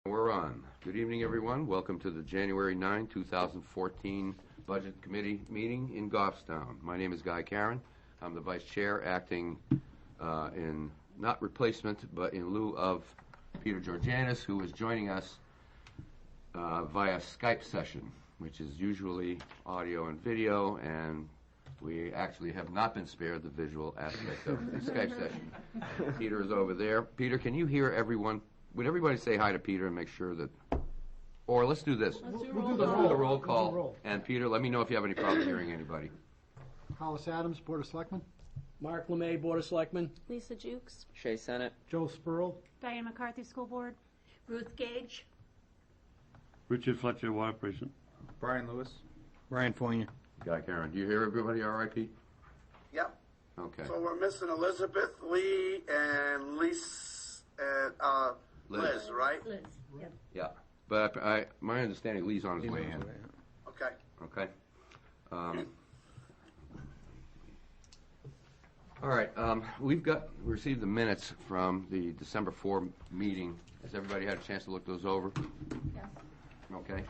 We're on. Good evening, everyone. Welcome to the January 9, 2014 Budget Committee meeting in Goffstown. My name is Guy Caron. I'm the Vice Chair, acting in not replacement, but in lieu of Peter Georganis, who is joining us via Skype session, which is usually audio and video, and we actually have not been spared the visual aspect of the Skype session. Peter is over there. Peter, can you hear everyone? Would everybody say hi to Peter and make sure that, or let's do this. Let's do the roll call. And Peter, let me know if you have any problem hearing anybody. Hollis Adams, Board of Selectmen. Mark LeMay, Board of Selectmen. Lisa Jukes. Shea Senate. Joe Spurl. Diane McCarthy, School Board. Ruth Gage. Richard Fletcher, Water Precinct. Brian Lewis. Brian Fournier. Guy Caron. Do you hear everybody all right, Pete? Yep. Okay. So we're missing Elizabeth, Lee, and Lise, and Liz, right? Liz. Yep. Yeah. But my understanding, Lee's on his way in. Okay. Okay. All right. We received the minutes from the December 4 meeting. Has everybody had a chance to look those over? Yes. Okay.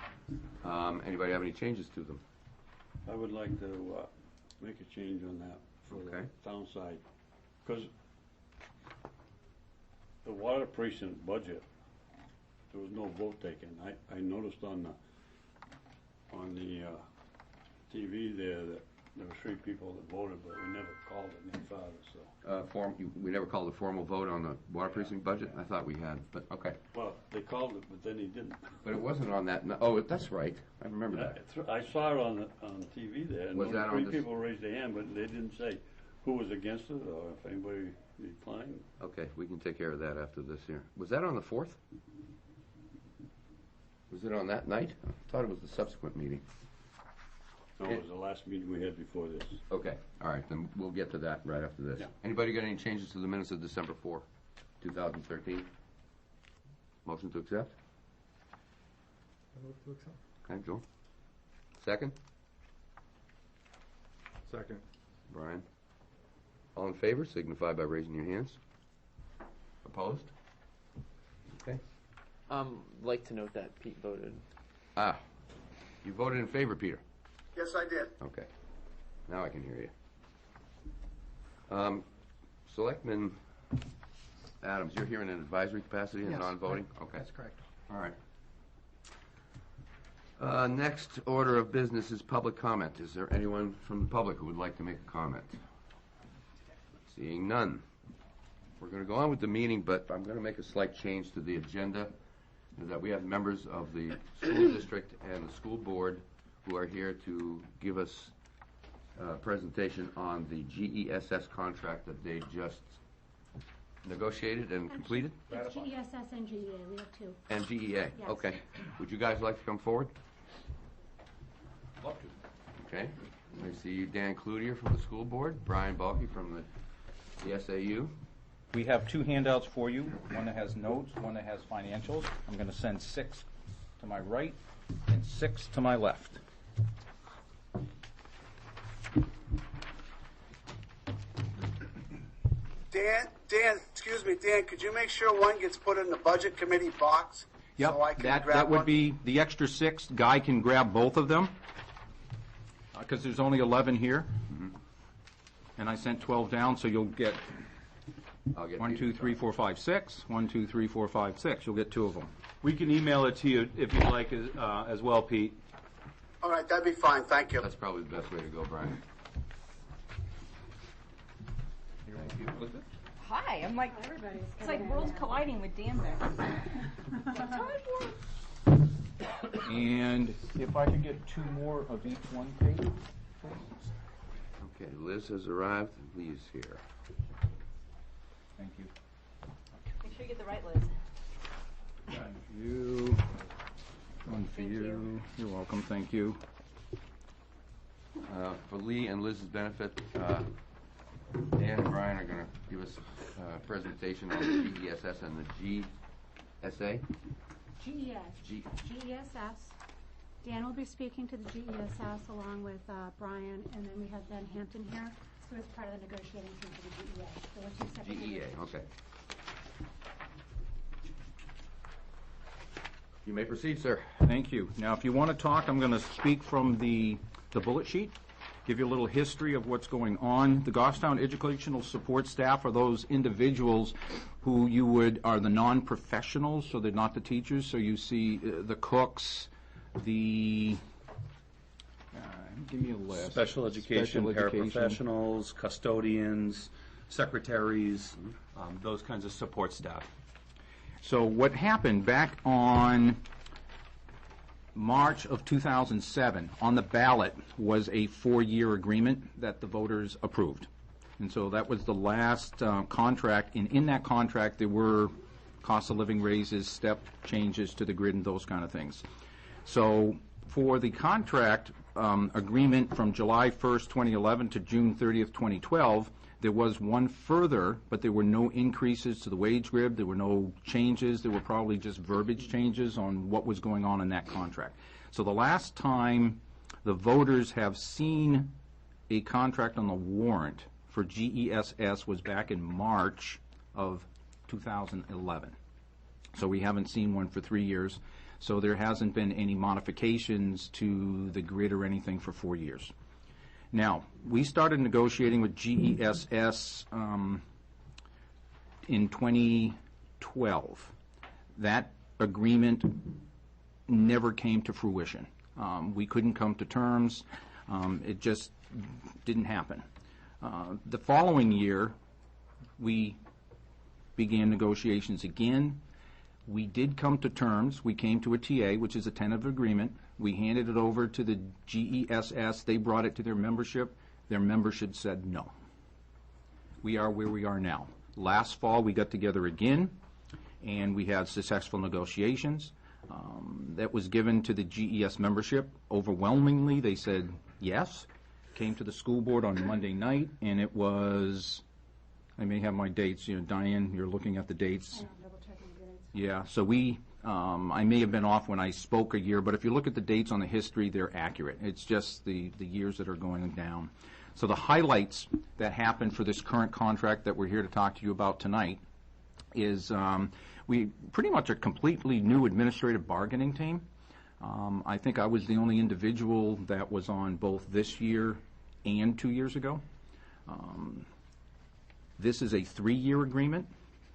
Anybody have any changes to them? I would like to make a change on that for Okay. the town side. Because the Water Precinct budget, there was no vote taken. I noticed on the TV there that there were 3 people that voted, but we never called it any farther, so. We never called a formal vote on the water precinct budget? I thought we had, but okay. Well, they called it, but then he didn't. But it wasn't on that. Oh, that's right. I remember that. I saw it on TV there, and Was that on only this? 3 people raised their hand, but they didn't say who was against it or if anybody declined. Okay, we can take care of that after this here. Was that on the 4th? Was it on that night? I thought it was the subsequent meeting. No, it was the last meeting we had before this. Okay, all right, then we'll get to that right after this. Yeah. Anybody got any changes to the minutes of December 4, 2013? Motion to accept? I move to accept. Okay, Joel. Second? Second. Brian. All in favor, signify by raising your hands. Opposed? Okay. Like to note that Pete voted. You voted in favor, Peter? Yes, I did. Okay. Now I can hear you. Selectman Adams, you're here in an advisory capacity and Yes, non-voting? correct. Okay. That's correct. All right. Next order of business is public comment. Is there anyone from the public who would like to make a comment? Seeing none. We're going to go on with the meeting, but I'm going to make a slight change to the agenda, that we have members of the school district and the school board who are here to give us a presentation on the GESS contract that they just negotiated and completed. It's GESS and GEA. We have 2. And GEA. Yes. Okay. Would you guys like to come forward? Love to. Okay. I see Dan Cloutier from the school board, Brian Balke from the SAU. We have 2 handouts for you, one that has notes, one that has financials. I'm going to send 6 to my right and 6 to my left. Dan, could you make sure one gets put in the budget committee box? Yep, So I can grab that would one? be the extra 6. Guy can grab both of them because there's only 11 here. And I sent 12 down, so you'll get I'll get 1, you. 2, 3, 4, 5, 6. 1, 2, 3, 4, 5, 6. You'll get 2 of them. We can email it to you if you'd like as well, Pete. All right, that'd be fine. Thank you. That's probably the best way to go, Brian. Thank you. Elizabeth? Hi, I'm like, Everybody's it's like worlds colliding with Dan there. And if I could get 2 more of each one, please. Okay, Liz has arrived, and Lee is here. Thank you. Make sure you get the right Liz. Thank you. One for Thank you. you. You're welcome. Thank you. For Lee and Liz's benefit, Dan and Brian are going to give us a presentation on the GESS and the GSA. GES. GESS. Dan will be speaking to the GESS along with Brian, and then we have Ben Hampton here, who is part of the negotiating team for the GEA. So we're 2 separate GEA, individuals. okay. You may proceed, sir. Thank you. Now, if you want to talk, I'm going to speak from the bullet sheet, give you a little history of what's going on. The Goffstown Educational Support Staff are those individuals who are the non-professionals, so they're not the teachers. So you see the cooks, give me a list. Special education, paraprofessionals, custodians, secretaries, those kinds of support staff. So what happened back on March of 2007, on the ballot was a 4-year agreement that the voters approved. And so that was the last contract, and in that contract there were cost of living raises, step changes to the grid, and those kind of things. So for the contract agreement from July 1st, 2011 to June 30th, 2012, there was one further, but there were no increases to the wage grid. There were no changes. There were probably just verbiage changes on what was going on in that contract. So the last time the voters have seen a contract on the warrant for GESS was back in March of 2011. So we haven't seen one for 3 years. So there hasn't been any modifications to the grid or anything for 4 years. Now, we started negotiating with GESS in 2012. That agreement never came to fruition. We couldn't come to terms. It just didn't happen. The following year, we began negotiations again. We did come to terms. We came to a TA, which is a tentative agreement. We handed it over to the GESS. They brought it to their membership. Their membership said no. We are where we are now. Last fall, we got together again, and we had successful negotiations. That was given to the GES membership. Overwhelmingly, they said yes. Came to the school board on Monday night, and it was, I may have my dates. Diane, you're looking at the dates. Yeah, so I may have been off when I spoke a year, but if you look at the dates on the history, they're accurate. It's just the years that are going down. So the highlights that happened for this current contract that we're here to talk to you about tonight is we pretty much a completely new administrative bargaining team. I think I was the only individual that was on both this year and 2 years ago. This is a 3-year agreement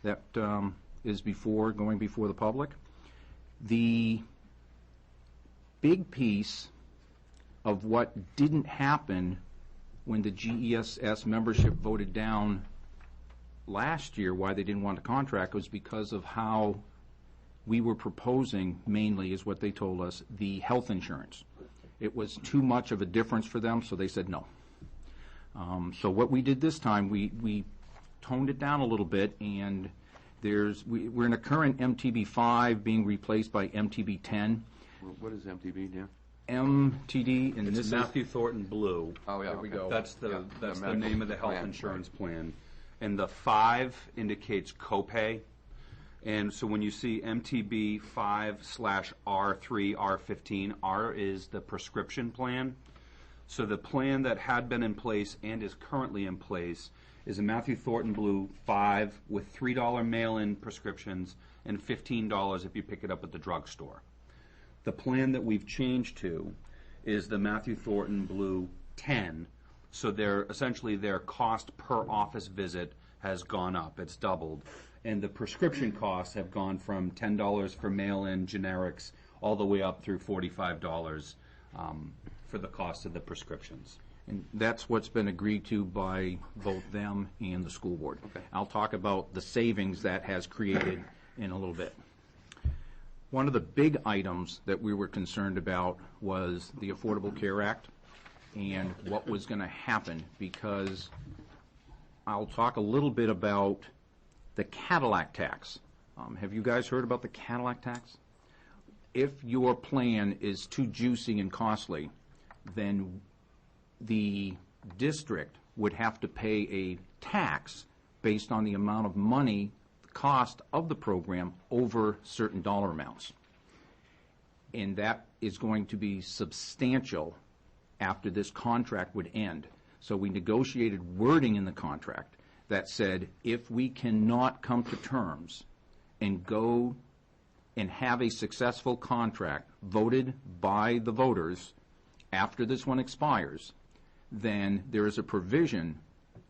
that is going before the public. The big piece of what didn't happen when the GESS membership voted down last year why they didn't want the contract was because of how we were proposing, mainly is what they told us, the health insurance. It was too much of a difference for them, so they said no. So what we did this time, we toned it down a little bit, and we're in a current MTB 5 being replaced by MTB 10. What is MTB now? MTD, and It's this Matthew Thornton Blue. Oh, yeah, There we okay. go. That's the medical name of the health plan, insurance plan. And the 5 indicates copay. And so when you see MTB 5/R3, R15, R is the prescription plan. So the plan that had been in place and is currently in place is a Matthew Thornton Blue 5 with $3 mail-in prescriptions and $15 if you pick it up at the drugstore. The plan that we've changed to is the Matthew Thornton Blue 10. So essentially their cost per office visit has gone up. It's doubled. And the prescription costs have gone from $10 for mail-in generics all the way up through $45 for the cost of the prescriptions. And that's what's been agreed to by both them and the school board. Okay. I'll talk about the savings that has created in a little bit. One of the big items that we were concerned about was the Affordable Care Act and what was going to happen, because I'll talk a little bit about the Cadillac tax. Have you guys heard about the Cadillac tax? If your plan is too juicy and costly, then the district would have to pay a tax based on the amount of money, the cost of the program, over certain dollar amounts. And that is going to be substantial after this contract would end. So we negotiated wording in the contract that said if we cannot come to terms and go and have a successful contract voted by the voters after this one expires, then there is a provision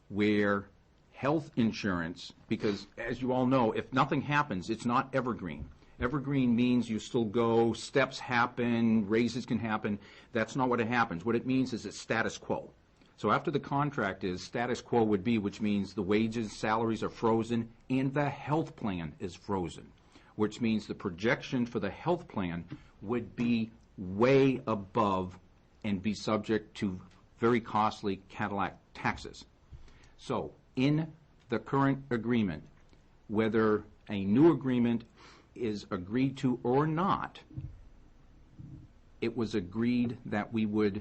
where health insurance, because as you all know, if nothing happens, it's not evergreen. Evergreen means you still go, steps happen, raises can happen. That's not what it happens. What it means is it's status quo. So after the contract is, status quo would be, which means the wages, salaries are frozen, and the health plan is frozen, which means the projection for the health plan would be way above and be subject to very costly Cadillac taxes. So in the current agreement, whether a new agreement is agreed to or not, it was agreed that we would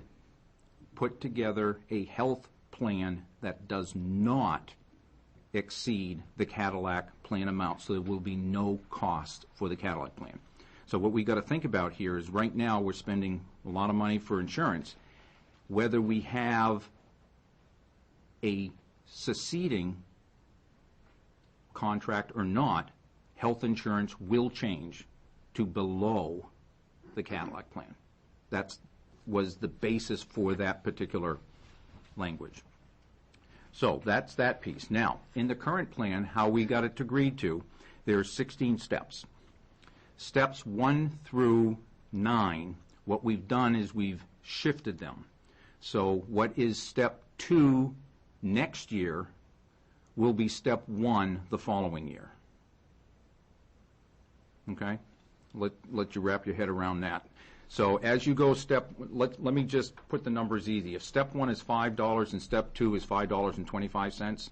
put together a health plan that does not exceed the Cadillac plan amount, so there will be no cost for the Cadillac plan. So what we got to think about here is right now we're spending a lot of money for insurance. Whether we have a succeeding contract or not, health insurance will change to below the Cadillac plan. That was the basis for that particular language. So that's that piece. Now, in the current plan, how we got it agreed to, there's 16 steps. Steps 1 through 9, what we've done is we've shifted them. So what is step 2 next year will be step 1 the following year. Okay? Let you wrap your head around that. So as you go let me just put the numbers easy. If step 1 is $5 and step 2 is $5.25,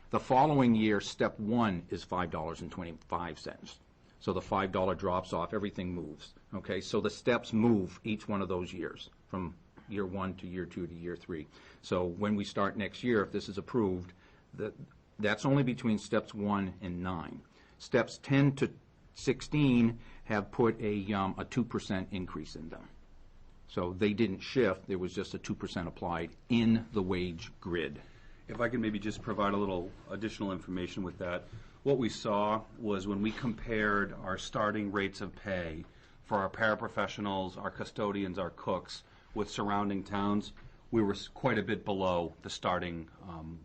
the following year, step 1 is $5.25. So the $5 drops off, everything moves. Okay, so the steps move each one of those years, from year 1 to year 2 to year 3. So when we start next year, if this is approved, that's only between steps 1 and 9. Steps 10 to 16 have put a 2% increase in them. So they didn't shift, there was just a 2% applied in the wage grid. If I could maybe just provide a little additional information with that. What we saw was when we compared our starting rates of pay for our paraprofessionals, our custodians, our cooks with surrounding towns, we were quite a bit below the starting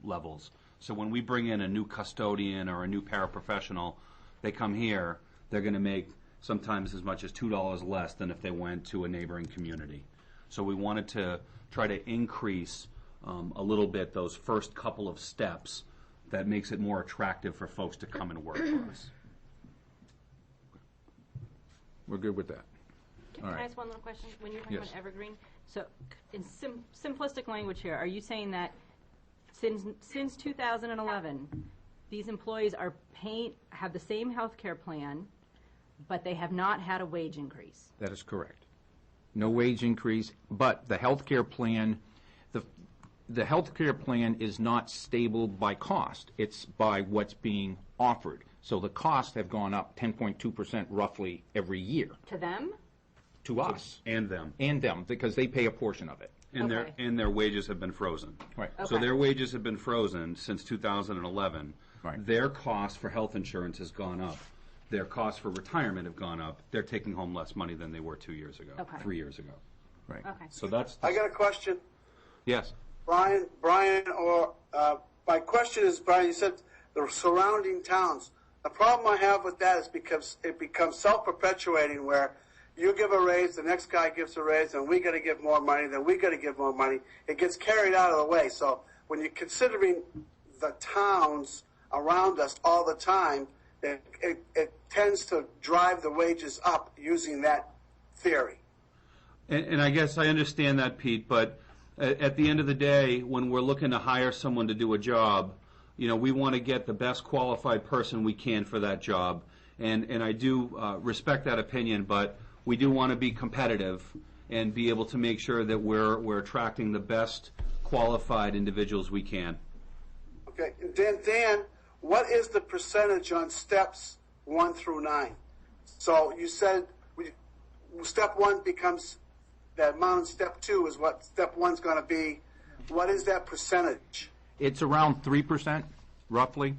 levels. So when we bring in a new custodian or a new paraprofessional, they come here, they're going to make sometimes as much as $2 less than if they went to a neighboring community. So we wanted to try to increase a little bit those first couple of steps that makes it more attractive for folks to come and work for us. We're good with that. Can All I right. ask one little question? When you're talking Yes. about evergreen, so in simplistic language here, are you saying that since 2011, these employees have the same health care plan, but they have not had a wage increase? That is correct. No wage increase, but the health care plan, the health care plan is not stable by cost. It's by what's being offered. So the costs have gone up 10.2% roughly every year To them? to us And them. and them, because they pay a portion of it. And Okay. their wages have been frozen. Right. So Okay. their wages have been frozen since 2011. Right. Their cost for health insurance has gone up. Their costs for retirement have gone up. They're taking home less money than they were 2 years ago, Okay. 3 years ago. Right. Okay. So that's, I got a question. yes. Brian, or my question is, Brian, you said the surrounding towns. The problem I have with that is because it becomes self-perpetuating where you give a raise, the next guy gives a raise, and we got to give more money, then we got to give more money. It gets carried out of the way. So when you're considering the towns around us all the time, it tends to drive the wages up using that theory. And I guess I understand that, Pete, but at the end of the day, when we're looking to hire someone to do a job, you know, we want to get the best qualified person we can for that job. And I do respect that opinion, but we do want to be competitive and be able to make sure that we're attracting the best qualified individuals we can. Okay, and Dan, what is the percentage on steps 1 through 9? So you said step 1 becomes that amount, step 2 is what step 1's going to be. What is that percentage? It's around 3%, roughly.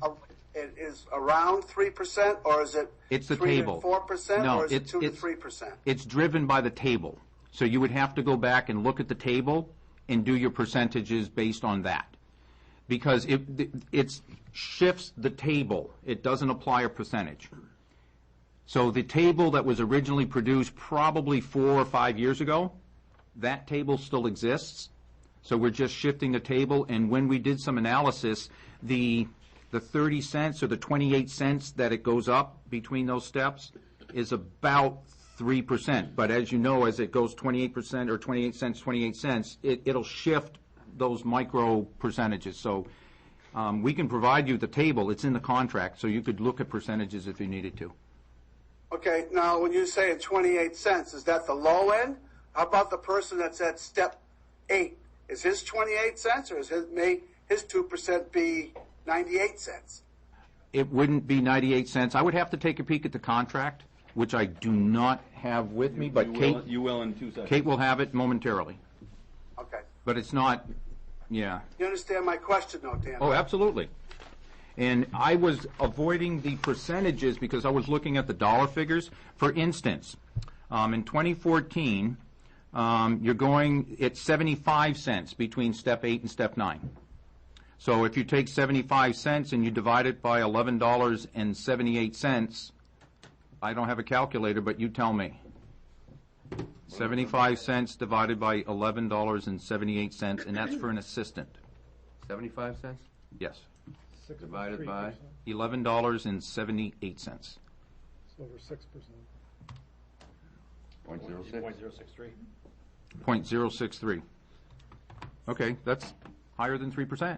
it is around 3%, or is it It's the 3 table. to 4%, No, or is it it's- 2 to it's- 3%? It's driven by the table. So you would have to go back and look at the table and do your percentages based on that. Because it shifts the table. It doesn't apply a percentage. So the table that was originally produced probably 4 or 5 years ago, that table still exists. So we're just shifting the table, and when we did some analysis, the 30 cents or the 28 cents that it goes up between those steps is about 3%. But as you know, as it goes 28% or 28 cents, it'll shift those micro percentages. So we can provide you the table. It's in the contract, so you could look at percentages if you needed to. Okay, now when you say 28 cents, is that the low end? How about the person that's at step 8? Is his 28 cents, or may his 2% be 98 cents? It wouldn't be 98 cents. I would have to take a peek at the contract, which I do not have with me, but You will in 2 seconds. Kate will have it momentarily. Okay. But it's not, yeah. You understand my question, though, Dan? Oh, absolutely. And I was avoiding the percentages because I was looking at the dollar figures. For instance, in 2014, you're going at 75 cents between step 8 and step 9. So if you take 75 cents and you divide it by $11.78, I don't have a calculator, but you tell me. 75 cents divided by $11.78, and that's for an assistant. 75 cents Yes, divided by? $11.78. It's over 6%. 0.06. 0.063. Okay, that's higher than 3%.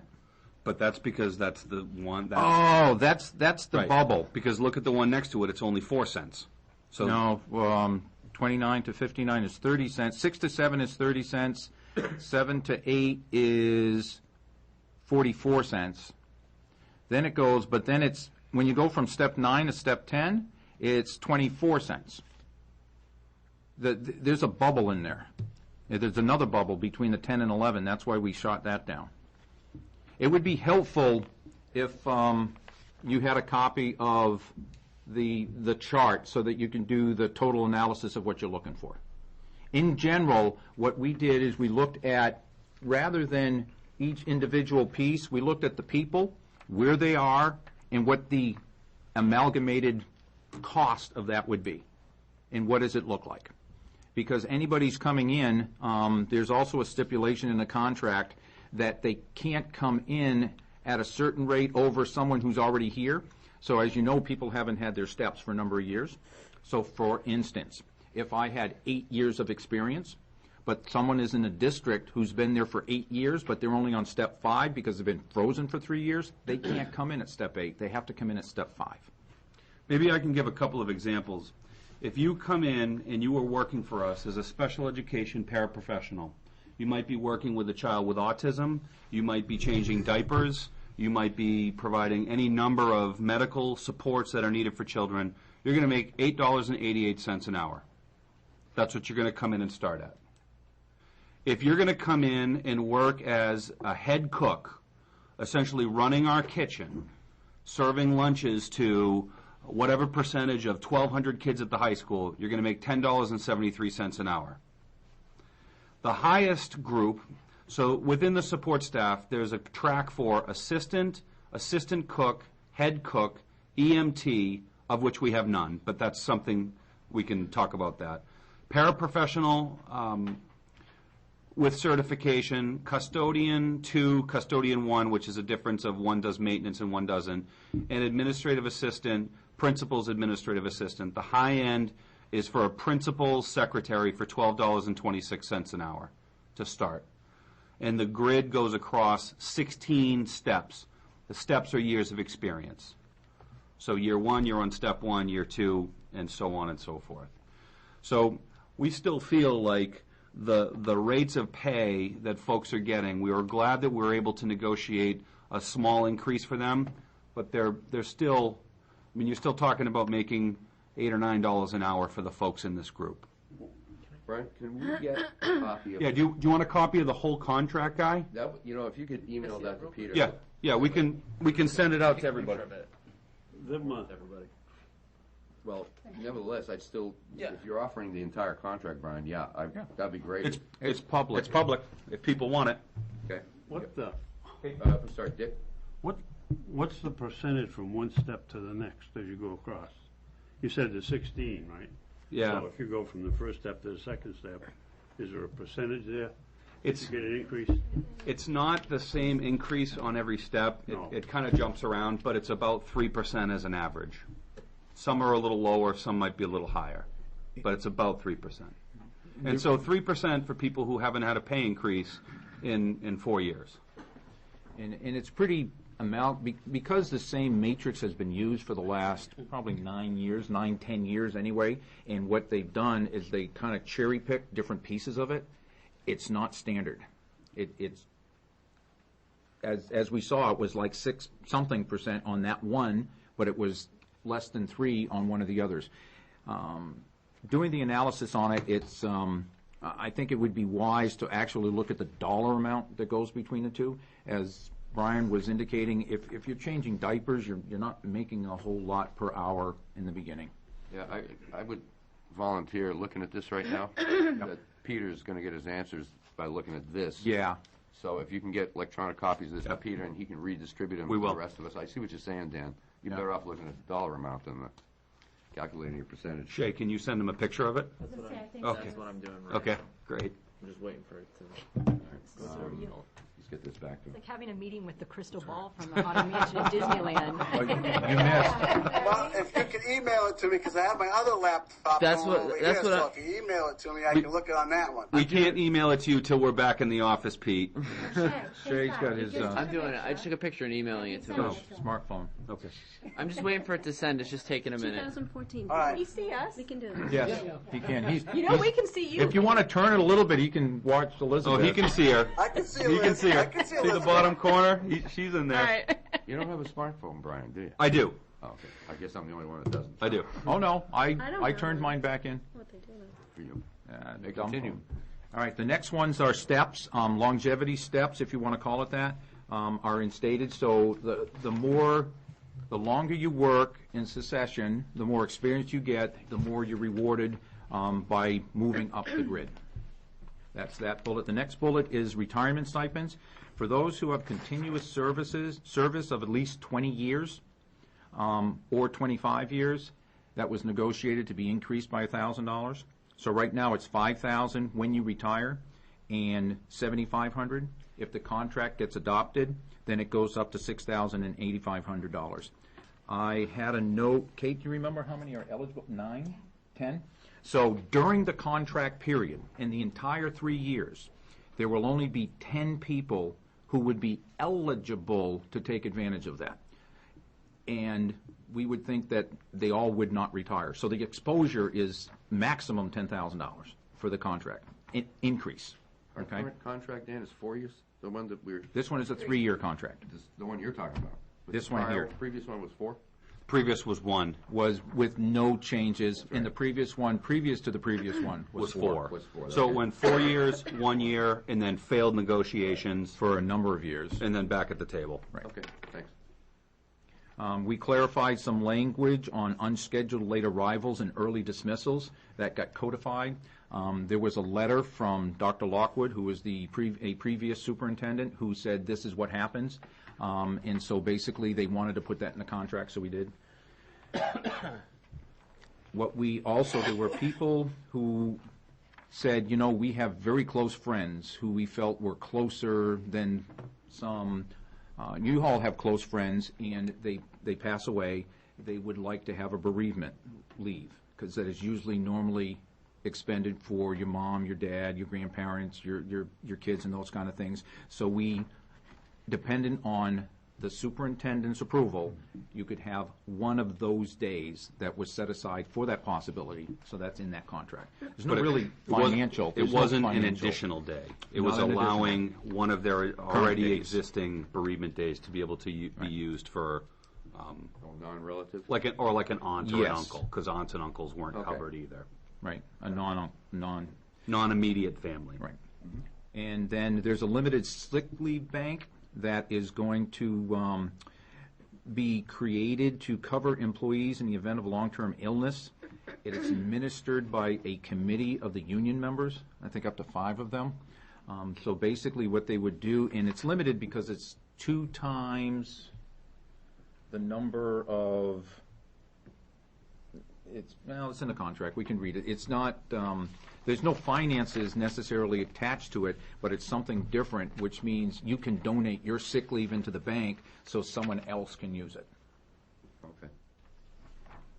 But that's because that's the one that. Oh, that's the Right. bubble. Because look at the one next to it, it's only 4 cents. So No, 29 to 59 is 30 cents. 6 to 7 is 30 cents. 7 to 8 is 44 cents. Then it goes, but then it's, when you go from step 9 to step 10, it's 24 cents. There's a bubble in there. There's another bubble between the 10 and 11. That's why we shot that down. It would be helpful if you had a copy of the chart so that you can do the total analysis of what you're looking for. In general, what we did is we looked at, rather than each individual piece, we looked at the people, where they are, and what the amalgamated cost of that would be, and what does it look like. Because anybody's coming in, there's also a stipulation in the contract that they can't come in at a certain rate over someone who's already here. So as you know, people haven't had their steps for a number of years. So for instance, if I had 8 years of experience, but someone is in a district who's been there for 8 years, but they're only on step 5 because they've been frozen for 3 years, they can't come in at step 8. They have to come in at step 5. maybe I can give a couple of examples. If you come in and you are working for us as a special education paraprofessional, you might be working with a child with autism, you might be changing diapers, you might be providing any number of medical supports that are needed for children, you're going to make $8.88 an hour. That's what you're going to come in and start at. If you're going to come in and work as a head cook, essentially running our kitchen, serving lunches to whatever percentage of 1,200 kids at the high school, you're going to make $10.73 an hour. The highest group, so within the support staff, there's a track for assistant, assistant cook, head cook, EMT, of which we have none, but that's something we can talk about that. Paraprofessional with certification, custodian 2, custodian 1, which is a difference of one does maintenance and one doesn't, and administrative assistant, principal's administrative assistant. The high end is for a principal's secretary for $12.26 an hour to start. And the grid goes across 16 steps. The steps are years of experience. So year 1, you're on step 1, year 2, and so on and so forth. So we still feel like the rates of pay that folks are getting, we are glad that we're able to negotiate a small increase for them, but they're still, I mean, you're still talking about making $8 or $9 an hour for the folks in this group. Brian, can we get a copy of Yeah, do you want a copy of the whole contract, Guy? that? You know, if you could email that to Peter. Yeah, we can send it out to everybody. Vivma, Everybody. Well, nevertheless, I'd still, Yeah. if you're offering the entire contract, Brian, that'd be great. It's public. It's public, if people want it. Okay. what the, I'm sorry, Dick? what's the percentage from one step to the next as you go across? You said the 16, right? Yeah. So if you go from the first step to the second step, is there a percentage there? It's, You get an increase? it's not the same increase on every step. No. It kind of jumps around, but it's about 3% as an average. Some are a little lower, some might be a little higher, but it's about 3%. And so 3% for people who haven't had a pay increase in 4 years. And it's pretty because the same matrix has been used for the last probably 9 years, 10 years anyway, and what they've done is they kind of cherry pick different pieces of it. It's not standard. It's as we saw, it was like 6-something% on that one, but it was less than 3 on one of the others. Doing the analysis on it, I think it would be wise to actually look at the dollar amount that goes between the two. As Brian was indicating, if you're changing diapers, you're not making a whole lot per hour in the beginning. Yeah, I would volunteer looking at this right now. That Peter's going to get his answers by looking at this. Yeah. So if you can get electronic copies of this to Peter and he can redistribute them We to will. the rest of us. I see what you're saying, Dan. You're better off looking at the dollar amount than calculating your percentage. Shay, can you send them a picture of it? I was gonna say, I think Okay. That's what I'm doing right Okay, now. great. I'm just waiting for it to go surreal. Let's get this back to It's like having a meeting with the crystal ball from the Haunted Mansion at Disneyland. You missed. Well, if you could email it to me, because I have my other laptop That's going what- over that's here, what so if you email it to me, I can look it on that one. We can't email it to you till we're back in the office, Pete. Shay's got his I'm doing it. I just took a picture and emailing it to him. smartphone. Okay. I'm just waiting for it to send. It's just taking a minute. 2014. All right. You see us? We can do it. Yes, he can. You know we can see you. If you want to turn it a little bit, he can watch Elizabeth. Oh, he can see her. I can see He can Liz. see her. I can see See the Elizabeth. bottom corner? She's in there. All right. You don't have a smartphone, Brian, do you? I do. Oh, okay. I guess I'm the only one that doesn't. I do. Oh, no, I don't I know. turned mine back in. What they do. For you. Dumb Continue. phone. All right, the next ones are steps, longevity steps, if you want to call it that, are instated. So the longer you work in succession, the more experience you get, the more you're rewarded by moving up the grid. That's that bullet. The next bullet is retirement stipends. For those who have continuous service of at least 20 years or 25 years, that was negotiated to be increased by $1,000. So right now it's $5,000 when you retire and $7,500. If the contract gets adopted, then it goes up to $6,000 and $8,500. I had a note. Kate, do you remember how many are eligible? 9? 10? So during the contract period, in the entire 3 years, there will only be 10 people who would be eligible to take advantage of that. And we would think that they all would not retire. So the exposure is maximum $10,000 for the contract increase. Our Okay? current contract, Dan, is 4 years? The one that we're, This one is a 3-year contract. the one you're talking about? This The one prior- here. Previous one was 4? Previous was 1. Was with no changes. In the previous one, previous to the previous one, Was 4. 4. Was 4, So okay. it went 4 years, 1 year, and then failed negotiations, For a number of years. and then back at the table. Okay, thanks. We clarified some language on unscheduled late arrivals and early dismissals. That got codified. There was a letter from Dr. Lockwood, who was a previous superintendent, who said this is what happens. And so basically, they wanted to put that in the contract, so we did. There were people who said, we have very close friends who we felt were closer than some. You all have close friends, and they pass away. They would like to have a bereavement leave, because that is usually normally expended for your mom, your dad, your grandparents, your kids, and those kind of things. So we, dependent on the superintendent's approval, you could have one of those days that was set aside for that possibility. So that's in that contract. There's no But really financial. It there's no wasn't an financial. additional day. It Not was an additional. allowing one of their already days. existing bereavement days to be able to be used for, Oh, non-relative? like an aunt or an Yes. uncle, because aunts and uncles weren't Okay. covered either. Right, a non. Non-immediate family. Right. And then there's a limited sick leave bank that is going to be created to cover employees in the event of long-term illness. It is administered by a committee of the union members, I think up to 5 of them. So basically what they would do, and it's limited because it's 2 times the number of, it's in the contract, we can read it. It's not, there's no finances necessarily attached to it, but it's something different, which means you can donate your sick leave into the bank so someone else can use it. Okay.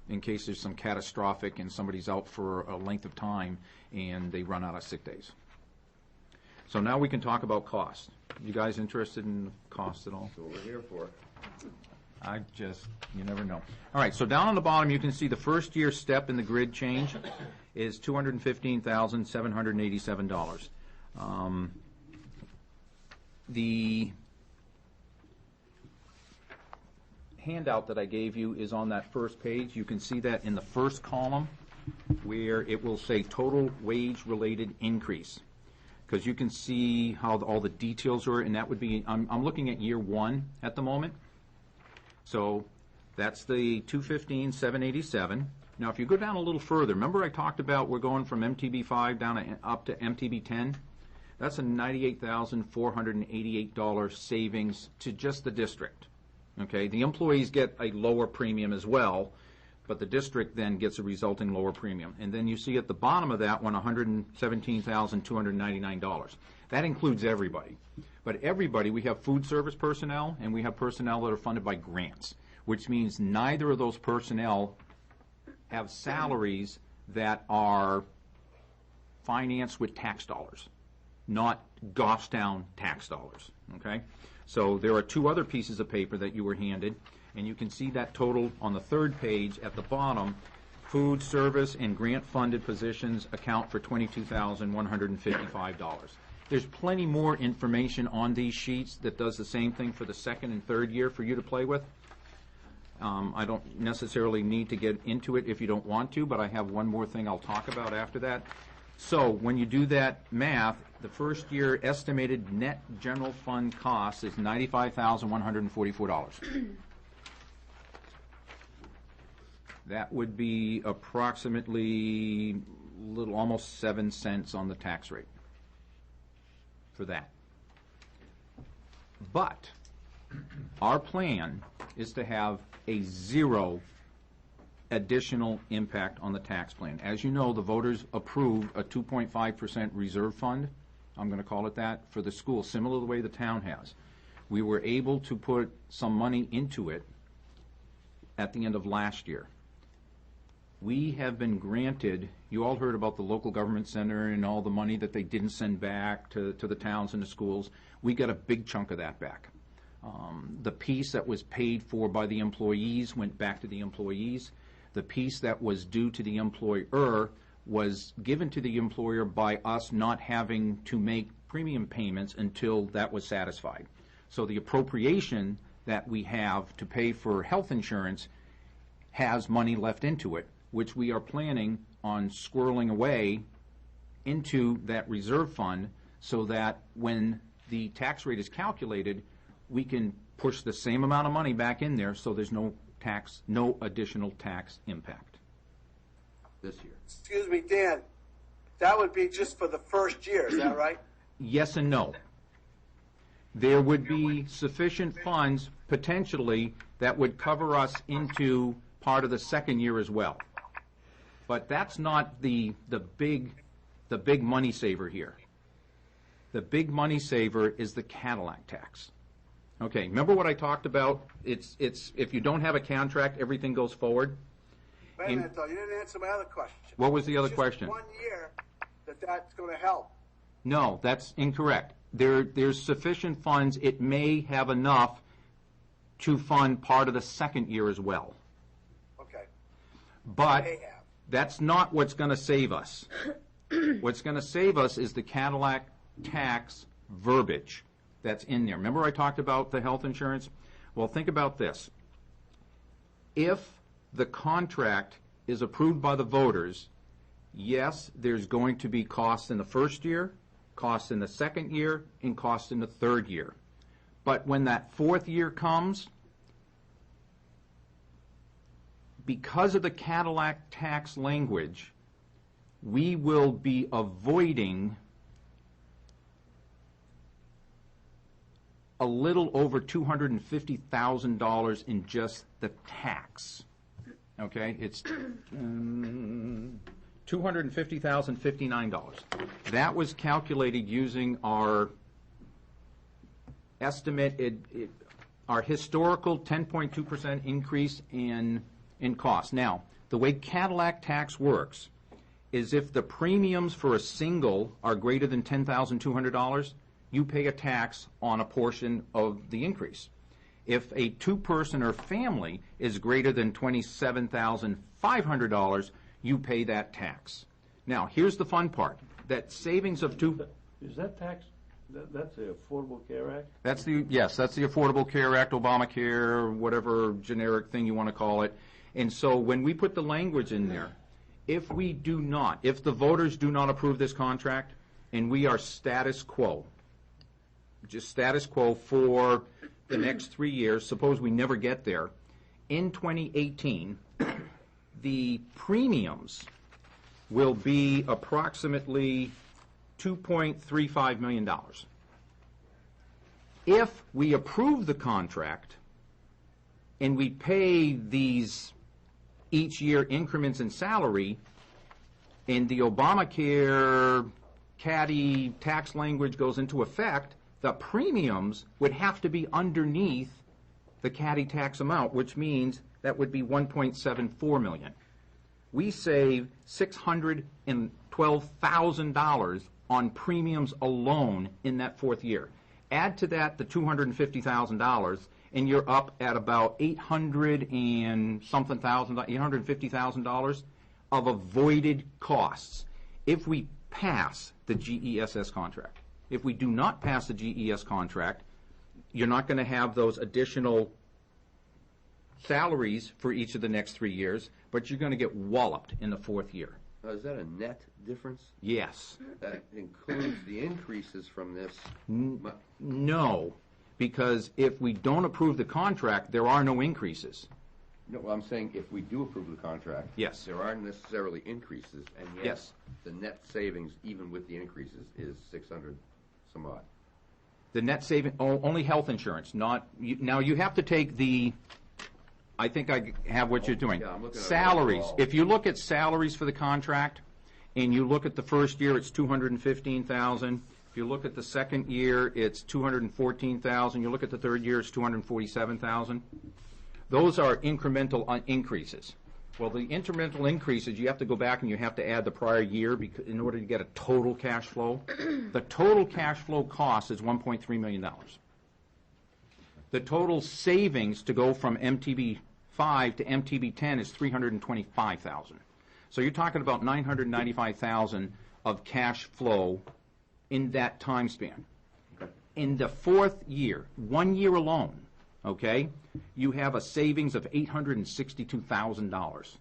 In case there's some catastrophic and somebody's out for a length of time and they run out of sick days. So now we can talk about cost. You guys interested in cost at all? That's what we're here for. You never know. All right, so down on the bottom, you can see the first year step in the grid change is $215,787. The handout that I gave you is on that first page. You can see that in the first column where it will say total wage-related increase, because you can see how all the details are, and that would be, I'm looking at year 1 at the moment. So that's the $215,787. Now, if you go down a little further, remember I talked about we're going from MTB 5 down up to MTB 10? That's a $98,488 savings to just the district. Okay, the employees get a lower premium as well, but the district then gets a resulting lower premium. And then you see at the bottom of that one, $117,299. That includes everybody. But everybody, we have food service personnel, and we have personnel that are funded by grants, which means neither of those personnel have salaries that are financed with tax dollars, not Goffstown tax dollars, okay? So there are 2 other pieces of paper that you were handed, and you can see that total on the 3rd page at the bottom. Food service and grant-funded positions account for $22,155. There's plenty more information on these sheets that does the same thing for the 2nd and 3rd year for you to play with. I don't necessarily need to get into it if you don't want to, but I have one more thing I'll talk about after that. So when you do that math, the first year estimated net general fund cost is $95,144. That would be approximately almost 7 cents on the tax rate for that. But our plan is to have a 0 additional impact on the tax plan. As you know, the voters approved a 2.5% reserve fund, I'm going to call it that, for the school, similar to the way the town has. We were able to put some money into it at the end of last year. We have been granted, you all heard about the local government center and all the money that they didn't send back to the towns and the schools. We got a big chunk of that back. The piece that was paid for by the employees went back to the employees. The piece that was due to the employer was given to the employer by us not having to make premium payments until that was satisfied. So the appropriation that we have to pay for health insurance has money left into it, which we are planning on squirreling away into that reserve fund so that when the tax rate is calculated, we can push the same amount of money back in there so there's no additional tax impact. This year. Excuse me, Dan, that would be just for the first year, is that right? Yes and no. There would be sufficient funds potentially that would cover us into part of the 2nd year as well. But that's not the big money saver here. The big money saver is the Cadillac tax. Okay, remember what I talked about? It's if you don't have a contract, everything goes forward. Wait a minute, though, you didn't answer my other question. What was the other It's question? just 1 year that's going to help. No, that's incorrect. There's sufficient funds. It may have enough to fund part of the 2nd year as well. Okay. But May have. that's not what's going to save us. What's going to save us is the Cadillac tax verbiage that's in there. Remember I talked about the health insurance? Well, think about this. If the contract is approved by the voters, yes, there's going to be costs in the first year, costs in the 2nd year, and costs in the 3rd year. But when that 4th year comes, because of the Cadillac tax language, we will be avoiding a little over $250,000 in just the tax. Okay, it's $250,059. That was calculated using our estimate, our historical 10.2% increase in cost. Now, the way Cadillac tax works is if the premiums for a single are greater than $10,200, you pay a tax on a portion of the increase. If a two-person or family is greater than $27,500, you pay that tax. Now, here's the fun part. That savings of Is that tax, that's the Affordable Care Act? That's the Affordable Care Act, Obamacare, whatever generic thing you want to call it. And so when we put the language in there, if the voters do not approve this contract, and we are status quo, just status quo for the next 3 years, suppose we never get there, in 2018, the premiums will be approximately $2.35 million. If we approve the contract and we pay these each year increments in salary, and the Obamacare caddy tax language goes into effect, the premiums would have to be underneath the caddy tax amount, which means that would be $1.74 million. We save $612,000 on premiums alone in that fourth year. Add to that the $250,000, and you're up at about $850,000 of avoided costs if we pass the GESS contract. If we do not pass the GES contract, you're not going to have those additional salaries for each of the next 3 years, but you're going to get walloped in the fourth year. Now, is that a net difference? Yes. That includes the increases from this? No, because if we don't approve the contract, there are no increases. No, well, I'm saying if we do approve the contract. Yes. There aren't necessarily increases, and yet Yes. the net savings, even with the increases, is 600 some odd. The net saving, only health insurance, not, now you have to take I think I have what you're doing. Yeah, I'm looking at it Salaries. overall. If you look at salaries for the contract, and you look at the first year, it's $215,000. If you look at the second year, it's $214,000. You look at the third year, it's $247,000. Those are incremental increases. Well, the incremental increases, you have to go back and you have to add the prior year in order to get a total cash flow. The total cash flow cost is $1.3 million. The total savings to go from MTB 5 to MTB 10 is $325,000. So you're talking about $995,000 of cash flow in that time span. In the fourth year, 1 year alone, okay, you have a savings of $862,000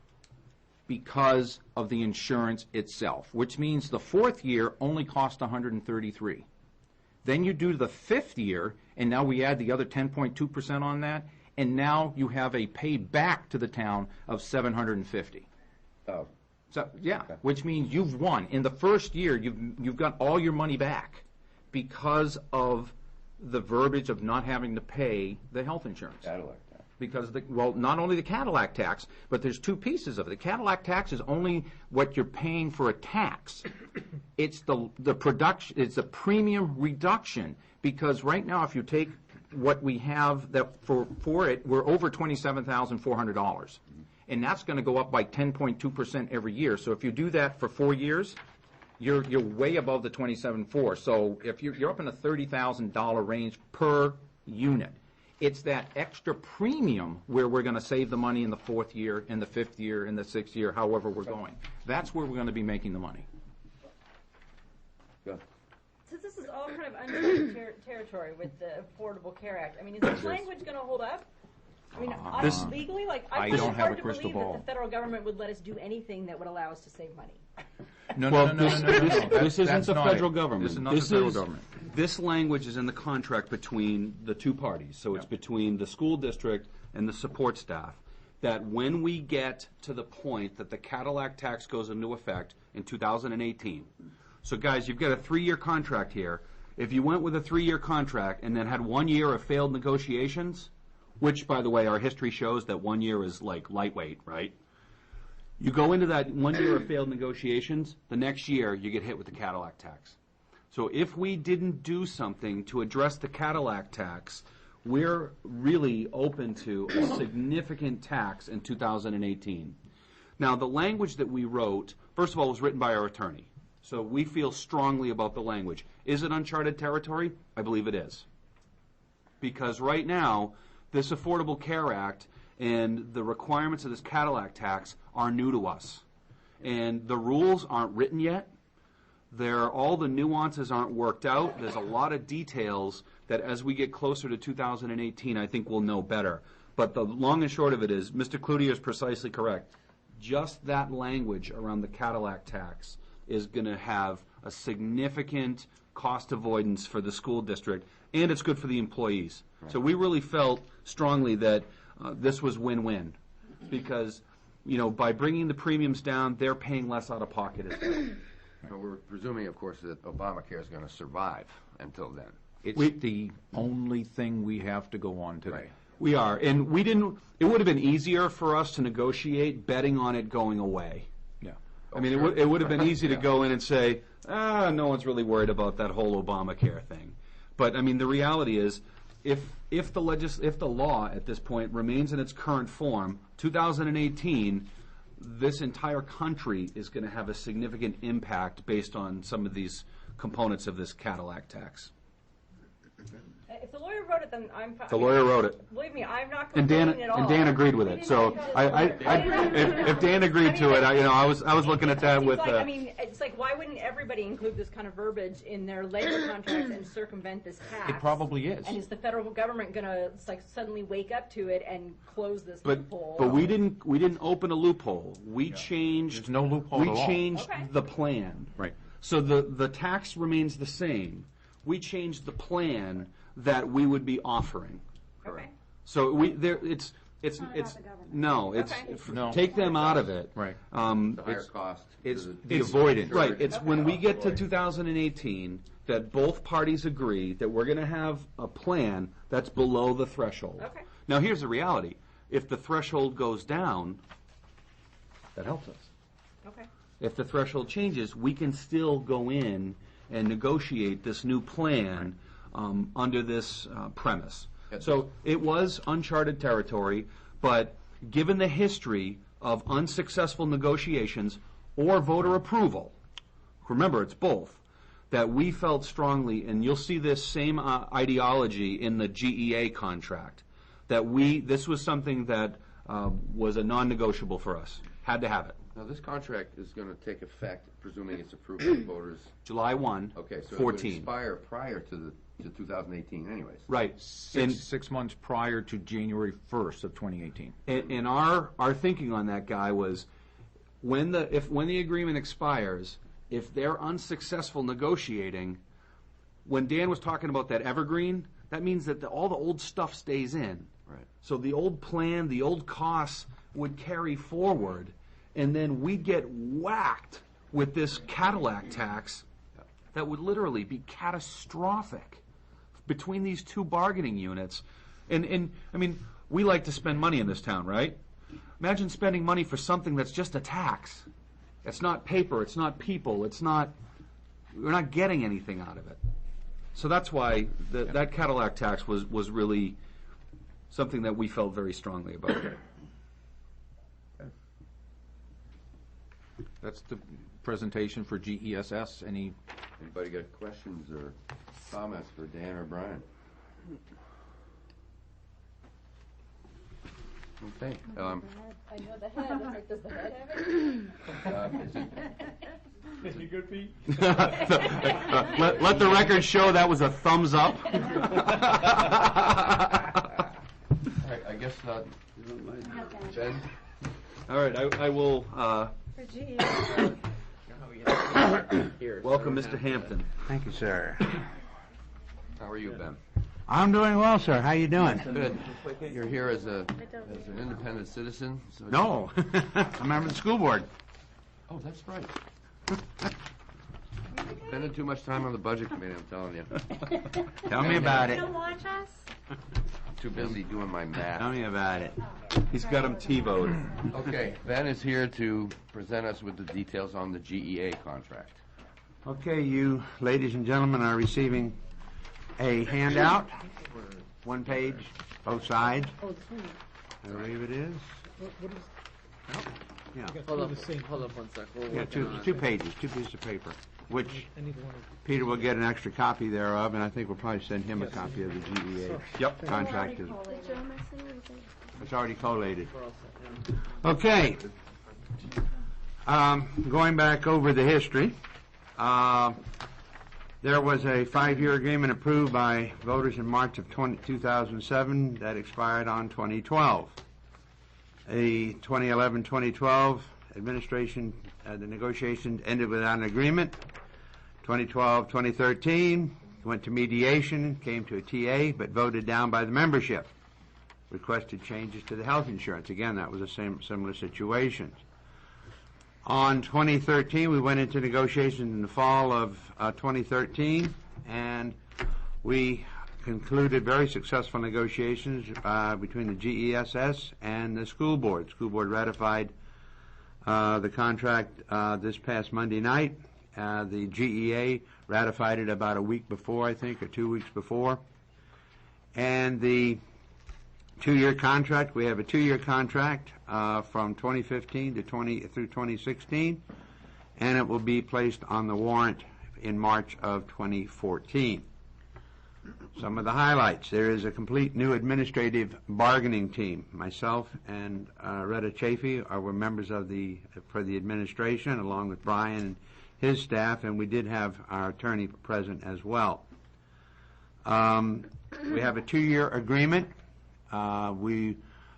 because of the insurance itself, which means the fourth year only cost $133,000. Then you do the fifth year, and now we add the other 10.2% on that, and now you have a pay back to the town of $750,000. Oh. So yeah, which means you've won. In the first year, you've got all your money back because of the verbiage of not having to pay the health insurance. Cadillac tax. Because not only the Cadillac tax, but there's two pieces of it. The Cadillac tax is only what you're paying for a tax. It's the production. It's a premium reduction, because right now, if you take what we have that for it, we're over $27,400, and that's going to go up by 10.2% every year. So if you do that for 4 years, you're way above the 27.4. So if you're up in a $30,000 range per unit. It's that extra premium where we're going to save the money in the fourth year, in the fifth year, in the sixth year, however we're going. That's where we're going to be making the money. Good. Since this is all kind of uncharted territory with the Affordable Care Act, I mean, is this language going to hold up? I mean, legally, like, I I find don't it have a hard to crystal believe that ball. the federal government would let us do anything that would allow us to save money. No. This isn't the federal government. This is not the federal government. This language is in the contract between the two parties. So it's between the school district and the support staff. that when we get to the point that the Cadillac tax goes into effect in 2018, so guys, you've got a 3-year contract here. If you went with a 3-year contract and then had 1 year of failed negotiations, which, by the way, our history shows that 1 year is like lightweight, right? You go into that 1 year of failed negotiations, the next year you get hit with the Cadillac tax. So if we didn't do something to address the Cadillac tax, we're really open to a significant tax in 2018. Now, the language that we wrote, first of all, was written by our attorney. So we feel strongly about the language. Is it uncharted territory? I believe it is. Because right now, this Affordable Care Act and the requirements of this Cadillac tax are new to us. And the rules aren't written yet. All the nuances aren't worked out. There's a lot of details that as we get closer to 2018, I think we'll know better. But the long and short of it is, Mr. Cloutier is precisely correct. Just that language around the Cadillac tax is going to have a significant cost avoidance for the school district, and it's good for the employees. Right. So we really felt strongly that this was win-win, because, by bringing the premiums down, they're paying less out of pocket as well. But we're presuming, of course, that Obamacare is going to survive until then. It's the only thing we have to go on today. Right. We are, and we didn't. It would have been easier for us to negotiate betting on it going away. Yeah. I mean, sure. it would have been easy to go in and say, no one's really worried about that whole Obamacare thing. But I mean, the reality is, if the law at this point remains in its current form, 2018, this entire country is going to have a significant impact based on some of these components of this Cadillac tax. If the lawyer wrote it, then I'm fine. The lawyer wrote it. Believe me, I'm not And complaining at all. Dan agreed with it. So if Dan agreed to it, I was looking at that with. It's like, why wouldn't everybody include this kind of verbiage in their labor contracts and circumvent this tax? It probably is. And is the federal government going to suddenly wake up to it and close this loophole? But we didn't open a loophole. We changed. There's no loophole at all. We changed Okay. the plan. Right. So the tax remains the same. We changed the plan that we would be offering. Okay. So it's not about the government. no, it's Okay. No. take them out of it. Right. The higher cost. It's the avoidance. Right. It's when we get to 2018 that both parties agree that we're going to have a plan that's below the threshold. Okay. Now here's the reality: if the threshold goes down, that helps us. Okay. If the threshold changes, we can still go in and negotiate this new plan under this premise. So it was uncharted territory, but given the history of unsuccessful negotiations or voter approval, remember it's both, that we felt strongly, and you'll see this same ideology in the GEA contract, that this was something that was a non-negotiable for us. Had to have it. Now, this contract is going to take effect, presuming it's approved by the voters. July 1, Okay, so 14. it would expire prior to 2018 anyways. Right. Six months prior to January 1st of 2018. And our thinking on that, Guy, was when the agreement expires, if they're unsuccessful negotiating, when Dan was talking about that evergreen, that means that all the old stuff stays in. Right. So the old plan, the old costs would carry forward, and then we'd get whacked with this Cadillac tax that would literally be catastrophic between these two bargaining units. And I mean, we like to spend money in this town, right? Imagine spending money for something that's just a tax. It's not paper, it's not people, we're not getting anything out of it. So that's why that Cadillac tax was really something that we felt very strongly about. That's the presentation for GESS. Anybody got questions or comments for Dan or Brian? Okay. I know the head. Does the head have it? Is he good, Pete? Let the record show that was a thumbs up. All right, I guess not. Ben? All right, I will For GES. Here, welcome Mr. Hampton. Thank you, sir. How are you, Ben? I'm doing well, sir. How you doing? Good. You're here as an independent citizen? So No, I'm a member of the school board. Oh, that's right. Spending too much time on the budget committee, I'm telling you. Tell me about it. Don't watch us? Too busy doing my math. Tell me about it. He's got him T-voted. Okay, Ben is here to present us with the details on the GEA contract. Okay, you ladies and gentlemen are receiving a handout, one page, both sides. I believe it is. Yeah, Hold up one sec. We're yeah, working on two it. pages, 2 pieces of paper, which I need one of Peter will get an extra copy thereof, and I think we'll probably send him a copy of the GEA Yep. contract. It's already collated. We're all set, yeah. Okay. Going back over the history, there was a 5-year agreement approved by voters in March of 2007 that expired on 2012. The 2011-2012 administration, the negotiations ended without an agreement. 2012-2013 went to mediation, came to a TA, but voted down by the membership. Requested changes to the health insurance. Again, that was a similar situation. On 2013, we went into negotiations in the fall of 2013, and we concluded very successful negotiations between the GESS and the school board. School board ratified the contract this past Monday night. The GEA ratified it about a week before, I think, or 2 weeks before. And the 2-year contract, we have a 2-year contract from 2015 to through 2016, and it will be placed on the warrant in March of 2014. Some of the highlights: there is a complete new administrative bargaining team. Myself and Retta Chafee were members of for the administration, along with Brian and his staff, and we did have our attorney present as well. We have a 2-year agreement. We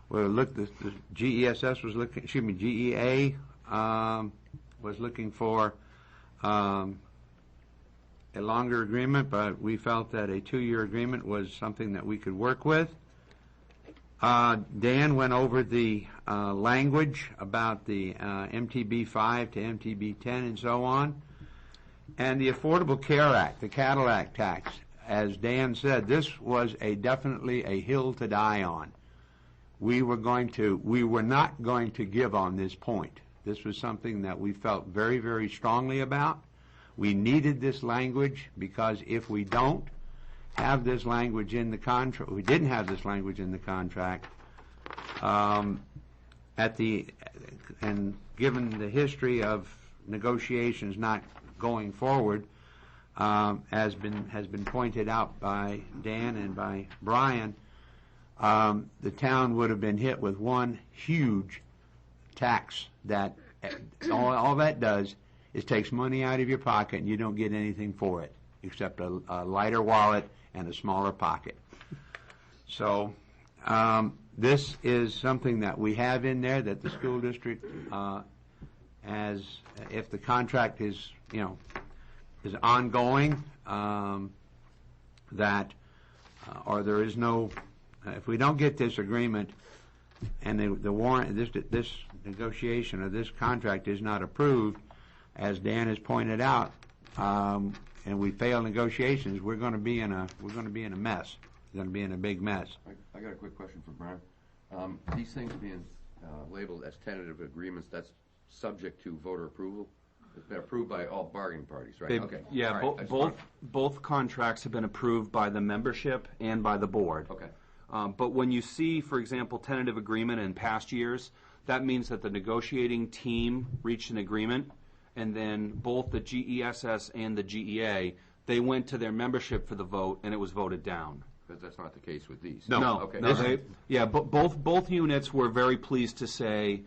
were the GESS was looking, GEA was looking for a longer agreement, but we felt that a 2-year agreement was something that we could work with. Dan went over the language about the MTB 5 to MTB 10 and so on. And the Affordable Care Act, the Cadillac tax, as Dan said, this was definitely a hill to die on. We were not going to give on this point. This was something that we felt very, very strongly about. We needed this language because if we don't have this language in the contract, we didn't have this language in the contract, and given the history of negotiations not going forward, has been pointed out by Dan and by Brian, the town would have been hit with one huge tax that all that does is takes money out of your pocket and you don't get anything for it except a lighter wallet and a smaller pocket. So this is something that we have in there that the school district, as if the contract is ongoing, or there is no, if we don't get this agreement and the warrant, this negotiation or this contract is not approved, as Dan has pointed out, and we fail negotiations, we're going to be in a mess. We're going to be in a big mess. I got a quick question for Brian. These things being labeled as tentative agreements, that's subject to voter approval? It's been approved by all bargaining parties, right? Okay. Yeah, All right. both contracts have been approved by the membership and by the board. Okay. But when you see, for example, tentative agreement in past years, that means that the negotiating team reached an agreement, and then both the GESS and the GEA, they went to their membership for the vote, and it was voted down. But that's not the case with these. No. Okay. But both units were very pleased to say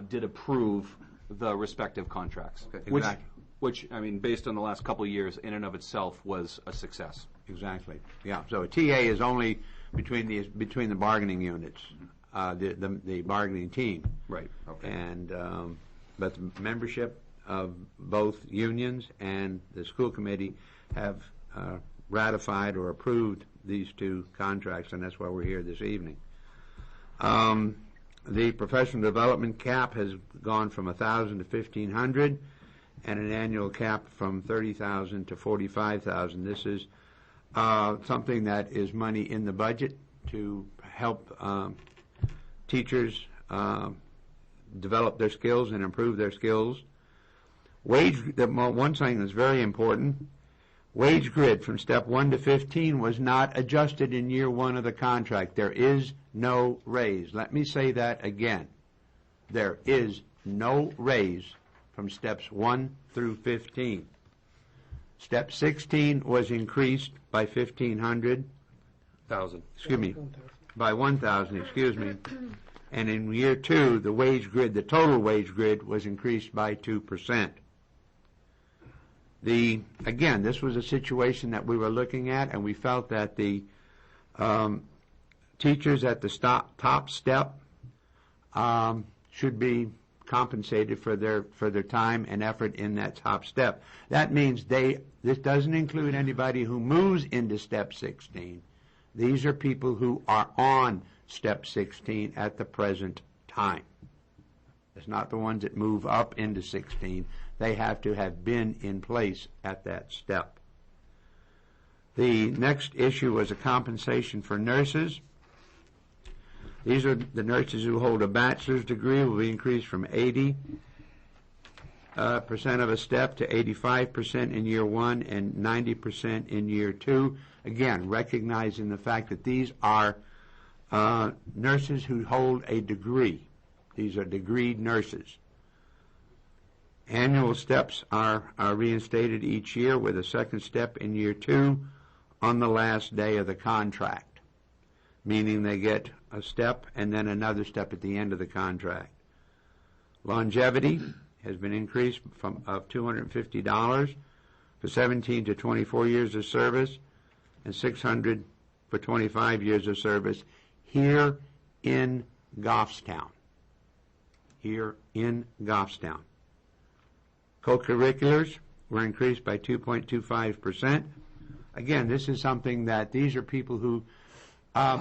did approve the respective contracts. Okay. Exactly. Which, I mean, based on the last couple of years, in and of itself was a success. Exactly. Yeah. So a TA is only between the bargaining units, the bargaining team. Right. Okay. And but the membership of both unions and the school committee have ratified or approved these two contracts, and that's why we're here this evening. The professional development cap has gone from 1,000 to 1,500, and an annual cap from 30,000 to 45,000. This is something that is money in the budget to help teachers develop their skills and improve their skills. One thing that's very important, wage grid from step 1 to 15 was not adjusted in year 1 of the contract. There is no raise. Let me say that again. There is no raise from steps 1 through 15. Step 16 was increased by 1,500. Excuse me, by 1,000, excuse me. And in year 2, the wage grid, the total wage grid, was increased by 2%. Again, this was a situation that we were looking at, and we felt that the teachers at the top step should be compensated for their time and effort in that top step. That means this doesn't include anybody who moves into step 16. These are people who are on step 16 at the present time. It's not the ones that move up into 16. They have to have been in place at that step. The next issue was a compensation for nurses. These are the nurses who hold a bachelor's degree will be increased from 80% of a step to 85% in year 1 and 90% in year 2. Again, recognizing the fact that these are nurses who hold a degree. These are degreed nurses. Annual steps are reinstated each year with a second step in year 2 on the last day of the contract, meaning they get a step and then another step at the end of the contract. Longevity has been increased from $250 for 17 to 24 years of service and $600 for 25 years of service here in Goffstown. Here in Goffstown. Co-curriculars were increased by 2.25%. Again, this is something that these are people who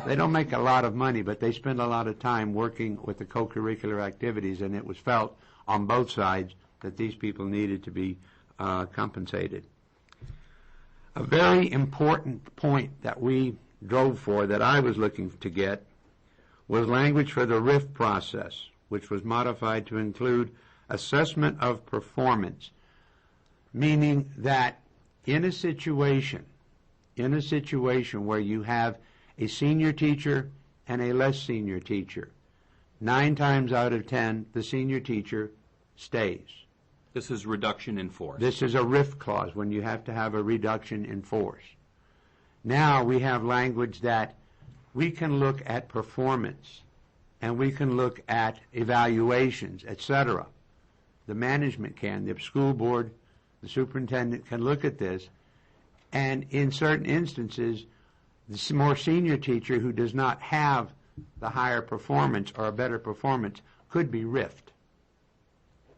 they don't make a lot of money, but they spend a lot of time working with the co-curricular activities, and it was felt on both sides that these people needed to be compensated. A very important point that we drove for, that I was looking to get, was language for the RIF process, which was modified to include assessment of performance, meaning that in a situation where you have a senior teacher and a less senior teacher, 9 times out of 10, the senior teacher stays. This is reduction in force. This is a RIF clause, when you have to have a reduction in force. Now we have language that we can look at performance, and we can look at evaluations, etc. The management can, the school board, the superintendent can look at this, and in certain instances, the more senior teacher who does not have the higher performance or a better performance could be RIFed.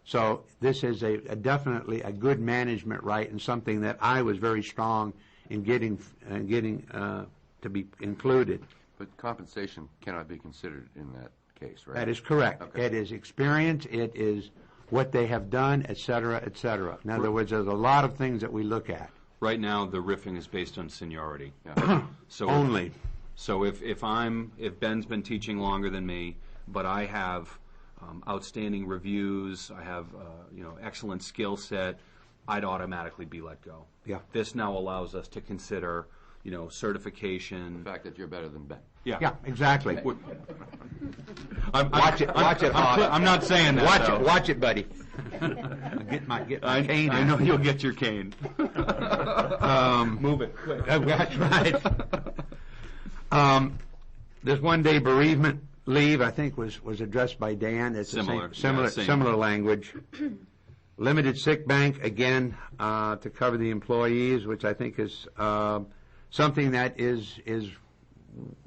So this is definitely a good management right, and something that I was very strong in getting to be included. But compensation cannot be considered in that case, right? That is correct. Okay. It is experience, it is what they have done, et cetera, et cetera. In other words, there's a lot of things that we look at. Right now, the riffing is based on seniority. Yeah. So Only. So if Ben's been teaching longer than me, but I have outstanding reviews, I have excellent skill set, I'd automatically be let go. Yeah. This now allows us to consider certification. The fact that you're better than Ben. Yeah, exactly. Watch it, I'm not saying that. Watch it, buddy. Get my cane. I know you'll get your cane. Move it quick. That's right. This one-day bereavement leave, I think, was addressed by Dan. It's similar language. Limited sick bank, again, to cover the employees, which I think is something that is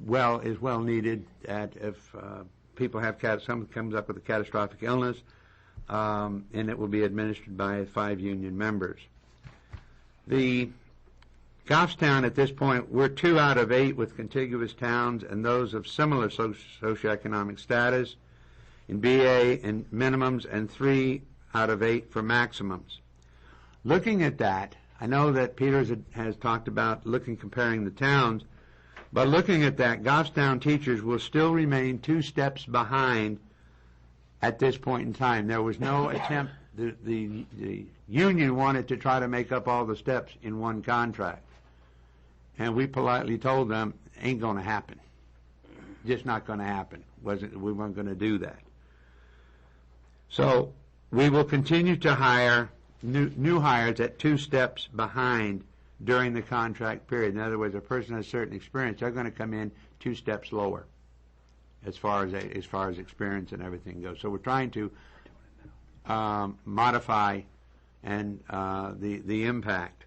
well needed. If people have someone comes up with a catastrophic illness, and it will be administered by 5 union members. The Goffstown, at this point, we're 2 out of 8 with contiguous towns and those of similar socioeconomic status in BA and minimums, and 3 out of 8 for maximums. Looking at that, I know that Peters has talked about comparing the towns, but looking at that, Goffstown teachers will still remain 2 steps behind at this point in time. There was no attempt, the union wanted to try to make up all the steps in one contract. And we politely told them, ain't going to happen. Just not going to happen. We weren't going to do that. So we will continue to hire new hires at 2 steps behind during the contract period. In other words, a person has certain experience, they're going to come in 2 steps lower as far as experience and everything goes. So we're trying to modify and the impact.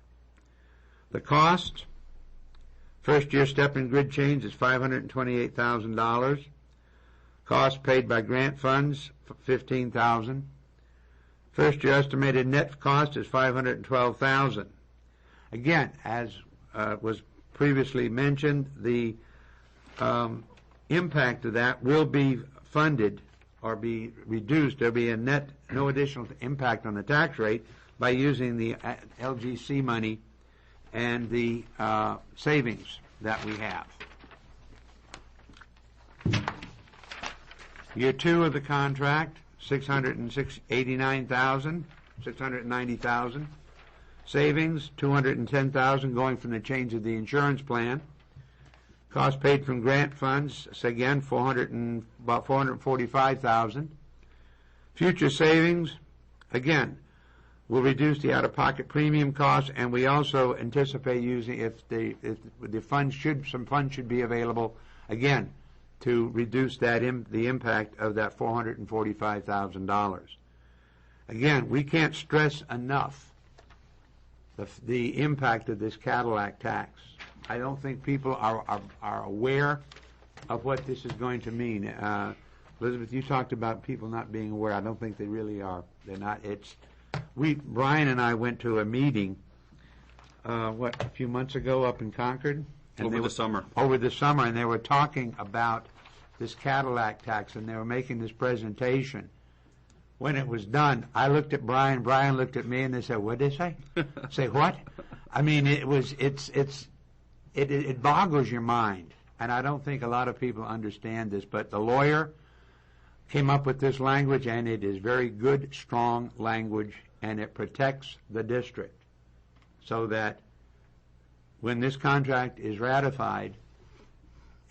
The cost, first year step and grid change is $528,000. Cost paid by grant funds, $15,000. First year estimated net cost is $512,000. Again, as was previously mentioned, the impact of that will be funded or be reduced. There'll be a net, no additional impact on the tax rate by using the LGC money and the savings that we have. Year 2 of the contract, $690,000. Savings, $210,000 going from the change of the insurance plan. Cost paid from grant funds, again, about $445,000. Future savings, again, will reduce the out-of-pocket premium costs, and we also anticipate using, if the funds some funds should be available, again, to reduce that the impact of that $445,000. Again, we can't stress enough the impact of this Cadillac tax. I don't think people are aware of what this is going to mean. Elizabeth, you talked about people not being aware. I don't think they really are. They're not. Brian and I went to a meeting, a few months ago up in Concord? Over the summer, and they were talking about this Cadillac tax, and they were making this presentation. When it was done, I looked at Brian looked at me, and they said, "What did they say?" Say what? I mean, it boggles your mind, and I don't think a lot of people understand this, but the lawyer came up with this language, and it is very good, strong language, and it protects the district so that when this contract is ratified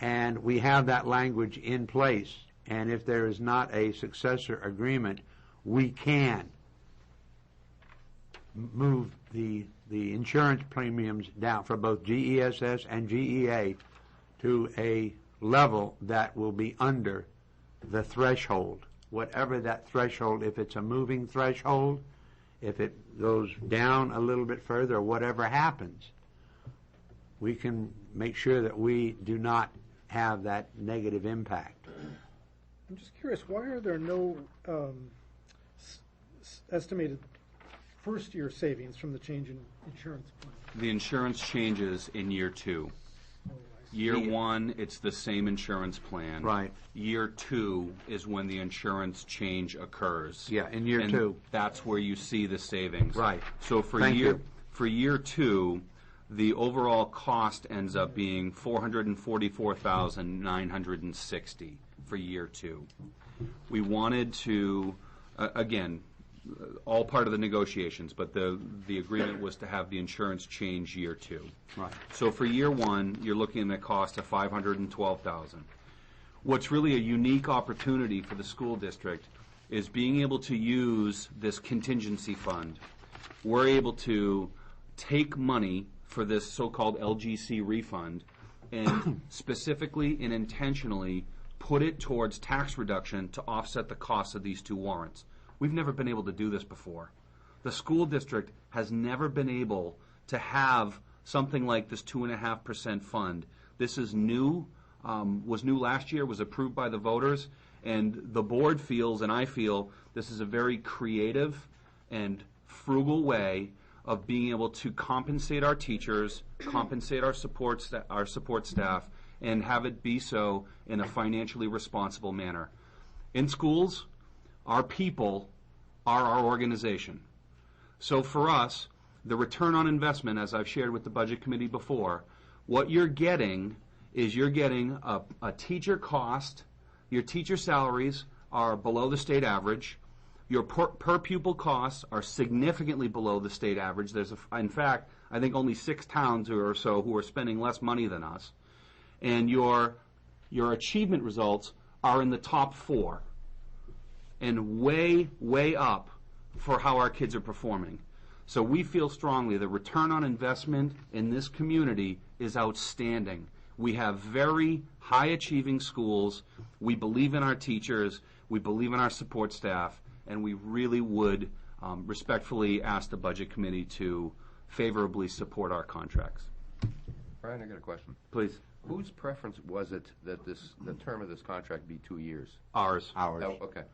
and we have that language in place, and if there is not a successor agreement, we can move the insurance premiums down for both GESS and GEA to a level that will be under the threshold, whatever that threshold, if it's a moving threshold, if it goes down a little bit further, or whatever happens, we can make sure that we do not have that negative impact. I'm just curious, why are there no estimated first-year savings from the change in insurance plan? the insurance changes in year 2. Year 1, it's the same insurance plan. Right. Year 2 is when the insurance change occurs. Yeah, in year and 2. That's where you see the savings. Right. So for year 2, the overall cost ends up being $444,960 for year 2. We wanted to, again, all part of the negotiations, but the agreement was to have the insurance change year 2. Right. So for year 1, you're looking at a cost of $512,000. What's really a unique opportunity for the school district is being able to use this contingency fund. We're able to take money for this so-called LGC refund and specifically and intentionally put it towards tax reduction to offset the cost of these 2 warrants. We've never been able to do this before. The school district has never been able to have something like this 2.5% fund. This is new, was new last year, was approved by the voters, and the board feels, and I feel, this is a very creative and frugal way of being able to compensate our teachers, compensate our support staff, and have it be so in a financially responsible manner. In schools, our people are our organization. So for us, the return on investment, as I've shared with the Budget Committee before, what you're getting is you're getting a teacher cost. Your teacher salaries are below the state average. Your per pupil costs are significantly below the state average. In fact, I think only 6 towns or so who are spending less money than us. And your achievement results are in the top 4 and way, way up for how our kids are performing. So we feel strongly the return on investment in this community is outstanding. We have very high achieving schools. We believe in our teachers. We believe in our support staff. And we really would respectfully ask the Budget Committee to favorably support our contracts. Brian, I got a question. Please. Whose preference was it that the term of this contract be 2 years? Ours. Ours. Oh, okay.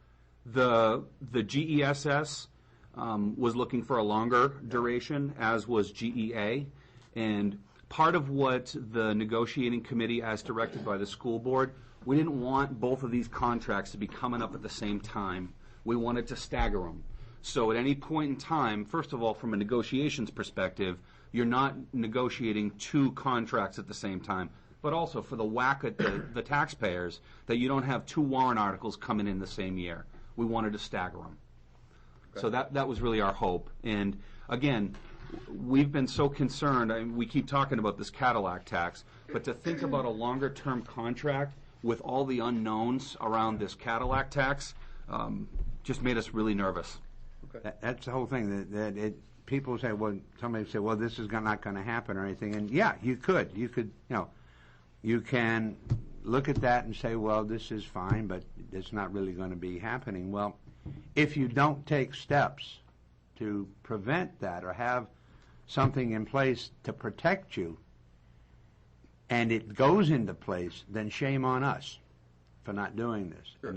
The GESS was looking for a longer duration, as was GEA. And part of what the negotiating committee, as directed by the school board, we didn't want both of these contracts to be coming up at the same time. We wanted to stagger them. So at any point in time, first of all, from a negotiations perspective, you're not negotiating 2 contracts at the same time, but also for the whack at the taxpayers, that you don't have 2 warrant articles coming in the same year. We wanted to stagger them. Okay. So that was really our hope. And again, we've been so concerned, we keep talking about this Cadillac tax, but to think about a longer-term contract with all the unknowns around this Cadillac tax just made us really nervous. Okay. That's the whole thing. People say, well, somebody say, well, this is not going to happen or anything. And yeah, you could, you can look at that and say, well, this is fine, but it's not really going to be happening. Well, if you don't take steps to prevent that or have something in place to protect you, and it goes into place, then shame on us for not doing this. Sure.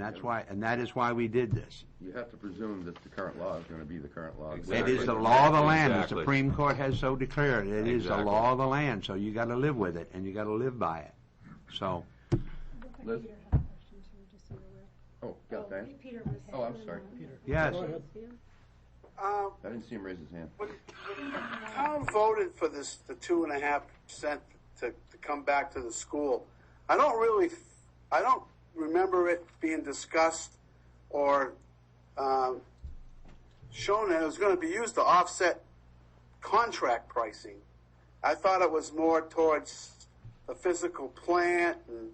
And that is why we did this. You have to presume that the current law is going to be the current law. Exactly. It is the law of the land. Exactly. The Supreme Court has so declared. It is the Exactly. law of the land, so you got to live with it, and you got to live by it. So, Liz? Peter had a question too, just so you're aware. Oh, got that? Peter was. Oh, I'm sorry. yes. I didn't see him raise his hand. When Tom voted for the 2.5% to come back to the school, I don't remember it being discussed or shown that it was going to be used to offset contract pricing. I thought it was more towards the physical plant and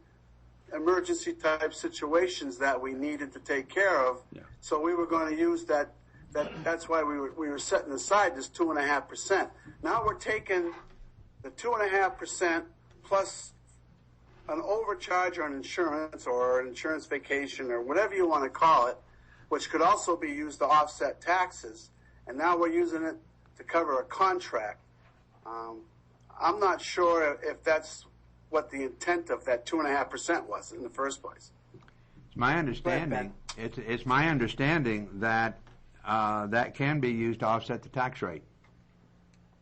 emergency type situations that we needed to take care of. Yeah. So So we were going to use that's why we were setting aside this 2.5%. Now we're taking the 2.5% plus an overcharge on insurance or an insurance vacation or whatever you want to call it, which could also be used to offset taxes. And now we're using it to cover a contract. I'm not sure if that's what the intent of that 2.5% was in the first place. It's my understanding. It's my understanding that that can be used to offset the tax rate.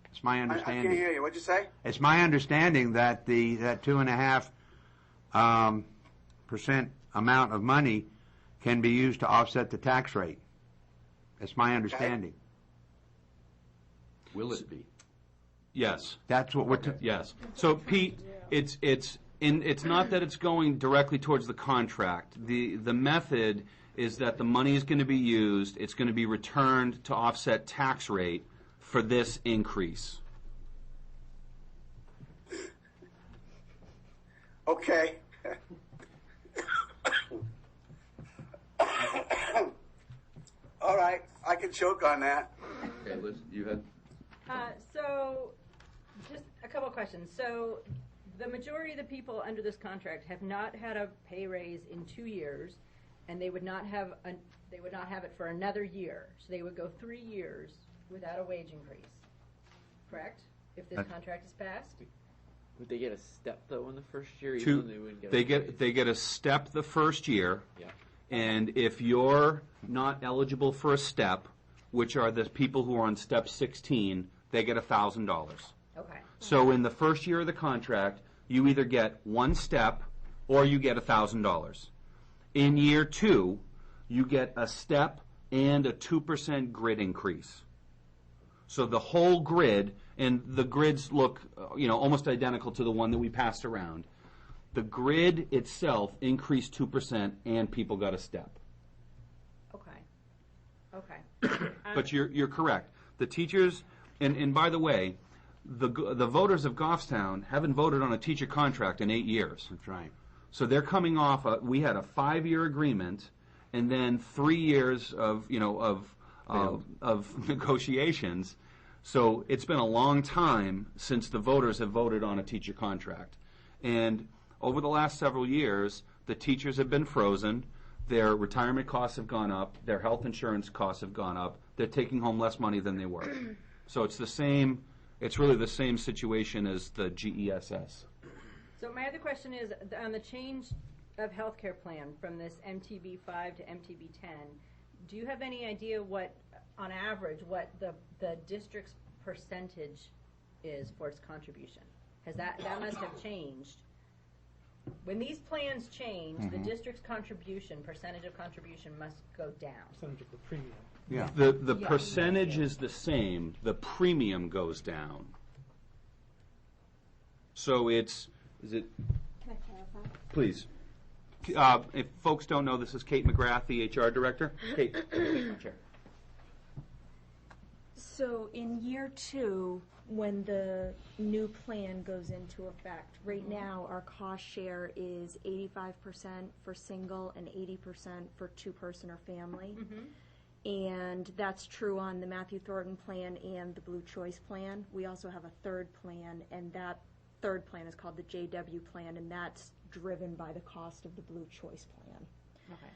It's my I understanding. can't hear you. What'd you say? It's my understanding that that 2.5% amount of money can be used to offset the tax rate. It's my understanding. Will it be? yes. That's what we're. Yes. So, Pete, it's not that it's going directly towards the contract. The method is that the money is going to be used, it's going to be returned to offset tax rate for this increase. Okay. All right, I can choke on that. Okay, Liz, you had? So, just a couple of questions. So, the majority of the people under this contract have not had a pay raise in 2 years, and they would not have it for another year. So they would go 3 years without a wage increase. Correct? If this contract is passed? Would they get a step though in the first year? Two- Even though they wouldn't get a raise? They get a step the first year. Yeah. And if you're not eligible for a step, which are the people who are on step 16, they get $1,000. Okay. So in the first year of the contract, you either get one step or you get $1,000. In year 2, you get a step and a 2% grid increase. So the whole grid, and the grids look, almost identical to the one that we passed around. The grid itself increased 2% and people got a step. Okay. But you're correct. The teachers, and by the way, the voters of Goffstown haven't voted on a teacher contract in 8 years. That's right. So they're coming off. We had a 5-year agreement, and then 3 years of negotiations. So it's been a long time since the voters have voted on a teacher contract, and over the last several years, the teachers have been frozen. Their retirement costs have gone up. Their health insurance costs have gone up. They're taking home less money than they were. So it's the same. It's really the same situation as the GESS. So my other question is, on the change of healthcare plan from this MTB 5 to MTB 10, do you have any idea what, on average, what the district's percentage is for its contribution? Has that must have changed. When these plans change, the district's percentage of contribution must go down. Percentage of the premium. Yeah. The percentage is the same. The premium goes down. So is it? Can I clarify? Please. If folks don't know, this is Kate McGrath, the HR director. Kate, chair. So in year 2, when the new plan goes into effect, right now our cost share is 85% for single and 80% for 2-person or family. And that's true on the Matthew Thornton plan and the Blue Choice plan. We also have a third plan, and that third plan is called the JW plan, and that's driven by the cost of the Blue Choice plan. Okay.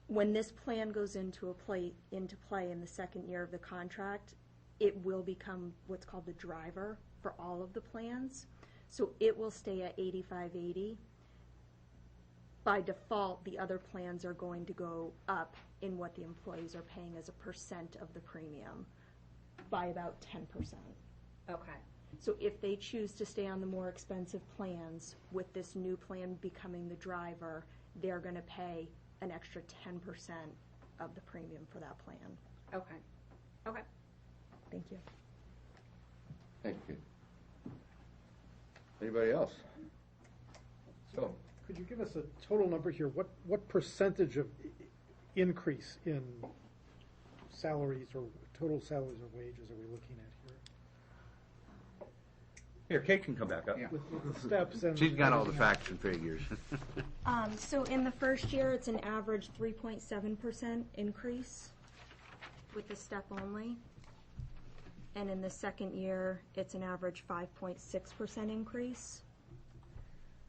When this plan goes into play in the second year of the contract, it will become what's called the driver for all of the plans. So it will stay at 85/80. By default, the other plans are going to go up in what the employees are paying as a percent of the premium by about 10%. Okay. So if they choose to stay on the more expensive plans, with this new plan becoming the driver, they're going to pay an extra 10% of the premium for that plan. Okay. Okay. Thank you. Thank you. Anybody else? So, Could you give us a total number here? What percentage of increase in salaries or total salaries or wages are we looking at here? Here, Kate can come back up. With the steps and. She's got all the facts and figures. So in the first year, it's an average 3.7% increase with the step only. And in the second year, it's an average 5.6% increase.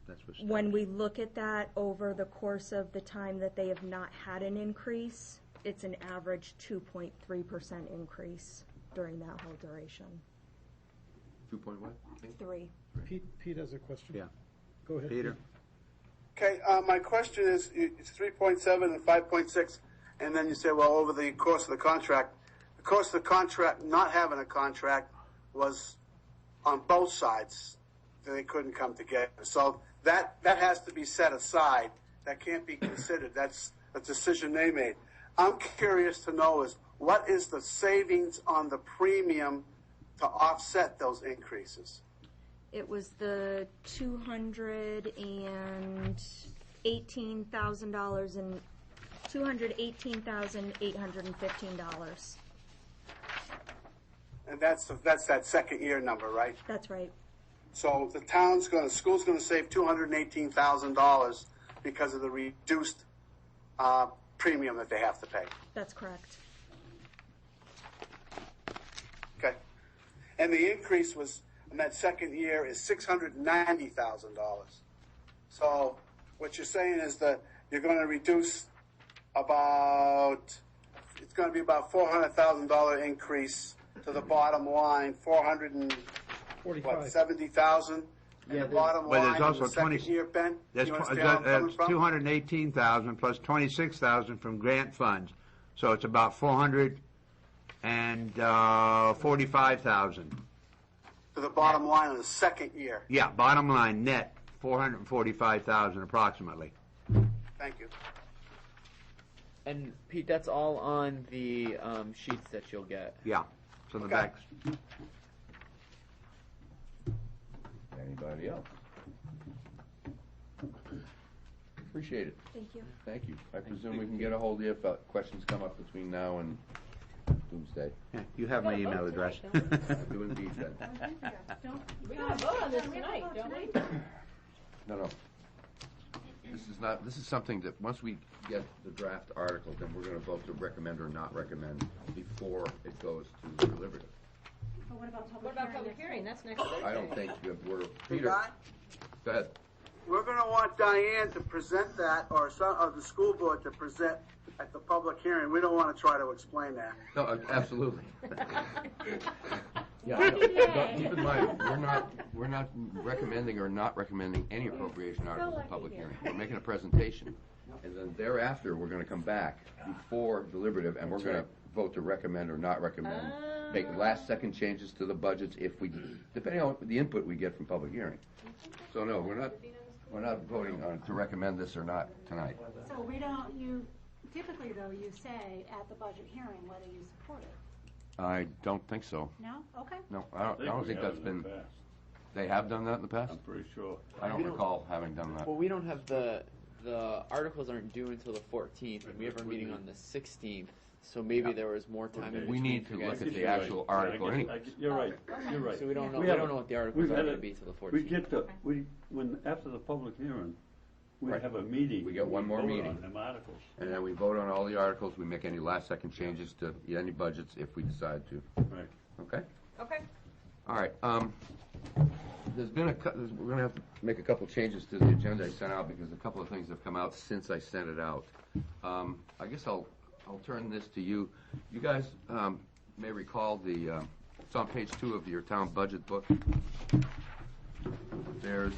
That's what's When we look at that over the course of the time that they have not had an increase, it's an average 2.3% increase during that whole duration. 2.1? 3. Pete has a question. Yeah. Go ahead. Peter. Okay, my question is, it's 3.7 and 5.6, and then you say, well, over the course of the contract. The course of the contract, not having a contract, was on both sides. They couldn't come together. So that has to be set aside. That can't be considered. That's a decision they made. I'm curious to know is, what is the savings on the premium to offset those increases? It was the $218,000 and $218,815. And that's that second year number, right? That's right. So the school's going to save $218,000 because of the reduced premium that they have to pay. That's correct. Okay. And the increase was in that second year is $690,000. So what you're saying is that you're going to reduce it's going to be about $400,000 increase to the bottom line, 470,000. Yeah, the bottom but line there's also in the second 20 year, Ben. That's, you understand where I'm coming from? 218,000 plus 26,000 from grant funds. So it's about 400. and 45,000. To the bottom line in the second year. Yeah, bottom line net, 445,000 approximately. Thank you. And Pete, that's all on the sheets that you'll get. Yeah, so the Okay. back. Anybody else? Appreciate it. Thank you. Thank you. I presume we can get a hold of you if questions come up between now and Doomsday. Yeah, you have my email address. I do indeed then. We gotta vote on this tonight, don't we? No. This is something that, once we get the draft article, then we're gonna vote to recommend or not recommend before it goes to the deliberative. But what about What about public hearing? That's next Thursday. I don't think we're, Hey, Peter, Guy, go ahead. we're going to want Diane to present that, or the school board to present at the public hearing. We don't want to try to explain that. No, absolutely. Yeah, keep in mind, we're not recommending or not recommending any appropriation articles in public hearing. We're making a presentation, and then thereafter, we're gonna come back before deliberative, and we're gonna vote to recommend or not recommend, make last-second changes to the budgets if we, depending on the input we get from public hearing. So no, we're not voting on to recommend this or not tonight. So we don't, typically though, you say at the budget hearing whether you support it. I don't think so. No? Okay. No, I don't think that's been, Past. they have done that in the past? I'm pretty sure. I don't We don't- recall having done that. Well, we don't have the articles aren't due until the 14th, and we have our meeting on the 16th. So maybe there was more time in We between need for to guys look to at the do it. actual article anyway. You're right, you're right. So we don't know. We We have- don't know what the articles we've are had going to it- be till the 14th. We get when, after the public hearing, we Right. have a meeting. We get one more vote meeting. on them articles. And then we vote on all the articles, we make any last-second changes to any budgets if we decide to. Right. Okay? Okay. All right, there's been we're gonna have to make a couple changes to the agenda I sent out because a couple of things have come out since I sent it out. I guess I'll turn this to you. You guys may recall it's on page 2 of your town budget book. There's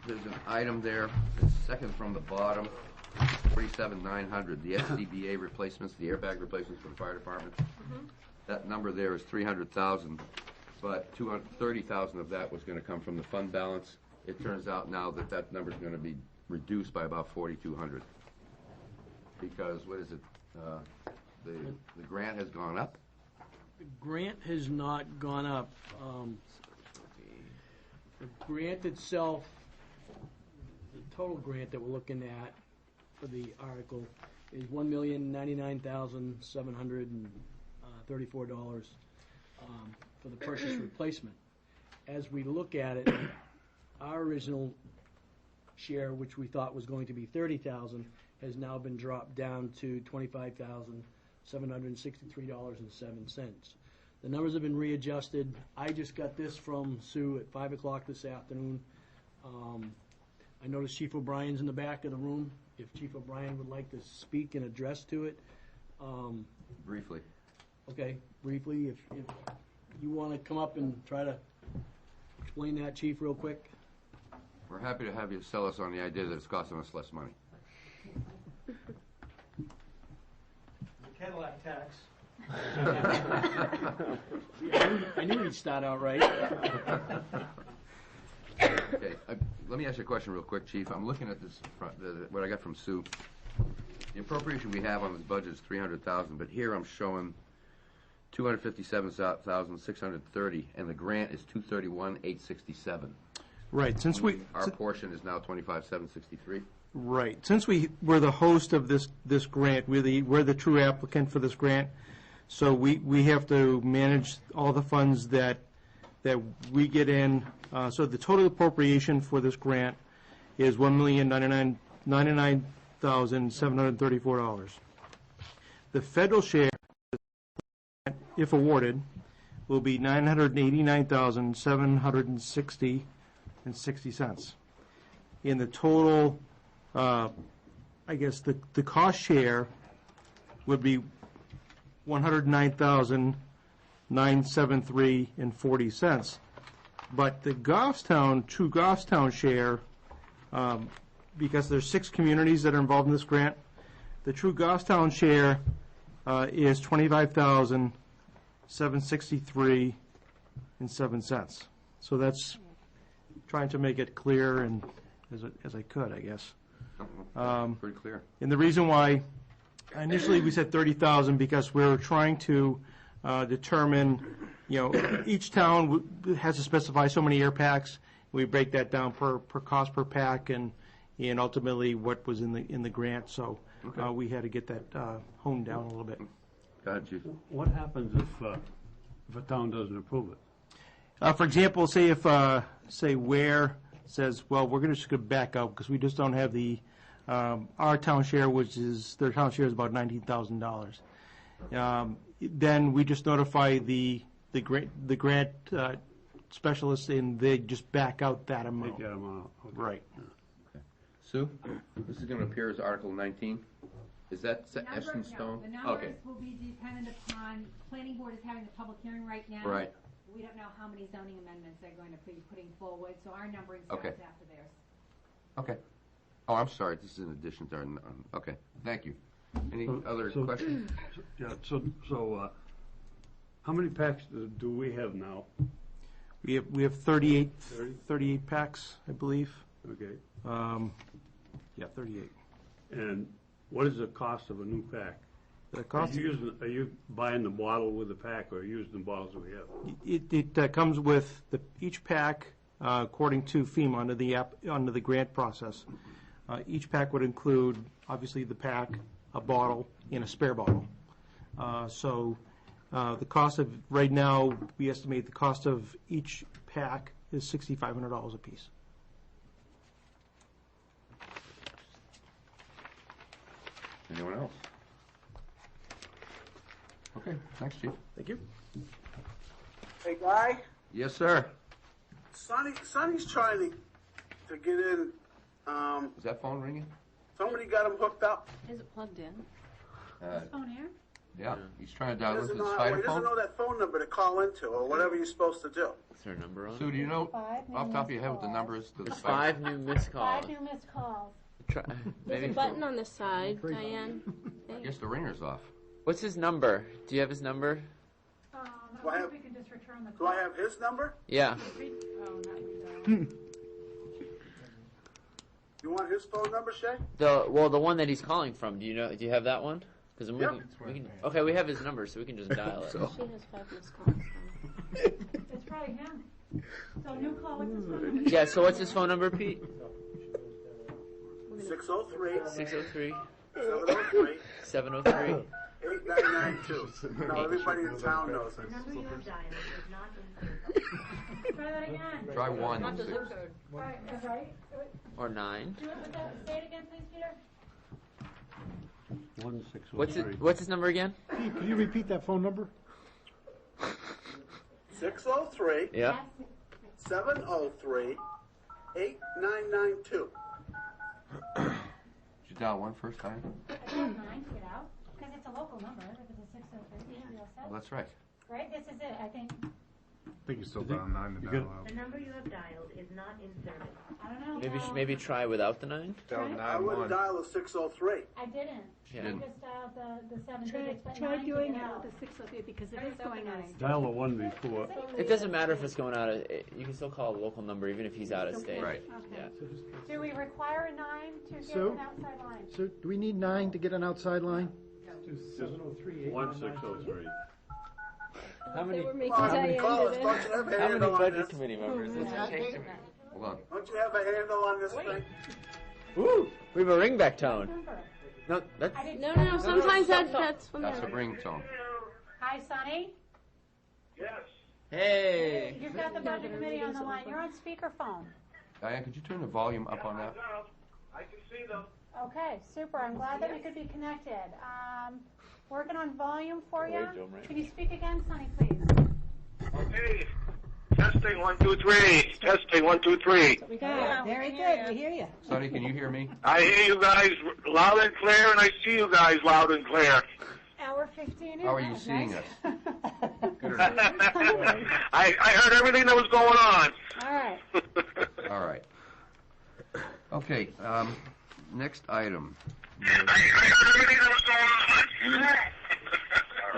an item there, it's second from the bottom, 47,900, the SCBA replacements, the airbag replacements for the fire department. That number there is 300,000, but 230,000 of that was going to come from the fund balance. It turns out now that number is going to be reduced by about 4,200 because what is it? The grant has gone up. The grant has not gone up. The grant itself, the total grant that we're looking at for the article is $1,099,734 for the purchase replacement. As we look at it, our original share, which we thought was going to be $30,000, has now been dropped down to $25,763.07. The numbers have been readjusted. I just got this from Sue at 5 o'clock this afternoon. I noticed Chief O'Brien's in the back of the room. If Chief O'Brien would like to speak and address to it. Briefly. Okay, briefly, if you want to come up and try to explain that, Chief, real quick. We're happy to have you sell us on the idea that it's costing us less money. The Cadillac tax. I knew he'd start out right. Okay, let me ask you a question real quick, Chief. I'm looking at this, what I got from Sue. The appropriation we have on this budget is 300,000, but here I'm showing 257,630, and the grant is 231,867. Right, since Our portion is now 25,763. Right, since we're the host of this grant, we're the true applicant for this grant, so we have to manage all the funds that we get in. So the total appropriation for this grant is $1,099,734. The federal share, if awarded, will be $989,760.60. In the total, I guess the cost share would be $109,973.40. But the true Goffstown share, because there's 6 communities that are involved in this grant, the true Goffstown share is $25,000 $763.07. So that's trying to make it clear and as I could, I guess. Pretty clear. And the reason why initially we said 30,000 because we're trying to determine, each town has to specify so many air packs. We break that down per cost per pack and ultimately what was in the grant. So we had to get that honed down a little bit. Got you. What happens if a town doesn't approve it? For example, say if Ware says, well, we're just going to back out because we just don't have our town share, their town share is about $19,000. Then we just notify the grant specialists and they just back out that amount. Take that amount. Okay. Right. Sue, this is going to appear as Article 19. Is that The etched in stone? The Okay. numbers will be dependent upon, planning board is having a public hearing right now. Right. We don't know how many zoning amendments they're going to be putting forward, so our numbering Okay. starts after theirs. Okay. Oh, I'm sorry. This is in addition to our. Okay. Thank you. Any other questions? So, how many packs do we have now? We have 38 packs, I believe. Okay. 38. And what is the cost of a new pack? The cost. Are you buying the bottle with the pack, or are you using the bottles that we have? It comes with each pack according to FEMA under the grant process. Each pack would include obviously the pack, a bottle, and a spare bottle. So the cost of right now, we estimate the cost of each pack is $6,500 a piece. Anyone else? Okay. Thanks, Chief. Thank you. Hey, Guy, Yes, sir. Sonny's trying to get in. Is that phone ringing? Somebody got him hooked up. Is it plugged in? Phone here? Yeah. He's trying to He dial into doesn't the know, spider he doesn't phone. know that phone number to call into or whatever you're supposed to do. Is there a number on Sue, it? do you know Five new off the top of your missed head what the calls. number is? To the There's spider? 5 new missed calls. 5 new missed calls. Try, There's maybe a button on the side, Diane. I guess the ringer's off. What's his number? Do you have his number? Do I I have- think we can just return the Do call. I have his number? Yeah. Oh, not we don't. You want his phone number, Shay? The one that he's calling from. Do you have that one? Because we Yep. can. Okay, we have his number, so we can just dial it. She has 5 missed calls. It's probably him. So new call, what's his phone number? Yeah. So what's his phone number, Pete? 603 603 703 703. 8992. Now everybody in town knows it. The number you have dialed is not in. Try that again. Try 1 and 6. Right, is right? Or 9. Do it with that, say it again, please, Peter. 1603. What's his number again? Pete, can you repeat that phone number? 603 Yeah. 703 8992. Did you dial 1 first time? I dialed 9 to get out, because it's a local number, if it's a 603, Well, that's right. right? This is it, I think. I think you still dial 9 to You dial got- out. The number you have dialed is not inserted. I don't know. Maybe how- maybe try without the 9. Dial I wouldn't 9-1. dial the 603. I didn't. She I didn't. just dialed the 7 Try, digits, but try 9 to doing get it out. with the 603 because it is going on. Dial the one before. It doesn't matter if it's going out. You can still call a local number even if he's out of state. Right. Yeah. Do we require a 9 to get So- an outside line? So do we need 9 to get an outside line? 1603. How many? They were making Well, how many Diane callers? do Don't you have a How many handle on budget this? committee members? This is changing. Hold on. Don't you have a handle on this thing? Ooh, we have a ringback tone. Number. No, that's. I didn't. No, sometimes that's when That's they're... a ringtone. Hi, Sonny. Hey. You've got the budget committee on the line. You're on speakerphone. Diane, could you turn the volume up on that? Okay, super. I'm glad that we could be connected. Working on volume for you. Wait, Joe, right? Can you speak again, Sonny, please? Okay. Testing 1 2 3. Testing 1 2 3. We got it. Very good. We hear you. Sonny, can you hear me? I hear you guys loud and clear, and I see you guys loud and clear. Hour 15 in. How are you That's seeing nice. us? Good or not? I heard everything that was going on. All right. All right. Okay, next item. I heard everything that was going on. All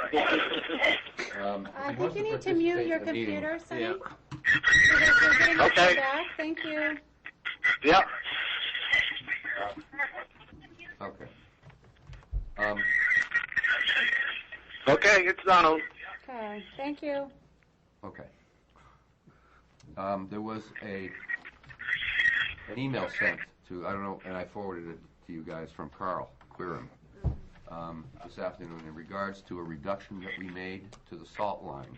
right. I think you need to mute your computer, Sonny. Yeah. Because we're getting Okay. feedback. Thank you. Yep. Okay. Okay, it's Donald. Okay, thank you. Okay. There was an email sent to, I don't know, and I forwarded it to you guys from Carl Quirin this afternoon in regards to a reduction that we made to the salt line.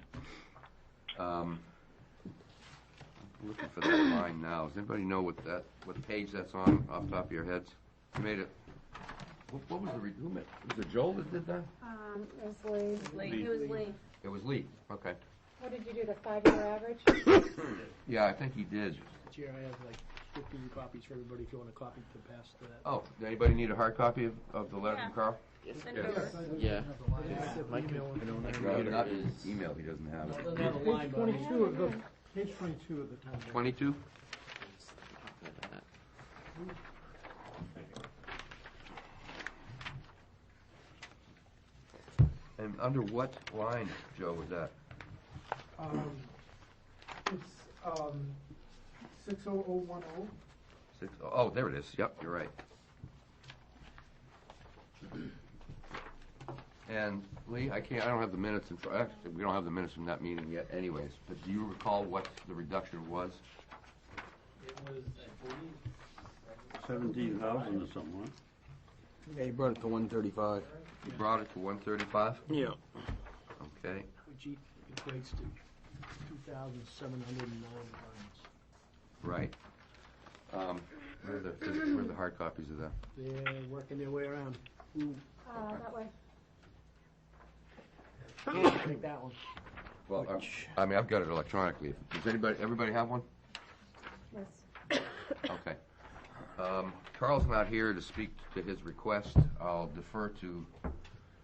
I'm looking for that line now. Does anybody know what page that's on off the top of your heads? You made it. What was who made, was it Joel that did that? It was Lee. It was Lee. It was Lee. Okay. What did you do, the 5-year average? Yeah, I think he did. Chair, I have like 15 copies for everybody if you want a copy to pass to that. Oh, does anybody need a hard copy of the letter from Carl? Send it over. Yeah. My Not email, he doesn't have It it. doesn't have a line, but I mean, Page 22 of the town. 22? And under what line, Joe, was that? It's 60010. Oh, there it is. Yep, you're right. And Lee, I don't have the minutes in front. Actually, we don't have the minutes from that meeting yet anyways, but do you recall what the reduction was? it was, I believe, 17,000 or something, huh? Yeah, you brought it to 135. You brought it to 135? Yeah. Okay. which equates to 2,709 pounds. Right. Where are the hard copies of that? They're working their way around. Ooh, That way. take that one. Well, I mean, I've got it electronically. Does everybody have one? Yes. Okay. Carl's not here to speak to his request. I'll defer to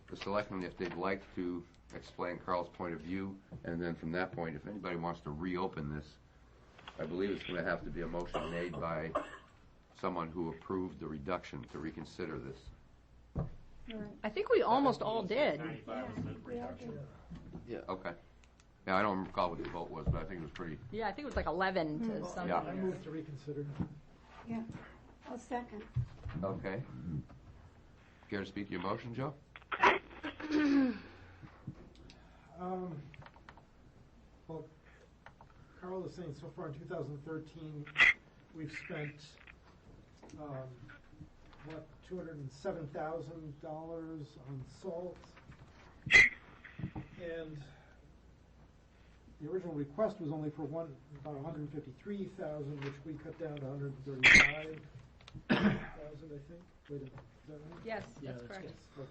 the selectmen if they'd like to explain Carl's point of view, and then from that point, if anybody wants to reopen this, I believe it's going to have to be a motion made by someone who approved the reduction to reconsider this. I think we almost all did. Yeah. Okay. Yeah, I don't recall what the vote was, but I think it was pretty. Yeah, I think it was like 11 to something. Yeah. I move to reconsider. Yeah. I'll second. Okay. Care to speak to your motion, Joe? Well, Carl is saying so far in 2013, we've spent, $207,000 on salt. And the original request was only for about 153,000, which we cut down to 135,000, I think. Wait a minute, is that right? Yes, Yeah, that's that's correct. Okay.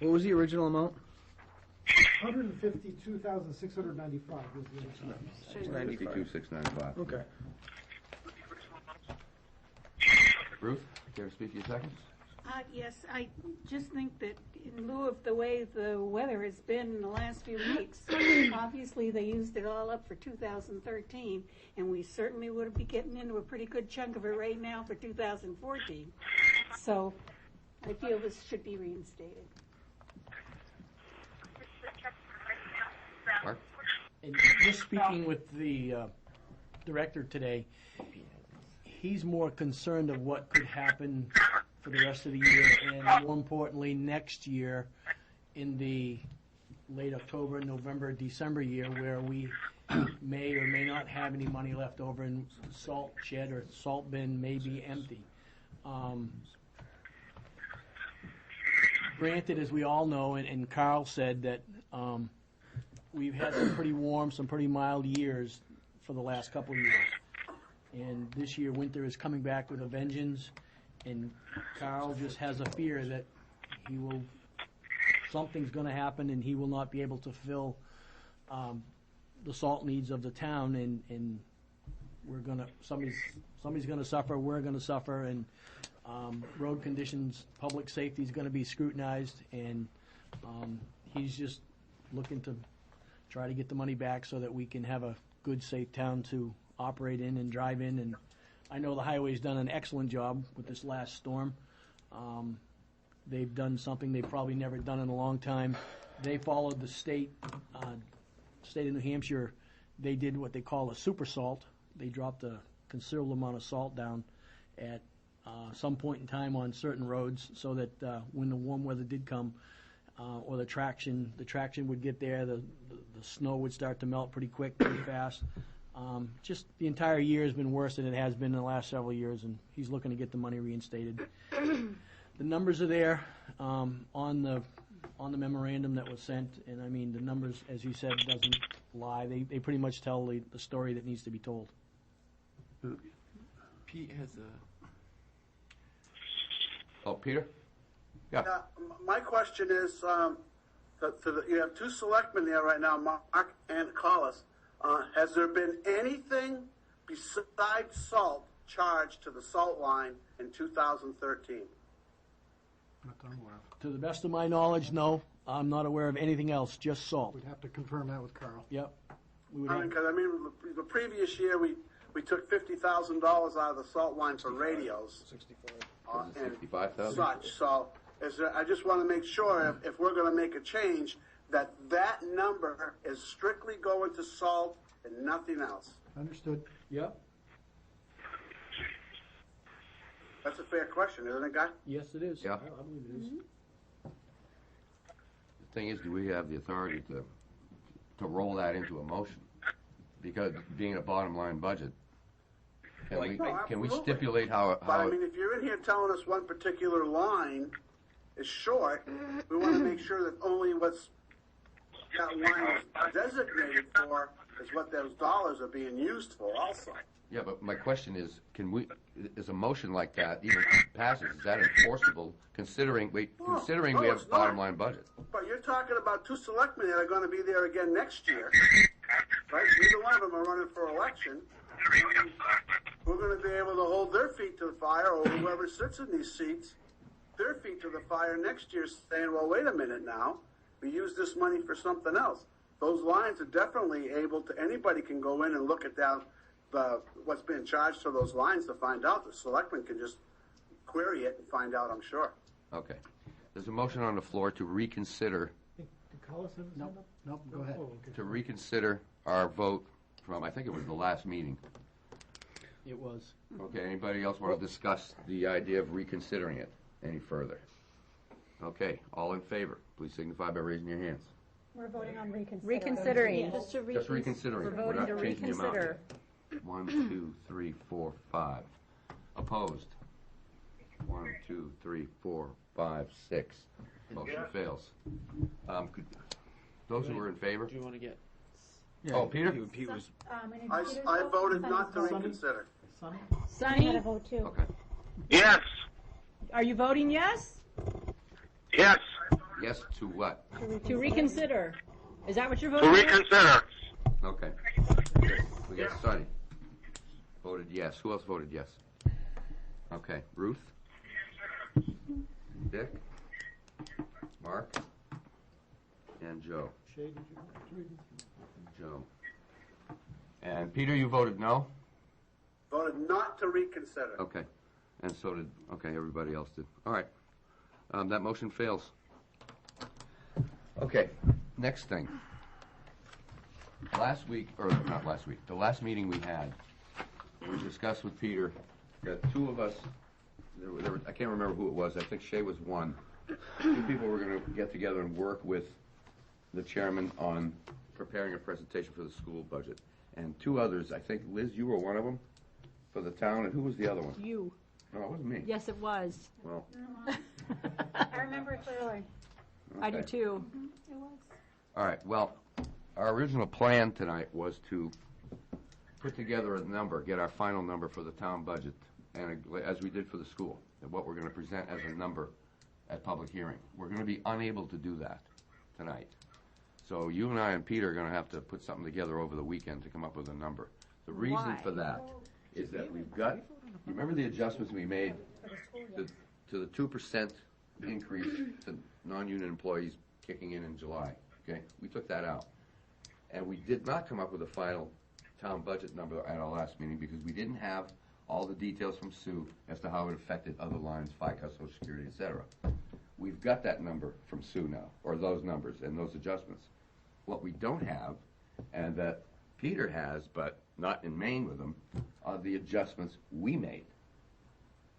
What was the original amount? 152,695 was the original. 52,695. Okay. Ruth, care to speak to your seconds? Yes, I just think that in lieu of the way the weather has been in the last few weeks, obviously they used it all up for 2013, and we certainly would be getting into a pretty good chunk of it right now for 2014. So I feel this should be reinstated. Mark? And just speaking with the director today, he's more concerned of what could happen for the rest of the year, and more importantly, next year in the late October, November, December year, where we may or may not have any money left over and salt shed or salt bin may be empty. Granted, as we all know, and Carl said that we've had some pretty warm, some pretty mild years for the last couple of years. And this year, winter is coming back with a vengeance, and Carl just has a fear that something's going to happen and he will not be able to fill the salt needs of the town, and somebody's going to suffer, we're going to suffer, and road conditions, public safety is going to be scrutinized, and he's just looking to try to get the money back so that we can have a good, safe town to operate in and drive in. And I know the highway's done an excellent job with this last storm. They've done something they've probably never done in a long time. they followed the state of New Hampshire. They did what they call a super salt. They dropped a considerable amount of salt down at some point in time on certain roads, so that when the warm weather did come, or the traction would get there, the snow would start to melt pretty quick, pretty fast. Just the entire year has been worse than it has been in the last several years, and he's looking to get the money reinstated. The numbers are there on the memorandum that was sent, and I mean, the numbers, as you said, doesn't lie. They pretty much tell the story that needs to be told. Pete has a. Oh, Peter? Yeah. My question is, you have two selectmen there right now, Mark and Collis. Has there been anything besides salt charged to the salt line in 2013? To the best of my knowledge, no. I'm not aware of anything else, just salt. We'd have to confirm that with Carl. Yep. Because the previous year we took $50,000 out of the salt line for radios. 65,000. Such. So I just want to make sure if we're going to make a change that number is strictly going to salt and nothing else. Understood. Yep. That's a fair question, isn't it, Guy? Yes, it is. Yeah. I believe it is. The thing is, do we have the authority to roll that into a motion? Because being a bottom line budget, can we absolutely. stipulate how But I mean, if you're in here telling us one particular line is short, we want to make sure that only what's that line is designated for is what those dollars are being used for also. Yeah, but my question is, is a motion like that, even if it passes, is that enforceable, considering we have a bottom line budget? But you're talking about two selectmen that are going to be there again next year, right? Neither one of them are running for election. We're going to be able to hold their feet to the fire, or whoever sits in these seats, their feet to the fire next year, saying, well, wait a minute now, we use this money for something else. Those lines are definitely able to, anybody can go in and look at that, what's being charged to those lines to find out. The selectmen can just query it and find out, I'm sure. Okay. There's a motion on the floor to reconsider. Did Collis have his hand up? No, go ahead. To reconsider our vote from, I think it was the last meeting. It was. Okay, anybody else want to discuss the idea of reconsidering it any further? Okay, all in favor, please signify by raising your hands. We're voting on reconsidering. Reconsidering. Just reconsidering. We're voting to not changing the amount. reconsider. 1, 2, 3, 4, 5. Opposed? 1, 2, 3, 4, 5, 6. Motion fails. Those who are in favor? Do you want to get? Oh, Peter? Pete was. I voted not to reconsider. Sonny had a vote too. Okay. Yes. Are you voting yes? Yes. Yes to what? To reconsider. Is that what you're To voting for? reconsider. Okay. We got Sonny. Voted yes. Who else voted yes? Okay. Ruth? Dick? Mark? And Joe. Shay, did you? Joe. And Peter, you voted no? Voted not to reconsider. Okay. And so did, okay, everybody else did. All right. That motion fails. Okay, next thing. Last week, or not last week, the last meeting we had, we discussed with Peter that two of us, I can't remember who it was, I think Shay was one. Two people were going to get together and work with the chairman on preparing a presentation for the school budget. And two others, I think, Liz, you were one of them for the town, and who was the other one? You. No, it wasn't me. Yes, it was. Well, I remember it clearly. I do okay. too. It was. All right, well, our original plan tonight was to put together a number, get our final number for the town budget, and as we did for the school, and what we're going to present as a number at public hearing. We're going to be unable to do that tonight. So you and I and Peter are going to have to put something together over the weekend to come up with a number. The reason Why? for that is that we've got, you remember the adjustments we made to the 2% increase to non-union employees kicking in July, okay? We took that out. And we did not come up with a final town budget number at our last meeting because we didn't have all the details from Sue as to how it affected other lines, FICA, Social Security, et cetera. we've got that number from Sue now, or those numbers and those adjustments. What we don't have, and that Peter has, but not in Maine with him, are the adjustments we made.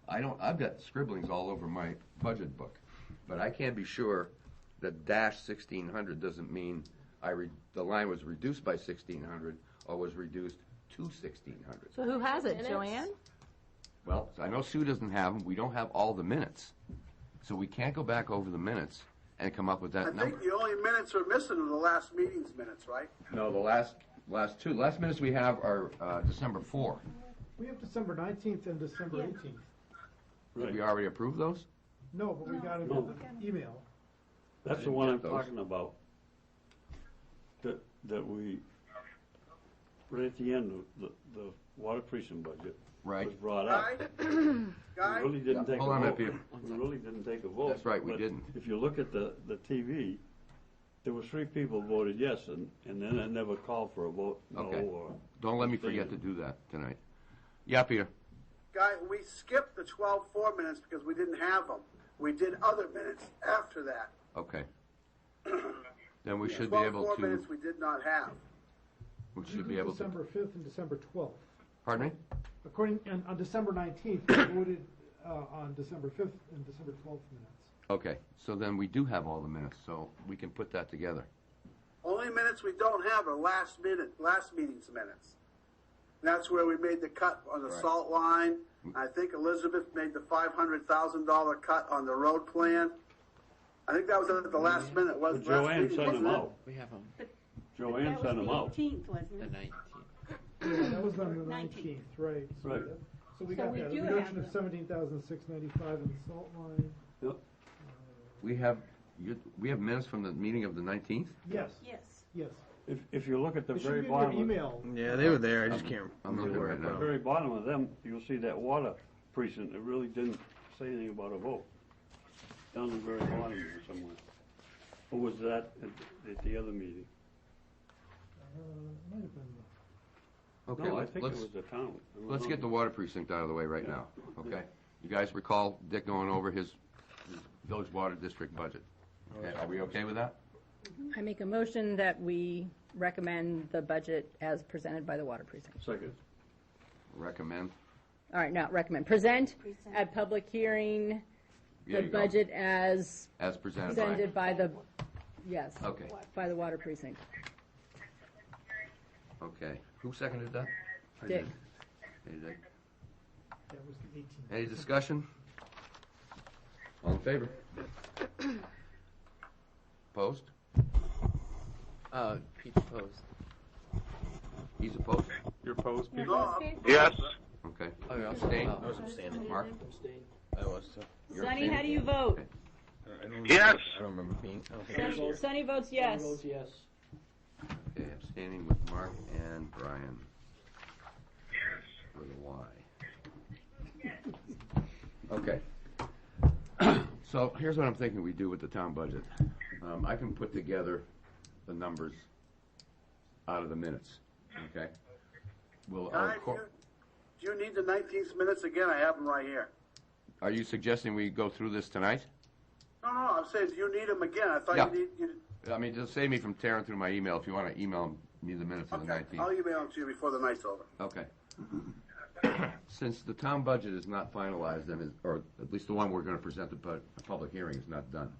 I've got scribblings all over my budget book, but I can't be sure that dash 1,600 doesn't mean the line was reduced by 1,600 or was reduced to 1,600. So who has it, Joanne? Well, I know Sue doesn't have them. We don't have all the minutes. So we can't go back over the minutes and come up with that I number. think the only minutes we're missing are the last meeting's minutes, right? No, the last two. The last minutes we have are December 4. We have December 19th and December 18th. Did we already approve those? No, but we got it in the email. That's the one I'm talking about. That we, right at the end, the water precinct budget was brought up. Guy? We really didn't take a Hold on a vote. minute, We really didn't take a vote. That's right, we But didn't. If you look at the TV, there were 3 people voted yes, and then it never called for a vote, no, Okay. or. Don't let me forget to do that tonight. Yeah, Peter. Guy, we skipped the 12-4 minutes because we didn't have them. We did other minutes after that. Okay. Then we should be able 12-4 to. minutes we did not have. We should be able to. December 5th and December 12th. Pardon me? On December 19th, we voted on December 5th and December 12th minutes. Okay. So then we do have all the minutes, so we can put that together. Only minutes we don't have are last meeting's minutes. And that's where we made the cut on the salt line. I think Elizabeth made the $500,000 cut on the road plan. I think that was at the last minute. But Joanne sent them out. We have them. Joanne sent them out. The 18th, wasn't The it? 19th. Yeah, that was on the 19th, right. Right. So we So got we that, do a have reduction of them. $17,695 in the salt line. Yep. We have minutes from the meeting of the 19th? Yes, Yes. yes. If you look at the It should very be in your bottom. email. Yeah, they were there, I just can't I'm looking remember. right At the now. very bottom of them, you'll see that water precinct, it really didn't say anything about a vote. Down the very bottom there somewhere. Or was that at the other meeting? Might have been. Okay, No, I let's, think it was the town. let's get the water precinct out of the way right now, okay? You guys recall Dick going over his village water district budget? Okay, are we okay with that? I make a motion that we recommend the budget as presented by the water precinct. Second. Recommend? All right, not recommend. Present at public hearing, There the you go. budget as As presented by, presented by the, yes, okay, by the water precinct. okay. Who seconded that? I Dick. did. Hey, Dick. That was the 18th. Any discussion? All in favor? Opposed? Pete's opposed. He's opposed? You're opposed, Peter? Yes. Okay. Oh, you're also Abstain? opposed. I was abstaining. Mark? I was, so. You're Sonny, abstaining? how do you vote? Okay. I don't Yes. remember- I don't remember being, I don't think I was here. Sonny votes yes. Votes yes. Okay, abstaining with Mark and Brian. With a Y. Okay. So here's what I'm thinking we do with the town budget. I can put together the numbers out of the minutes, okay? Guy, do you need the 19th minutes again? I have them right here. Are you suggesting we go through this tonight? No, I'm saying, do you need them again? I thought Yeah. you I mean, just save me from tearing through my email. If you want to email me the minutes of the Okay, 19th. I'll email them to you before the night's over. Okay. Since the town budget is not finalized, or at least the one we're going to present at a public hearing is not done,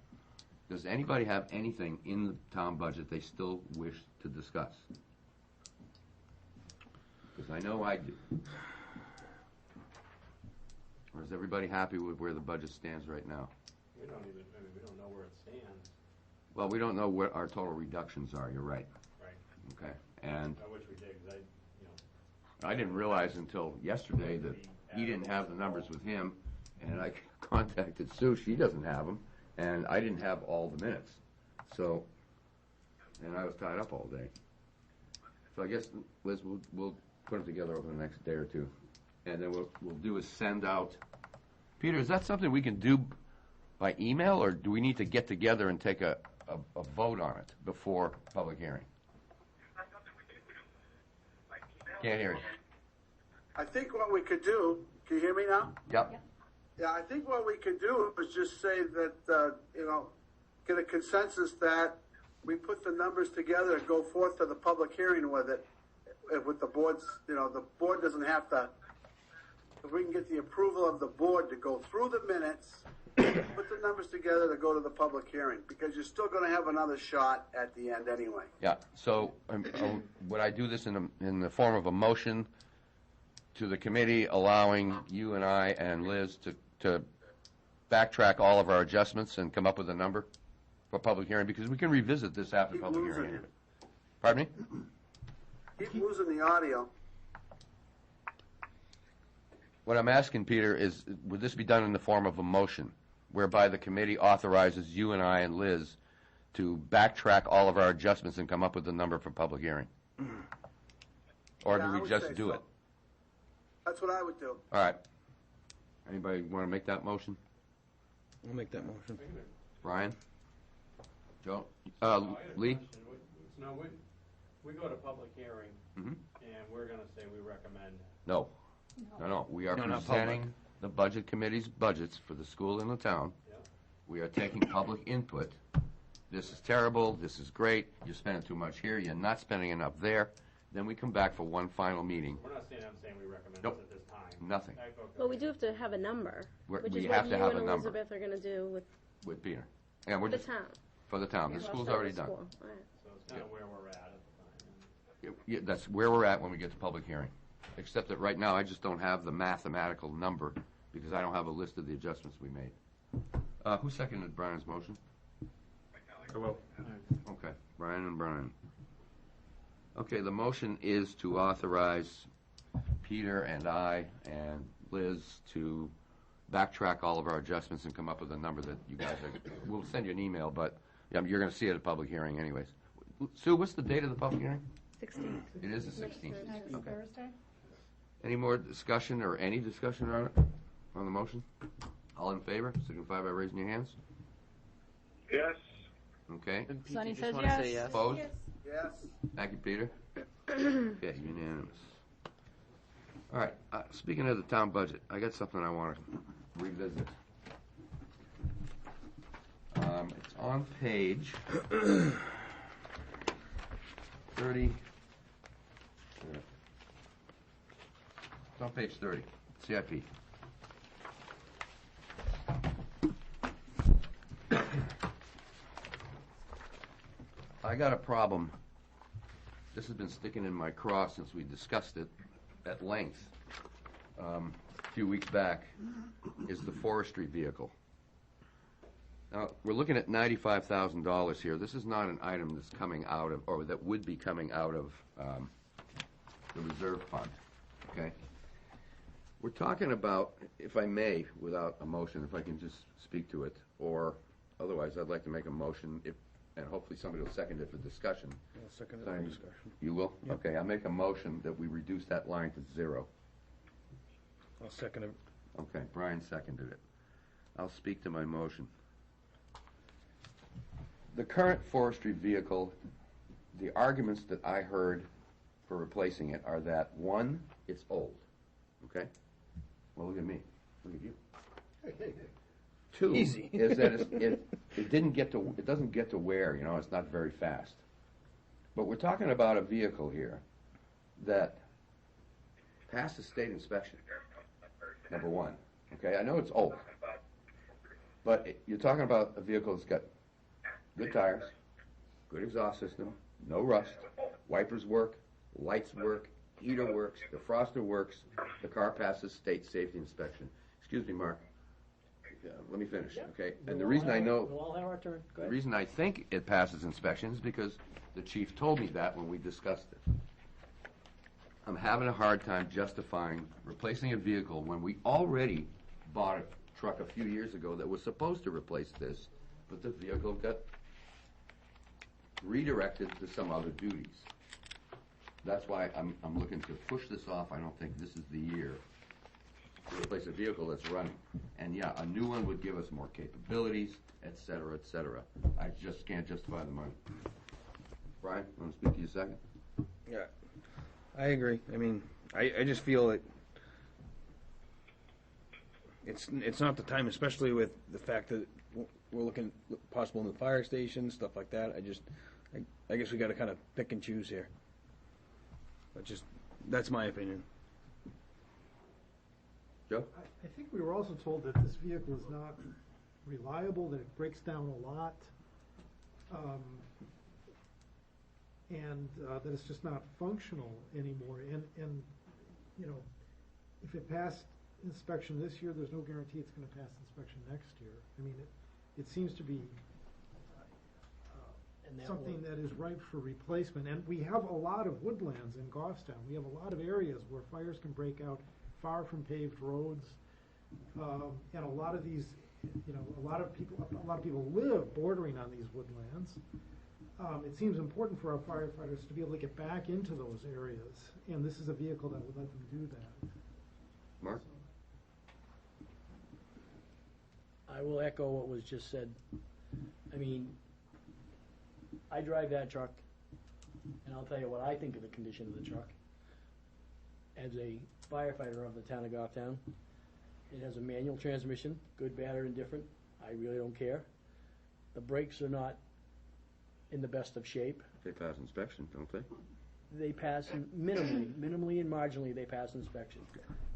does anybody have anything in the town budget they still wish to discuss? Because I know I do. Or is everybody happy with where the budget stands right now? We don't know where it stands. Well, we don't know what our total reductions are, you're right. Right. Okay, and I wish we did, because I didn't realize until yesterday that he didn't have the numbers with him, and I contacted Sue, she doesn't have them, and I didn't have all the minutes. So, and I was tied up all day. So I guess, Liz, we'll put them together over the next day or two. And then what we'll do is send out, Peter, is that something we can do by email, or do we need to get together and take a vote on it before public hearing? Can't hear you. I think what we could do, can you hear me now? Yep. Yeah, I think what we could do is just say that, get a consensus that we put the numbers together and go forth to the public hearing with it, with the board's, the board doesn't have to, if we can get the approval of the board to go through the minutes, put the numbers together to go to the public hearing, because you're still going to have another shot at the end anyway. Yeah, so would I do this in the form of a motion to the committee allowing you and I and Liz to backtrack all of our adjustments and come up with a number for public hearing? Because we can revisit this after Keep public losing hearing. it. Pardon me? Keep losing the audio. What I'm asking, Peter, is would this be done in the form of a motion whereby the committee authorizes you and I and Liz to backtrack all of our adjustments and come up with the number for public hearing? Or Yeah, do I we would just say do so. it? That's what I would do. All right. Anybody want to make that motion? I'll make that motion. Brian? Joe? Lee? No, we go to public hearing, Mhm. and we're gonna say we recommend. No. No. We are No, not presenting the budget committee's budgets for the school and the town. Yeah. We are taking public input. This is terrible, this is great, you're spending too much here, you're not spending enough there. Then we come back for one final meeting. We're not saying, I'm saying we recommend Nope. this at this time. Nothing. Well, we do have to have a number, which We is have what to you have and a number Elizabeth are gonna do with with Peter. And we're the just, town. for the town, the We'll school's start already with done. school. All right. So it's kind of where we're at the time. Yeah, that's where we're at when we get to public hearing. Except that right now, I just don't have the mathematical number because I don't have a list of the adjustments we made. Who seconded Brian's motion? I will. Okay, Brian and Brian. Okay, the motion is to authorize Peter and I and Liz to backtrack all of our adjustments and come up with a number that you guys are, we'll send you an email, but you're going to see it at public hearing anyways. Sue, what's the date of the public hearing? 16th. It is the 16th. Next Okay. Thursday? Any more discussion or any discussion on it, on the motion? All in favor, signify by raising your hands. Yes. Okay. And Pete, Sonny you just says wanna yes. say yes? Opposed? Yes. Thank you, Peter. Okay, unanimous. All right, speaking of the town budget, I got something I want to revisit. It's on page 30. It's on page 30, CIP. I got a problem. This has been sticking in my craw since we discussed it at length a few weeks back, is the forestry vehicle. Now, we're looking at $95,000 here. This is not an item that's coming out of, or that would be coming out of the reserve fund, okay? We're talking about, if I may, without a motion, if I can just speak to it, or otherwise, I'd like to make a motion, and hopefully somebody will second it for discussion. I'll second it for discussion. You will? Yep. Okay, I'll make a motion that we reduce that line to 0. I'll second it. Okay, Brian seconded it. I'll speak to my motion. The current forestry vehicle, the arguments that I heard for replacing it are that, one, it's old, okay? Well, look at me. Look at you. Two Easy. is that it doesn't get to wear, it's not very fast. But we're talking about a vehicle here that passed the state inspection, number one, okay? I know it's old, but you're talking about a vehicle that's got good tires, good exhaust system, no rust, wipers work, lights work, heater works, defroster works, the car passes state safety inspection. Excuse me, Mark. Let me finish, okay? And the reason I know, We'll all have our turn. Go the ahead. reason I think it passes inspection is because the chief told me that when we discussed it. I'm having a hard time justifying replacing a vehicle when we already bought a truck a few years ago that was supposed to replace this, but the vehicle got redirected to some other duties. That's why I'm looking to push this off. I don't think this is the year to replace a vehicle that's running. And yeah, a new one would give us more capabilities, et cetera, et cetera. I just can't justify the money. Brian, want to speak to you a second? Yeah, I agree. I mean, I just feel that it's not the time, especially with the fact that we're looking possible new fire stations, stuff like that. I guess we got to kind of pick and choose here. But that's my opinion. Joe? I think we were also told that this vehicle is not reliable, that it breaks down a lot, and that it's just not functional anymore. And you know, if it passed inspection this year, there's no guarantee it's going to pass inspection next year. I mean, it seems to be something that is ripe for replacement. And we have a lot of woodlands in Goffstown. We have a lot of areas where fires can break out far from paved roads, and a lot of these, you know, a lot of people live bordering on these woodlands. It seems important for our firefighters to be able to get back into those areas, and this is a vehicle that would let them do that. Mark? I will echo what was just said. I mean, I drive that truck, and I'll tell you what I think of the condition of the truck. As a firefighter of the town of Goffstown, it has a manual transmission, good, bad, or indifferent. I really don't care. The brakes are not in the best of shape. They pass inspection, don't they? They pass minimally and marginally they pass inspection.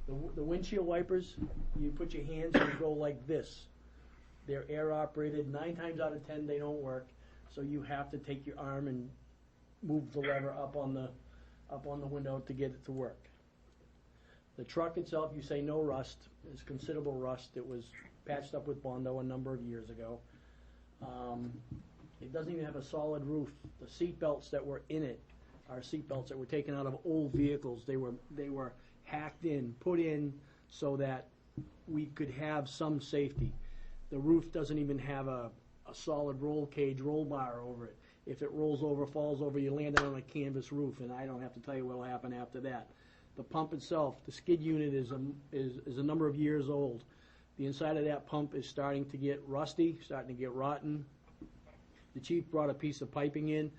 The windshield wipers, you put your hands and you go like this. They're air operated. 9 times out of 10 they don't work. So you have to take your arm and move the lever up on the window to get it to work. The truck itself, you say no rust. There's considerable rust. It was patched up with Bondo a number of years ago. It doesn't even have a solid roof. The seat belts that were in it are seat belts that were taken out of old vehicles. They were hacked in, put in so that we could have some safety. The roof doesn't even have a solid roll cage, roll bar over it. If it rolls over, falls over, you land on a canvas roof, and I don't have to tell you what will happen after that. The pump itself, the skid unit is a number of years old. The inside of that pump is starting to get rusty, starting to get rotten. The chief brought a piece of piping in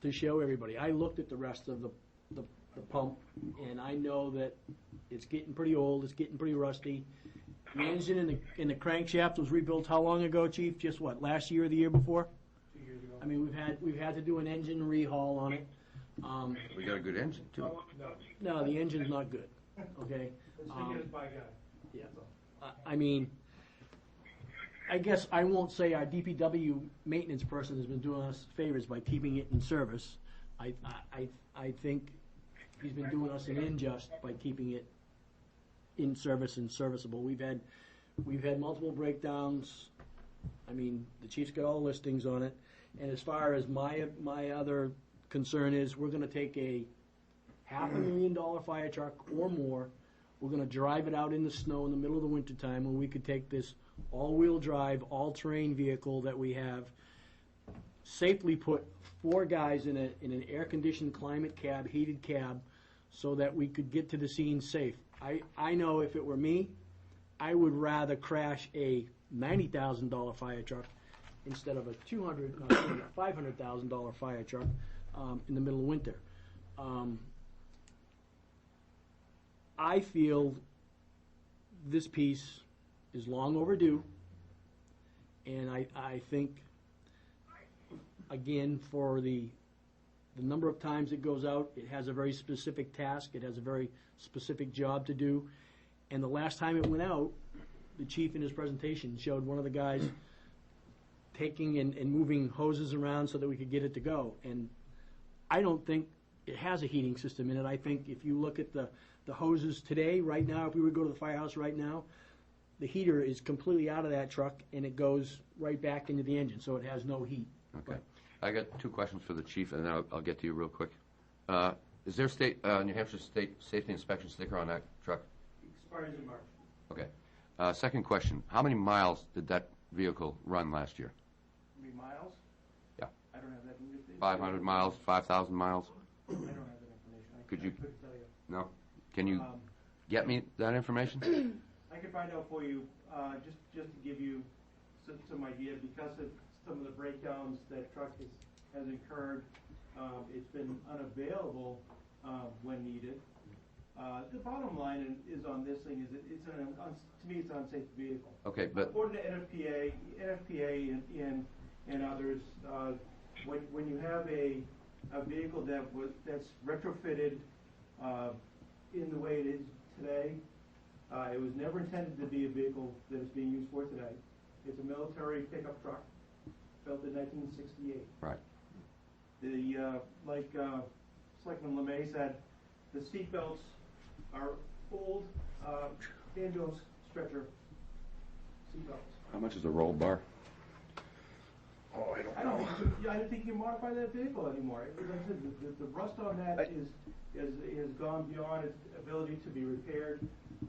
to show everybody. I looked at the rest of the pump, and I know that it's getting pretty old, it's getting pretty rusty. The engine in the crankshaft was rebuilt how long ago, Chief? Just what, last year or the year before? 2 years ago. I mean, we've had to do an engine rehaul on it. We got a good engine, too. No, the engine's not good, okay? By guy. Yeah. I mean, I guess I won't say our DPW maintenance person has been doing us favors by keeping it in service. I think he's been doing us an injustice by keeping it in service and serviceable. We've had multiple breakdowns. I mean, the chief's got all listings on it. And as far as my other concern is, we're going to take a $500,000 fire truck or more. We're going to drive it out in the snow in the middle of the wintertime when we could take this all-wheel drive, all-terrain vehicle that we have, safely put 4 guys in an air-conditioned climate cab, heated cab, so that we could get to the scene safe. I know if it were me, I would rather crash a $90,000 fire truck instead of a $500,000 fire truck in the middle of winter. I feel this piece is long overdue, and I think, again, for the number of times it goes out, it has a very specific task, it has a very specific job to do, and the last time it went out, the chief in his presentation showed one of the guys taking and moving hoses around so that we could get it to go, and I don't think it has a heating system in it. I think if you look at the hoses today, right now, if we would go to the firehouse right now, the heater is completely out of that truck and it goes right back into the engine, so it has no heat. Okay. I got 2 questions for the chief, and then I'll get to you real quick. Is there New Hampshire state safety inspection sticker on that truck? Expires in March. Okay. Second question, how many miles did that vehicle run last year? How many miles? Yeah. I don't have that information. 500 miles, 5,000 miles? I don't have that information. Could you? couldn't tell you. No? Can you get me that information? I can find out for you, just to give you some idea, because of some of the breakdowns that truck has incurred. It's been unavailable when needed. The bottom line is on this thing is it's to me it's an unsafe vehicle. Okay, but According to NFPA and others, when you have a vehicle that's retrofitted in the way it is today, it was never intended to be a vehicle that is being used for today. It's a military pickup truck built in 1968. right. Like Selectman LeMay said, the seat belts are old ambulance stretcher seat belts. How much is a roll bar? Oh, I don't know. I don't think you modify that vehicle anymore. Like I said, the rust on that is gone beyond its ability to be repaired.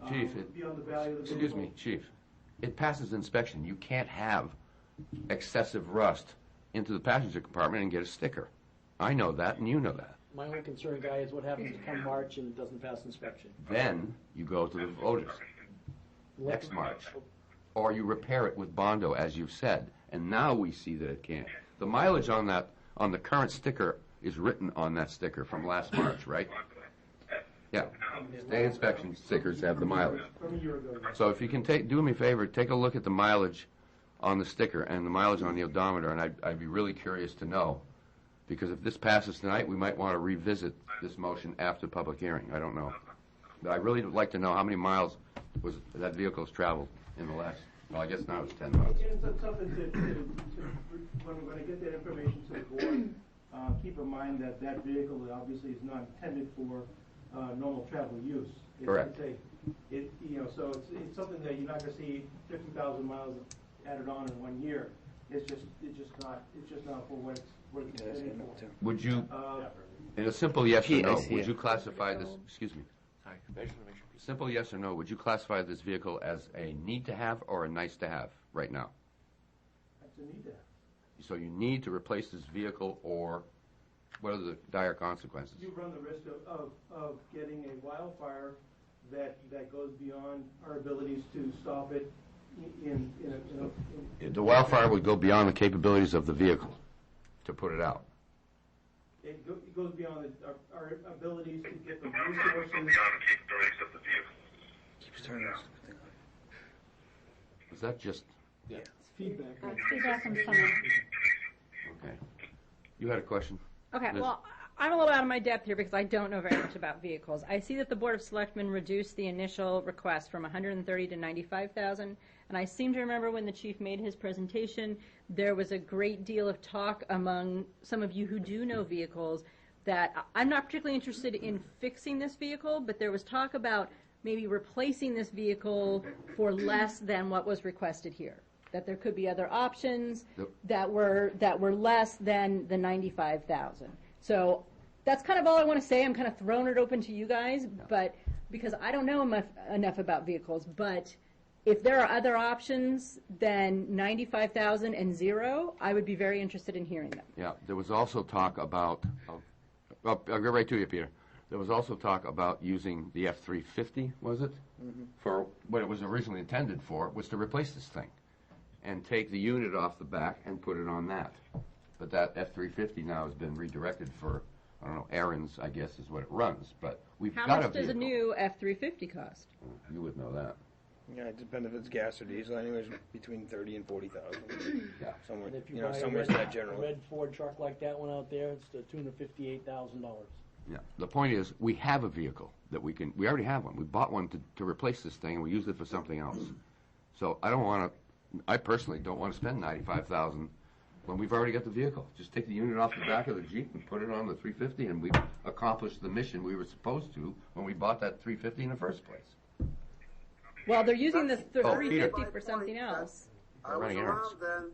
Chief, beyond the value of the excuse vehicle. me, Chief. It passes inspection. You can't have excessive rust into the passenger compartment and get a sticker. I know that, and you know that. My only concern, Guy, is what happens come March and it doesn't pass inspection. Then you go to the voters next March, or you repair it with Bondo, as you've said. And now we see that it can't. The mileage on the current sticker is written on that sticker from last March, right? Yeah. State inspection stickers have the mileage. From a year ago. So if you can do me a favor, take a look at the mileage on the sticker and the mileage on the odometer, and I'd be really curious to know. Because if this passes tonight, we might want to revisit this motion after public hearing. I don't know. But I really would like to know how many miles that vehicle has traveled in the last, well, I guess now it's 10 miles. And it's something when I get that information to the board, keep in mind that that vehicle obviously is not intended for normal travel use. Correct. So it's something that you're not going to see 50,000 miles added on in 1 year. It's just not for what it's intended for. Would you, in a simple yes or no, I see would it. you classify this, excuse me, Sorry, I just want to make sure. simple yes or no, would you classify this vehicle as a need to have or a nice to have right now? That's a need to have. So you need to replace this vehicle, or what are the dire consequences? You run the risk of getting a wildfire that goes beyond our abilities to stop it in The wildfire would go beyond the capabilities of the vehicle to put it out. It goes beyond our abilities to get the resources. Keeps turning this thing on. Is that just, It's feedback. It's feedback from someone. okay. You had a question? Okay, Liz? well, I'm a little out of my depth here because I don't know very much about vehicles. I see that the Board of Selectmen reduced the initial request from 130 to 95,000, and I seem to remember when the chief made his presentation, there was a great deal of talk among some of you who do know vehicles that I'm not particularly interested in fixing this vehicle, but there was talk about maybe replacing this vehicle for less than what was requested here. That there could be other options that were less than the 95,000. So that's kind of all I want to say. I'm kind of throwing it open to you guys, but because I don't know enough about vehicles. But if there are other options than 95,000 and zero, I would be very interested in hearing them. Yeah, there was also talk about, I'll get right to you, Peter. There was also talk about using the F-350, was it? Mm-hmm. For what it was originally intended for, was to replace this thing and take the unit off the back and put it on that. But that F-350 now has been redirected for, I don't know, errands, I guess, is what it runs. But we've How got a much does a vehicle. new F-350 cost? You would know that. Yeah, it depends if it's gas or diesel. Anyways, between 30 and 40,000. Yeah. Somewhere, And if you you know, buy somewhere a to red, that general. a red Ford truck like that one out there, it's to the tune of $58,000. Yeah. The point is, we have a vehicle that we already have one. We bought one to replace this thing, and we used it for something else. So I personally don't want to spend $95,000 when we've already got the vehicle. Just take the unit off the back of the Jeep and put it on the 350, and we've accomplished the mission we were supposed to when we bought that 350 in the first place. Well, they're using the Oh, 350 Peter. for something else. I was Running errands. around then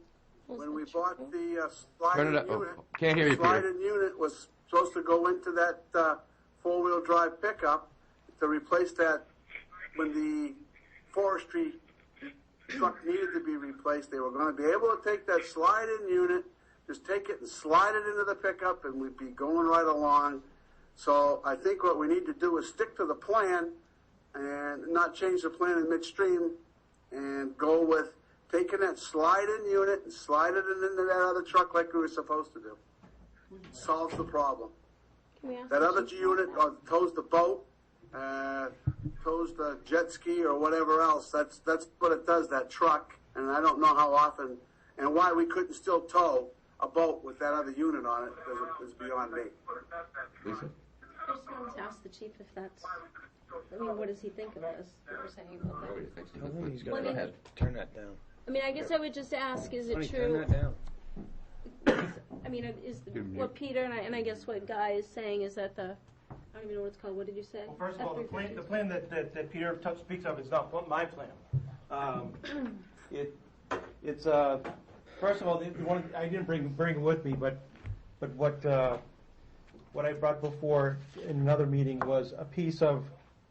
when we bought the Turn sliding it up. unit. Oh, can't hear you, The Peter. sliding unit was supposed to go into that four-wheel drive pickup to replace that when the forestry truck needed to be replaced. They were going to be able to take that slide-in unit, just take it and slide it into the pickup, and we'd be going right along. So I think what we need to do is stick to the plan and not change the plan in midstream and go with taking that slide-in unit and sliding it into that other truck like we were supposed to do. Solves the problem. Can we ask That the other chief unit about tows the boat, tows the jet ski or whatever else. That's what it does, that truck, and I don't know how often, and why we couldn't still tow a boat with that other unit on it is beyond me. Lisa? I just wanted to ask the chief if that's, I mean, what does he think of this, what we're saying about that? What do you think? I think he's Well, I gonna mean- turn that down. I mean, I guess I would just ask, is it Honey, true? turn that down. I mean, is what Peter and I guess what Guy is saying is that the, I don't even know what it's called, what did you say? Well, first of all, the plan that Peter speaks of is not my plan. It's first of all, the one I didn't bring it with me, but what I brought before in another meeting was a piece of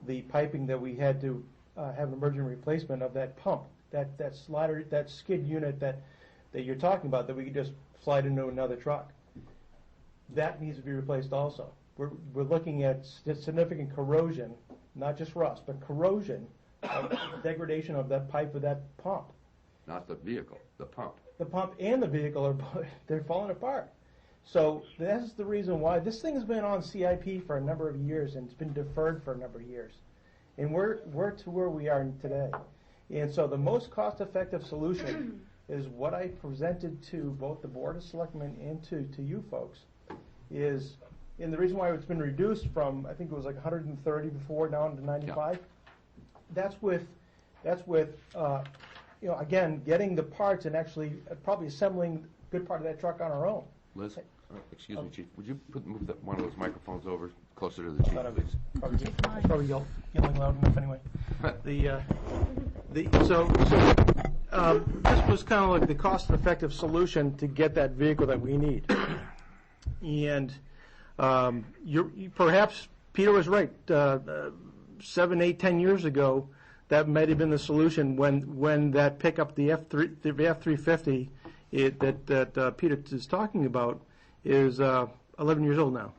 the piping that we had to have an emergency replacement of that pump, that slider, that skid unit that you're talking about, that we could just slide into another truck. That needs to be replaced also. We're looking at significant corrosion, not just rust, but corrosion, degradation of that pipe of that pump. Not the vehicle, the pump. The pump and the vehicle they're falling apart. So that's the reason why this thing has been on CIP for a number of years, and it's been deferred for a number of years. And we're to where we are today. And so the most cost-effective solution is what I presented to both the Board of Selectmen and to you folks is, and the reason why it's been reduced from, I think it was like 130 before, down to 95. Yeah. That's with again, getting the parts and actually probably assembling a good part of that truck on our own. Liz, excuse me, Chief. Would you move one of those microphones over closer to the chief, please? Probably yelling loud enough anyway. So this was kind of like the cost-effective solution to get that vehicle that we need. And perhaps Peter was right. 7, 8, 10 years ago, that might have been the solution when that pickup, the F-350 that Peter is talking about, is 11 years old now.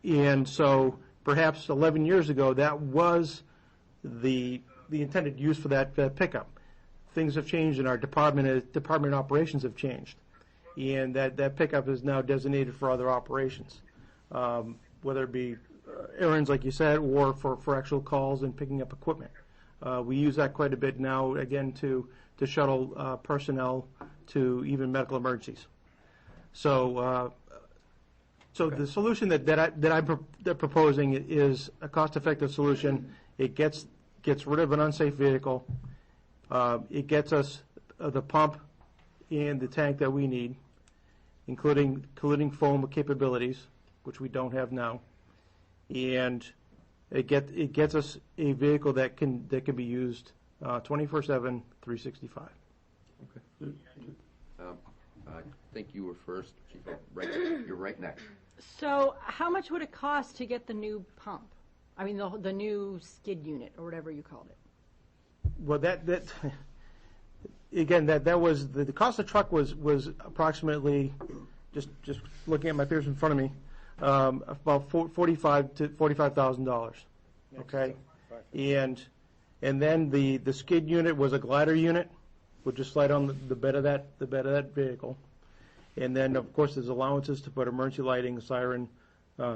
And so perhaps 11 years ago, that was the intended use for that pickup. Things have changed, and our department operations have changed, and that pickup is now designated for other operations, whether it be errands, like you said, or for actual calls and picking up equipment. We use that quite a bit now, again, to shuttle personnel to even medical emergencies. So the solution that I'm proposing is a cost-effective solution. It gets rid of an unsafe vehicle. It gets us the pump and the tank that we need, including foam capabilities, which we don't have now, and it gets us a vehicle that can be used 24/7, 365. Okay. I think you were first, Chief. You're right next. So how much would it cost to get the new pump? I mean, the new skid unit, or whatever you called it. Well, that was the cost of the truck was approximately, just looking at my papers in front of me, about $45,000 to $45,000. Okay, and then the skid unit was a glider unit, would just slide on the bed of that vehicle, and then of course there's allowances to put emergency lighting, siren,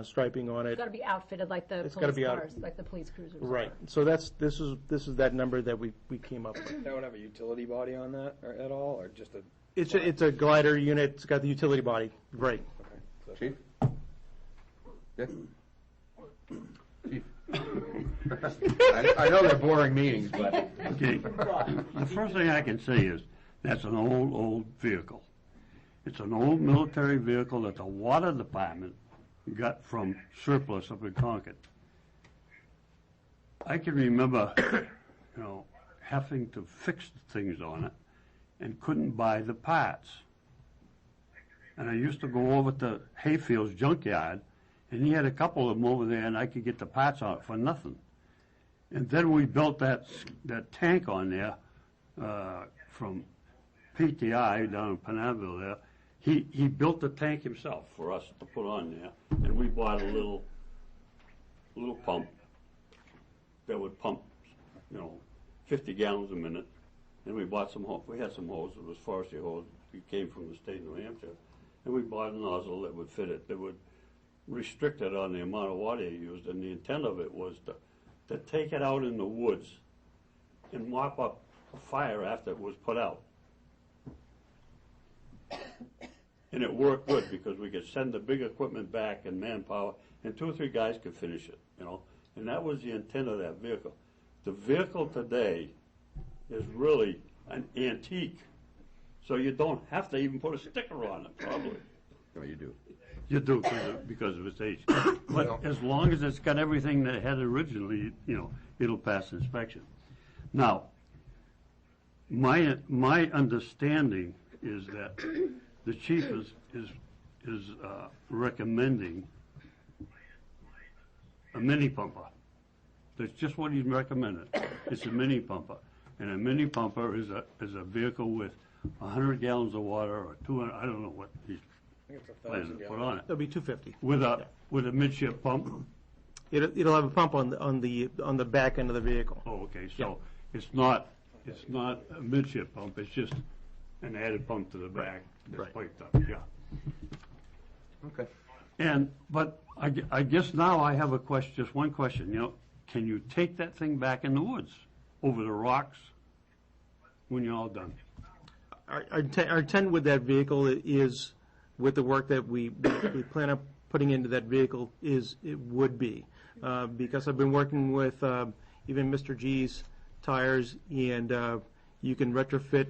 striping on it. It's got to be outfitted like the police cars, like the police cruisers. Right. So this is that number that we came up with. That would have a utility body on that at all, or just a? It's a glider unit. It's got the utility body. Right. Okay. Chief. Yeah. Chief. I know they're boring meetings, but okay. The first thing I can say is that's an old vehicle. It's an old military vehicle that the water department got from surplus up in Concord. I can remember, having to fix the things on it and couldn't buy the parts. And I used to go over to Hayfield's junkyard, and he had a couple of them over there, and I could get the parts on it for nothing. And then we built that tank on there from PTI down in Penaville there. He built the tank himself for us to put on there, and we bought a little pump that would pump, 50 gallons a minute. And we bought we had some hose. It was forestry hose. It came from the state of New Hampshire, and we bought a nozzle that would fit it. That would restricted on the amount of water you used, and the intent of it was to take it out in the woods and mop up a fire after it was put out. And it worked good because we could send the big equipment back and manpower, and 2 or 3 guys could finish it, you know. And that was the intent of that vehicle. The vehicle today is really an antique, so you don't have to even put a sticker on it, probably. No, you do. You do because of its age. But as long as it's got everything that it had originally, you know, it'll pass inspection. Now, my understanding is that the chief is recommending a mini pumper. That's just what he's recommended. It's a mini pumper, and a mini pumper is a vehicle with 100 gallons of water or 200. I don't know what he's planning to put on it. It'll be 250. With a midship pump. It'll have a pump on the back end of the vehicle. Oh, okay. So it's not a midship pump. It's just an added pump to the back that's piped up. Yeah. Okay. But I guess now I have just one question. You know, can you take that thing back in the woods over the rocks when you're all done? Our intent with that vehicle is, with the work that we plan on putting into that vehicle, it would be. Because I've been working with even Mr. G's tires, and you can retrofit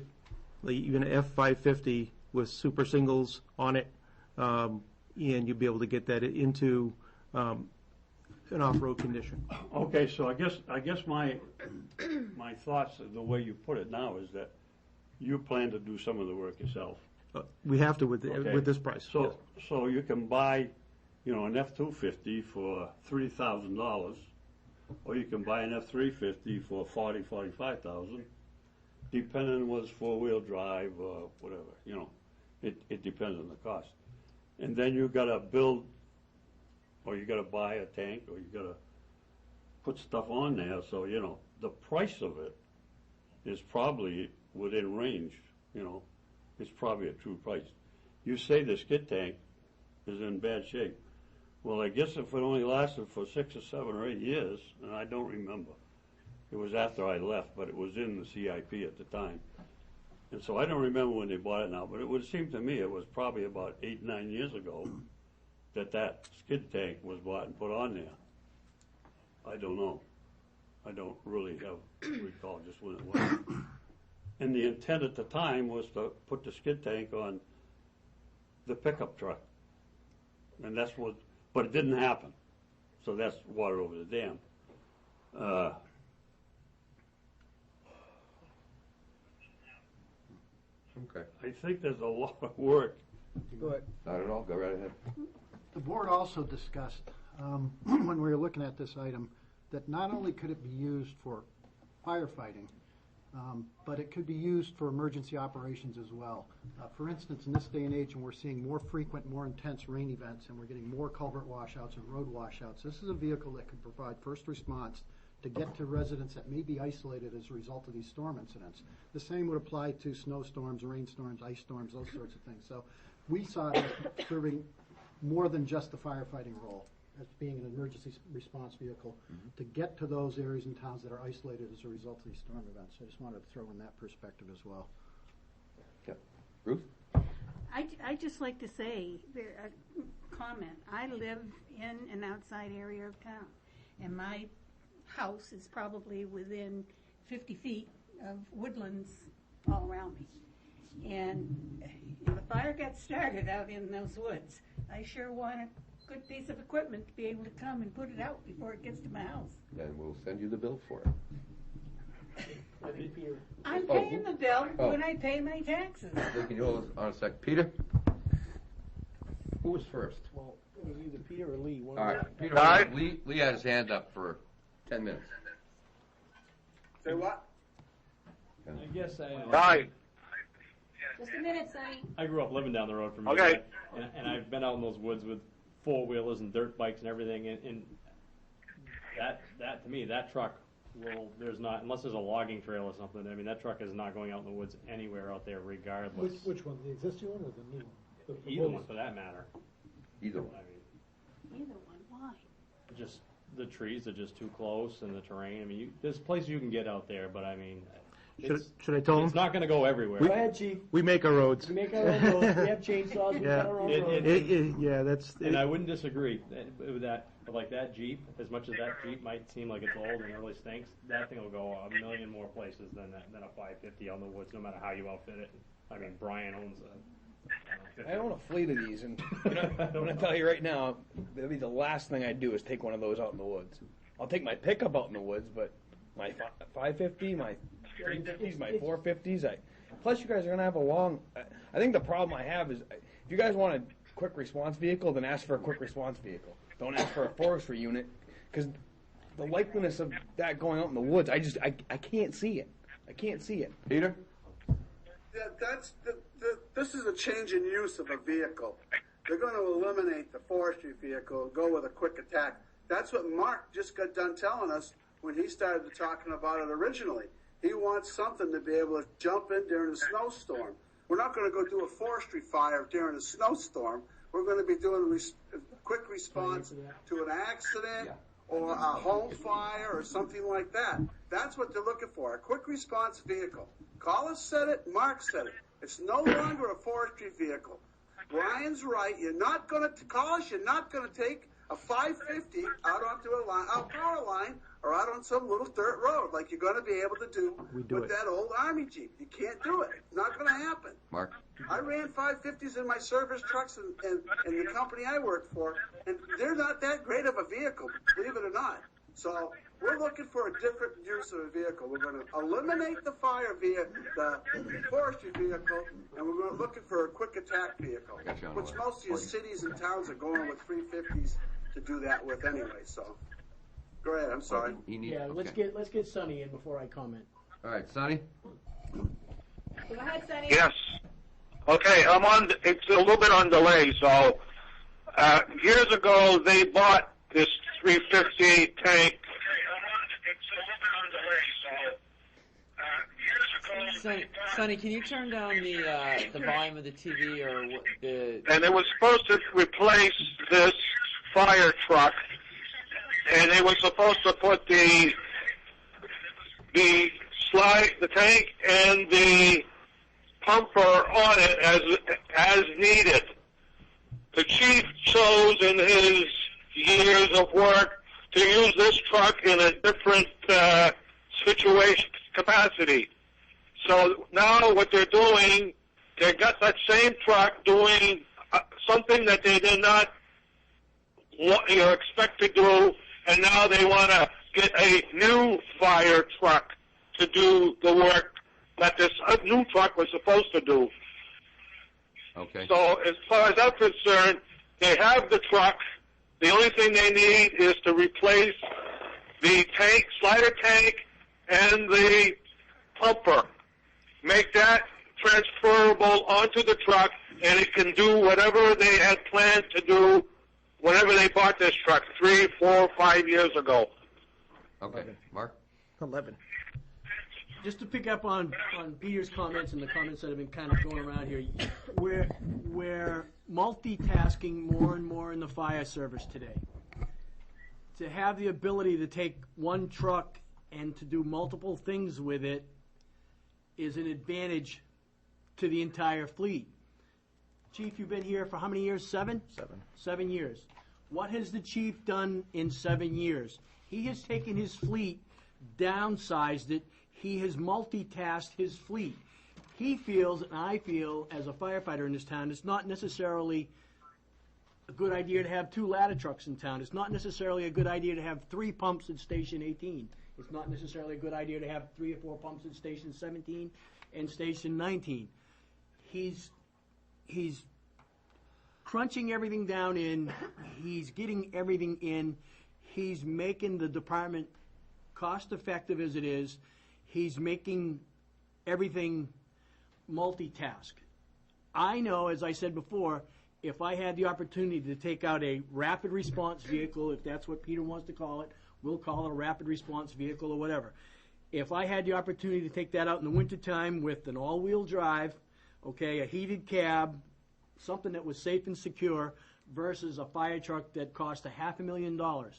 even an F550 with super singles on it, and you'll be able to get that into an off-road condition. Okay, so I guess my thoughts, the way you put it now, is that you plan to do some of the work yourself. We have to with this price. So you can buy, you know, an F-250 for $3,000, or you can buy an F-350 for $45,000, depending on whether it's 4-wheel drive or whatever. You know, it depends on the cost. And then you got to build, or you got to buy a tank, or you got to put stuff on there. So, you know, the price of it is probably within range. You know, it's probably a true price. You say the skid tank is in bad shape. Well, I guess if it only lasted for 6 or 7 or 8 years, and I don't remember. It was after I left, but it was in the CIP at the time. And so I don't remember when they bought it now, but it would seem to me it was probably about 8, 9 years ago that skid tank was bought and put on there. I don't know. I don't really recall just when it was. And the intent at the time was to put the skid tank on the pickup truck. And but it didn't happen. So that's water over the dam. Okay. I think there's a lot of work. Go ahead. Not at all. Go right ahead. The board also discussed, when we were looking at this item, that not only could it be used for firefighting, but it could be used for emergency operations as well. For instance, in this day and age, when we're seeing more frequent, more intense rain events, and we're getting more culvert washouts and road washouts, this is a vehicle that could provide first response to get to residents that may be isolated as a result of these storm incidents. The same would apply to snowstorms, rainstorms, ice storms, those sorts of things. So we saw it as serving more than just the firefighting role, as being an emergency response vehicle to get to those areas and towns that are isolated as a result of these storm events. So I just wanted to throw in that perspective as well. Yep. Ruth? I'd just like to say, a comment. I live in an outside area of town, and my house is probably within 50 feet of woodlands all around me. And if a fire got started out in those woods, I sure want a good piece of equipment to be able to come and put it out before it gets to my house. Then we'll send you the bill for it. I'm paying the bill when I pay my taxes. Can you hold on a sec? Peter? Who was first? Well, it was either Peter or Lee. All right, Peter, hold on. Lee had his hand up for 10 minutes. Say what? I guess Right. Just a minute, Sonny. I grew up living down the road from Okay. you, and I've been out in those woods with 4-wheelers and dirt bikes and everything, and that to me, that truck there's not, unless there's a logging trail or something, I mean, that truck is not going out in the woods anywhere out there regardless. Which one, the existing one or the new one? Either one for that matter. Either one. I mean, Either one, why? Just, the trees are just too close and the terrain, I mean, there's places you can get out there, but I mean, Should I tell it's them? not gonna go everywhere. Go ahead, chief. We make our roads. We make our own roads, we have chainsaws, we cut our own roads. Yeah, that's. And I wouldn't disagree with that, but like that Jeep, as much as that Jeep might seem like it's old and really stinks, that thing will go a million more places than a 550 out in the woods, no matter how you outfit it. I mean, Brian owns a. I own a fleet of these, and I'm gonna tell you right now, that'd be the last thing I'd do is take one of those out in the woods. I'll take my pickup out in the woods, but my 550, my 350s, my 450s, plus you guys are gonna have a long. I think the problem I have is, if you guys want a quick response vehicle, then ask for a quick response vehicle. Don't ask for a forestry unit, because the likeliness of that going out in the woods, I can't see it. I can't see it. Peter? Yeah, this is a change in use of a vehicle. They're going to eliminate the forestry vehicle and go with a quick attack. That's what Mark just got done telling us when he started talking about it originally. He wants something to be able to jump in during a snowstorm. We're not going to go do a forestry fire during a snowstorm. We're going to be doing a quick response to an accident or a home fire or something like that. That's what they're looking for, a quick response vehicle. Collis said it, Mark said it. It's no longer a forestry vehicle. Brian's right. You're not going to, Collis, you're not going to take a 550 out onto a power line or out on some little dirt road like you're going to be able to do with that old Army Jeep. You can't do it. It's not going to happen. Mark? I ran 550s in my service trucks and the company I worked for, and they're not that great of a vehicle, believe it or not. So we're looking for a different use of a vehicle. We're going to eliminate the the forestry vehicle, and we're looking for a quick attack vehicle, which most of your cities and towns are going with 350s to do that with anyway. So go ahead. I'm sorry. Let's get Sonny in before I comment. All right, Sonny? Go ahead, Sonny. Yes. Okay, it's a little bit on delay, so years ago they bought this 350 tank. Sonny, can you turn down the volume of the TV or what the? And it was supposed to replace this fire truck, and they were supposed to put the tank and the pumper on it as needed. The chief chose in his years of work to use this truck in a different situation capacity. So now what they're doing, they got that same truck doing something that they did not expect to do, and now they want to get a new fire truck to do the work that this new truck was supposed to do. Okay. So as far as I'm concerned, they have the truck. The only thing they need is to replace the tank, slider tank, and the pumper. Make that transferable onto the truck, and it can do whatever they had planned to do whenever they bought this truck 3, 4, 5 years ago. Okay. Mark? 11. Just to pick up on Peter's comments and the comments that have been kind of going around here, we're multitasking more and more in the fire service today. To have the ability to take one truck and to do multiple things with it is an advantage to the entire fleet. Chief, you've been here for how many years? 7? 7. 7 years. What has the chief done in 7 years? He has taken his fleet, downsized it. He has multitasked his fleet. He feels, and I feel, as a firefighter in this town, it's not necessarily a good idea to have 2 ladder trucks in town. It's not necessarily a good idea to have 3 pumps at Station 18. It's not necessarily a good idea to have 3 or 4 pumps at Station 17 and Station 19. He's crunching everything down in. He's getting everything in. He's making the department cost effective as it is. He's making everything multitask. I know, as I said before, if I had the opportunity to take out a rapid response vehicle, if that's what Peter wants to call it, we'll call it a rapid response vehicle or whatever. If I had the opportunity to take that out in the wintertime with an all-wheel drive, okay, a heated cab, something that was safe and secure, versus a fire truck that cost $500,000.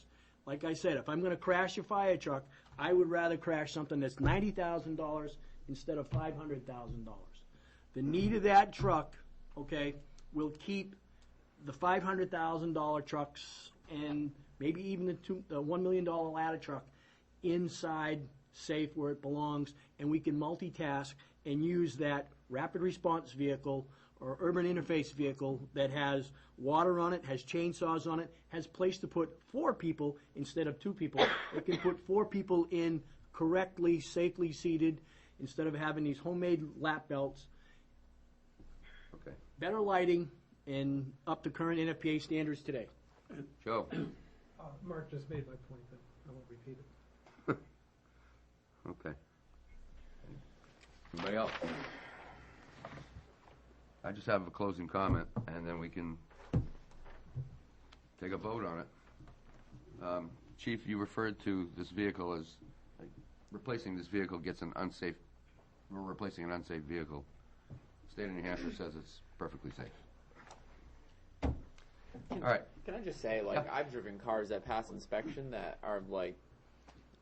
Like I said, if I'm gonna crash a fire truck, I would rather crash something that's $90,000 instead of $500,000. The need of that truck, okay, will keep the $500,000 trucks and maybe even the $1 million ladder truck inside safe where it belongs, and we can multitask and use that rapid response vehicle or urban interface vehicle that has water on it, has chainsaws on it, has place to put 4 people instead of 2 people. It can put 4 people in correctly, safely seated, instead of having these homemade lap belts. Okay. Better lighting and up to current NFPA standards today. Joe? Mark just made my point, but I won't repeat it. Okay. Anybody else? I just have a closing comment, and then we can take a vote on it. Chief, you referred to this vehicle as, replacing this vehicle gets an unsafe, we're replacing an unsafe vehicle. State of New Hampshire says it's perfectly safe. All right. Can I just say, I've driven cars that pass inspection that are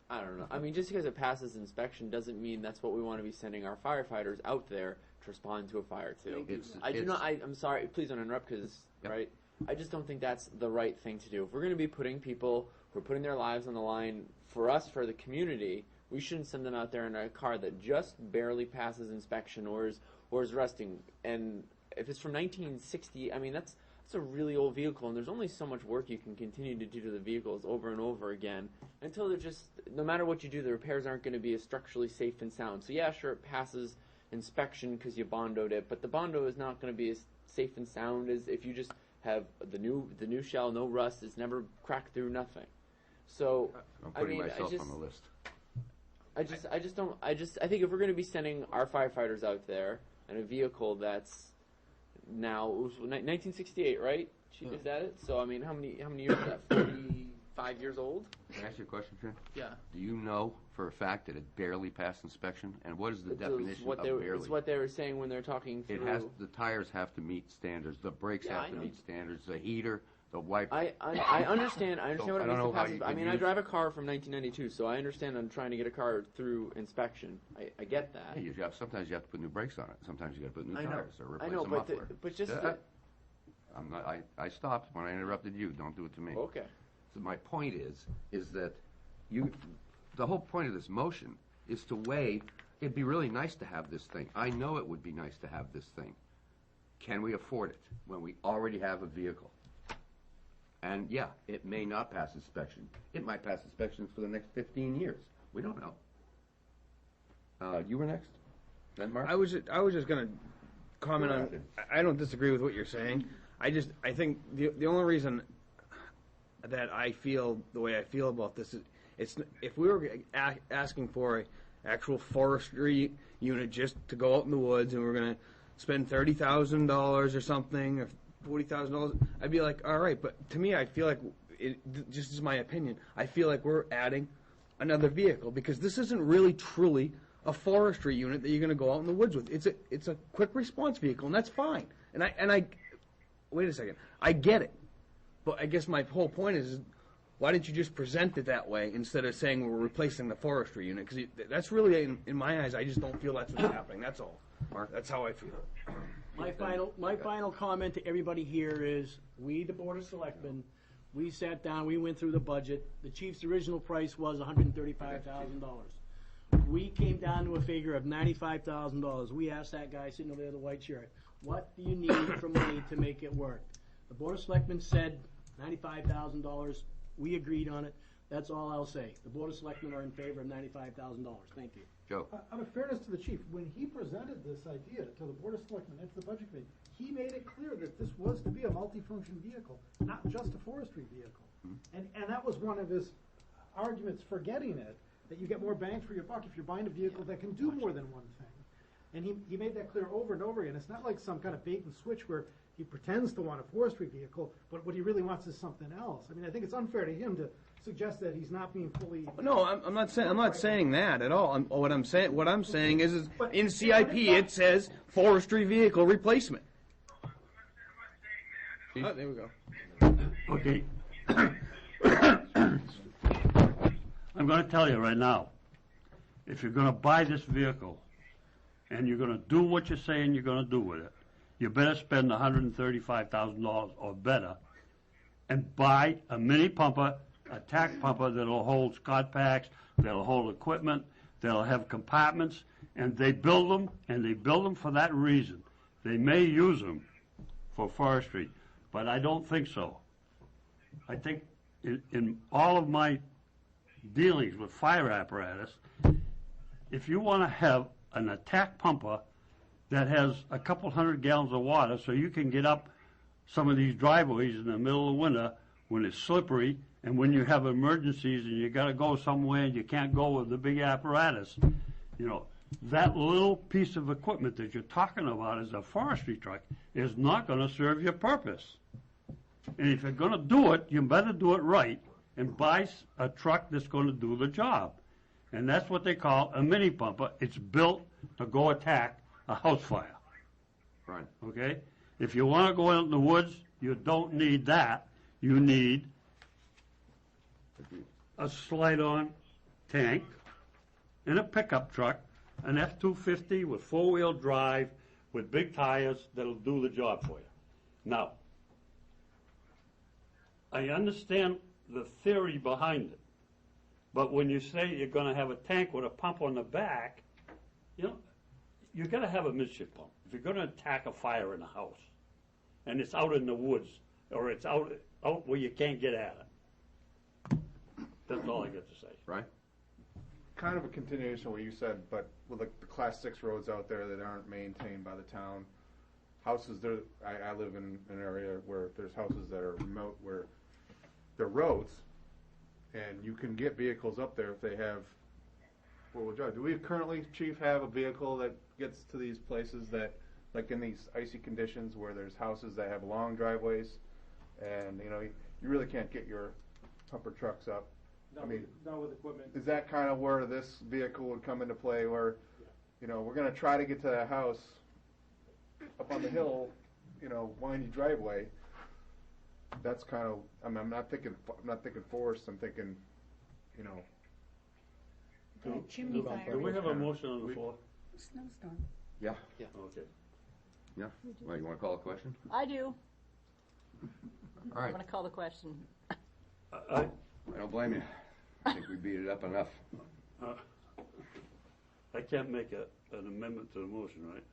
I don't know. I mean, just because it passes inspection doesn't mean that's what we want to be sending our firefighters out there to respond to a fire to. I'm sorry, please don't interrupt, because, right, I just don't think that's the right thing to do. If we're going to be putting people who are putting their lives on the line for us, for the community, we shouldn't send them out there in a car that just barely passes inspection or is rusting. And if it's from 1960, I mean, that's a really old vehicle, and there's only so much work you can continue to do to the vehicles over and over again until they're just, no matter what you do, the repairs aren't going to be as structurally safe and sound. So yeah, sure, it passes inspection because you bondoed it, but the bondo is not going to be as safe and sound as if you just have the new shell, no rust, it's never cracked through, nothing. So I'm putting myself on the list. I think if we're going to be sending our firefighters out there in a vehicle that's now, it was 1968, right? Is that it? So, I mean, how many years is that? 45 years old? Can I ask you a question, Jim? Yeah. Do you know for a fact that it barely passed inspection? And what is the definition of barely? It's what they were saying when they're talking through. The tires have to meet standards. The brakes have to meet standards. The heater, the wiper. I understand. I understand what it means to pass. I mean, I drive a car from 1992, so I understand I'm trying to get a car through inspection. I get that. Yeah, sometimes you have to put new brakes on it. Sometimes you got to put new tires or replace a muffler. But just I stopped when I interrupted you. Don't do it to me. Okay. So my point is that the whole point of this motion is to weigh. It'd be really nice to have this thing. I know it would be nice to have this thing. Can we afford it when we already have a vehicle? And yeah, it may not pass inspection. It might pass inspection for the next 15 years. We don't know. You were next, then Mark. I was just going to comment on. I don't disagree with what you're saying. I think the only reason that I feel the way I feel about this is if we were asking for an actual forestry unit just to go out in the woods and we're going to spend $30,000 or something or $40,000, I'd be like, all right. But to me, I feel like just as my opinion, I feel like we're adding another vehicle because this isn't really truly a forestry unit that you're going to go out in the woods with. It's a quick response vehicle, and that's fine. And I wait a second, I get it, but I guess my whole point is, why didn't you just present it that way instead of saying we're replacing the forestry unit? Because that's really, in my eyes, I just don't feel that's what's happening. That's all. Mark, that's how I feel. My final comment to everybody here is, we, the Board of Selectmen, we sat down, we went through the budget. The chief's original price was $135,000. We came down to a figure of $95,000. We asked that guy sitting over there in the white shirt, what do you need for money to make it work? The Board of Selectmen said $95,000. We agreed on it. That's all I'll say. The Board of Selectmen are in favor of $95,000. Thank you. Joe. Out of fairness to the chief, when he presented this idea to the Board of Selectmen and to the Budget Committee, he made it clear that this was to be a multifunction vehicle, not just a forestry vehicle. And that was one of his arguments for getting it, that you get more bang for your buck if you're buying a vehicle that can do more than one thing. And he made that clear over and over again. It's not like some kind of bait and switch where he pretends to want a forestry vehicle, but what he really wants is something else. I mean, I think it's unfair to him to suggest that he's not being fully. No, I'm not saying that at all. What I'm saying is in CIP it says forestry vehicle replacement. Oh, there we go. Okay. I'm gonna tell you right now, if you're gonna buy this vehicle, and you're gonna do what you're saying you're gonna do with it, you better spend $135,000 or better, and buy a mini pumper, a tack pumper that'll hold Scott packs, that'll hold equipment, that'll have compartments, and they build them for that reason. They may use them for forestry, but I don't think so. I think in all of my dealings with fire apparatus, if you want to have an attack pumper that has a couple 100 gallons of water so you can get up some of these driveways in the middle of winter when it's slippery and when you have emergencies and you got to go somewhere and you can't go with the big apparatus, you know, that little piece of equipment that you're talking about as a forestry truck is not going to serve your purpose. And if you're going to do it, you better do it right and buy a truck that's going to do the job. And that's what they call a mini pumper. It's built to go attack a house fire. Right. Okay? If you want to go out in the woods, you don't need that. You need a slide-on tank and a pickup truck, an F-250 with four-wheel drive with big tires that'll do the job for you. Now, I understand the theory behind it, but when you say you're going to have a tank with a pump on the back, you know, you've got to have a midship pump. If you're going to attack a fire in a house, and it's out in the woods, or it's out where you can't get at it. That's all I got to say. Right? Kind of a continuation of what you said, but with like the class 6 roads out there that aren't maintained by the town, houses there, I live in an area where there's houses that are remote where they're roads, and you can get vehicles up there if they have four-wheel drive. Do we currently, Chief, have a vehicle that gets to these places that, like in these icy conditions where there's houses that have long driveways, and you know you really can't get your pumper trucks up? I mean, not with equipment. is that kind of where this vehicle would come into play? Where, you know, we're going to try to get to that house up on the hill, you know, windy driveway. That's kind of. I mean, I'm not thinking forest. I'm thinking, you know. Chimney fire. Do we have a motion on the floor? Snowstorm. Yeah. Yeah. Okay. Yeah. Well, you want to call a question? I do. All right. I'm going to call the question. I don't blame you. I think we beat it up enough. I can't make an amendment to the motion, right?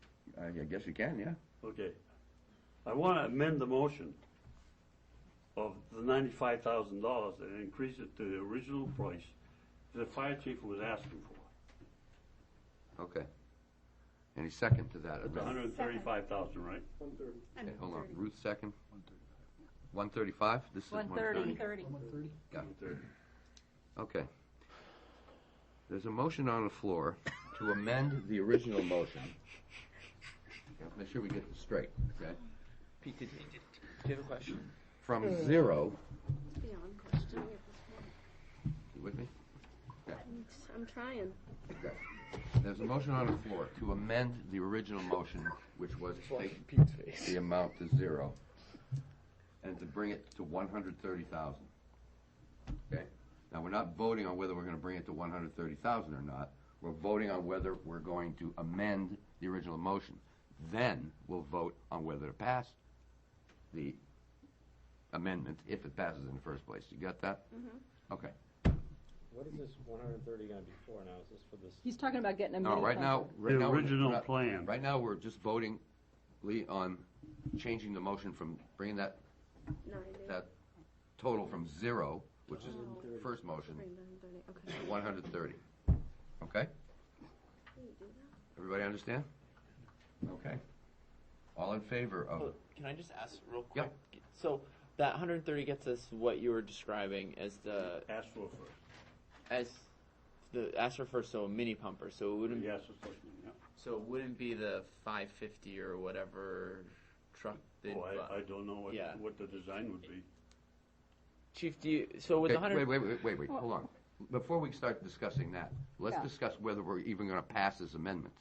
I guess you can, yeah. Okay. I want to amend the motion of the $95,000 and increase it to the original price the fire chief was asking for. Okay. Any second to that? That's $135,000, right? 130. Okay, hold on. Ruth second. 135. This is 130. 130. Got it. Okay. There's a motion on the floor to amend the original motion. Make sure we get this straight. Okay. Pete, do you have a question? From 0. Beyond question. You with me? Okay. I'm trying. Okay. There's a motion on the floor to amend the original motion, which was to take the amount to 0 and to bring it to 130,000. Okay. Now we're not voting on whether we're going to bring it to 130,000 or not. We're voting on whether we're going to amend the original motion. Then we'll vote on whether to pass the amendment if it passes in the first place. You got that? Mm-hmm. Okay. What is this 130 going to be for now? Is this for this? He's talking about getting a No, mini right now, pumper. right now, original we're not- plan. Right now, we're just voting, Lee, on changing the motion from bringing that total from 0, which is the first motion, to 130. Okay? Everybody understand? Okay. All in favor of? Can I just ask real quick? Yeah. So that 130 gets us what you were describing as the ASTRO first. As the ASTRO first, so a mini pumper. So it wouldn't. Yes, So it wouldn't be the 550 or whatever truck. I don't know what the design would be. Chief, do you? So with Okay, the 100. wait. Hold on. Before we start discussing that, let's discuss whether we're even going to pass this amendment.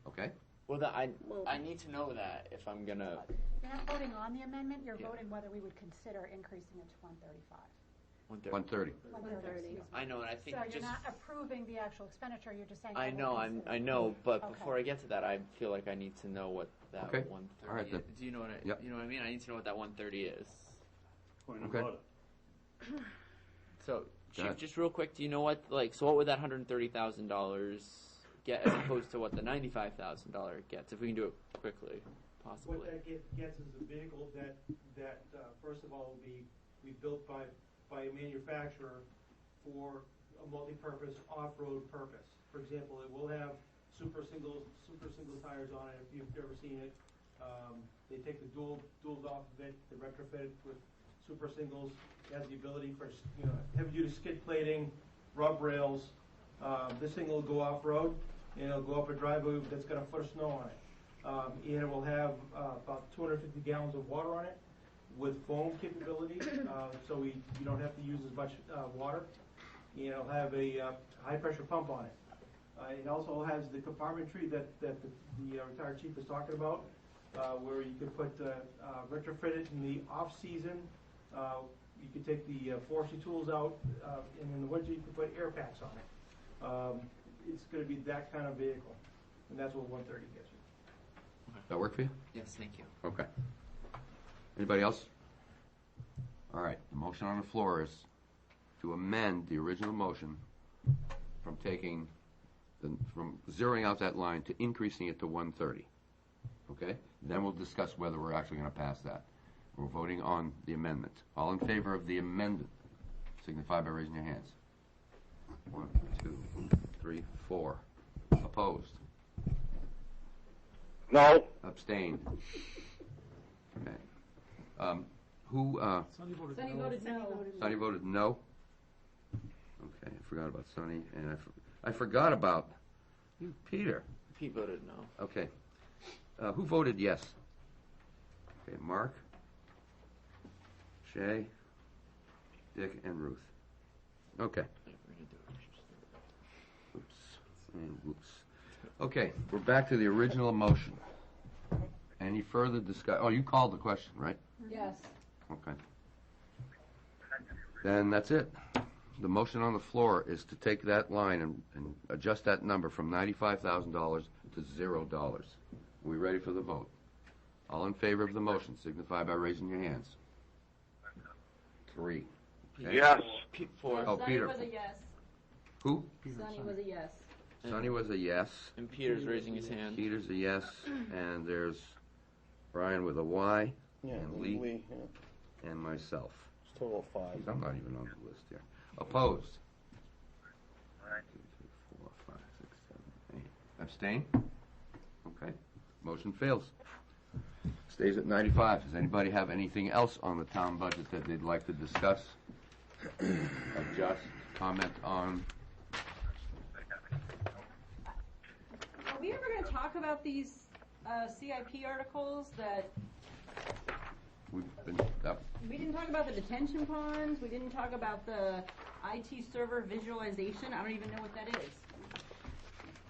Okay? Well, I need to know that if I'm gonna. You're not voting on the amendment, you're voting whether we would consider increasing it to 135. 130. 130. I know, and I think So you're just. not approving the actual expenditure, you're just saying. I that know, we'll consider I it. know, but Okay. before I get to that, I feel like I need to know what that Okay. 130. All right, then. Do you know what Yep. you know what I mean? I need to know what that 130 is. Okay. So, Go Chief, ahead. just real quick, do you know what so what would that $130,000 get as opposed to what the $95,000 gets? If we can do it quickly, possibly. What that gets is a vehicle that first of all, will be built by a manufacturer for a multi-purpose off-road purpose. For example, it will have super single tires on it, if you've ever seen it. They take the duals off of it, they retrofit it with super singles. It has the ability for, heavy-duty skid plating, rub rails. This thing will go off-road, and it'll go up a driveway that's got a foot of snow on it. And it will have about 250 gallons of water on it with foam capability, so you don't have to use as much water. And it'll have a high-pressure pump on it. It also has the compartmentry that the retired chief was talking about, where you could put retrofit it in the off-season. You could take the forestry tools out, and in the winter you could put air packs on it. It's going to be that kind of vehicle, and that's what 130 gets you. That work for you? Yes, thank you. Okay. Anybody else? All right, the motion on the floor is to amend the original motion from from zeroing out that line to increasing it to 130. Okay? Then we'll discuss whether we're actually going to pass that. We're voting on the amendment. All in favor of the amendment, signify by raising your hands. 1, 2, 3, 4. Opposed? No. Abstained? Okay. Who, Sonny voted Sonny no. voted no. Sonny voted no? Okay, I forgot about Sonny, and I forgot about Peter. Pete voted no. Okay. Who voted yes? Okay, Mark, Shay, Dick, and Ruth. Okay. Oops. And whoops. Okay, we're back to the original motion. Any further discussion? Oh, you called the question, right? Yes. Okay. Then that's it. The motion on the floor is to take that line and adjust that number from $95,000 to $0. Are we ready for the vote? All in favor of the motion, signify by raising your hands. 3. Okay. Yes. Four. Oh, Sonny Peter. was a yes. Who? Sonny was a yes. Sonny was a yes. And Peter's raising his hand. Peter's a yes. And there's Brian with a Y. Yeah, And Lee. yeah. And myself. It's total of 5. I'm not even on the list here. Opposed? 1, 2, 3, 4, 5, 6, 7, 8. Abstain? Okay. Motion fails. Stays at 95. Does anybody have anything else on the town budget that they'd like to discuss, adjust, comment on? Are we ever going to talk about these CIP articles that We've been, we didn't talk about the detention ponds? We didn't talk about the IT server visualization. I don't even know what that is.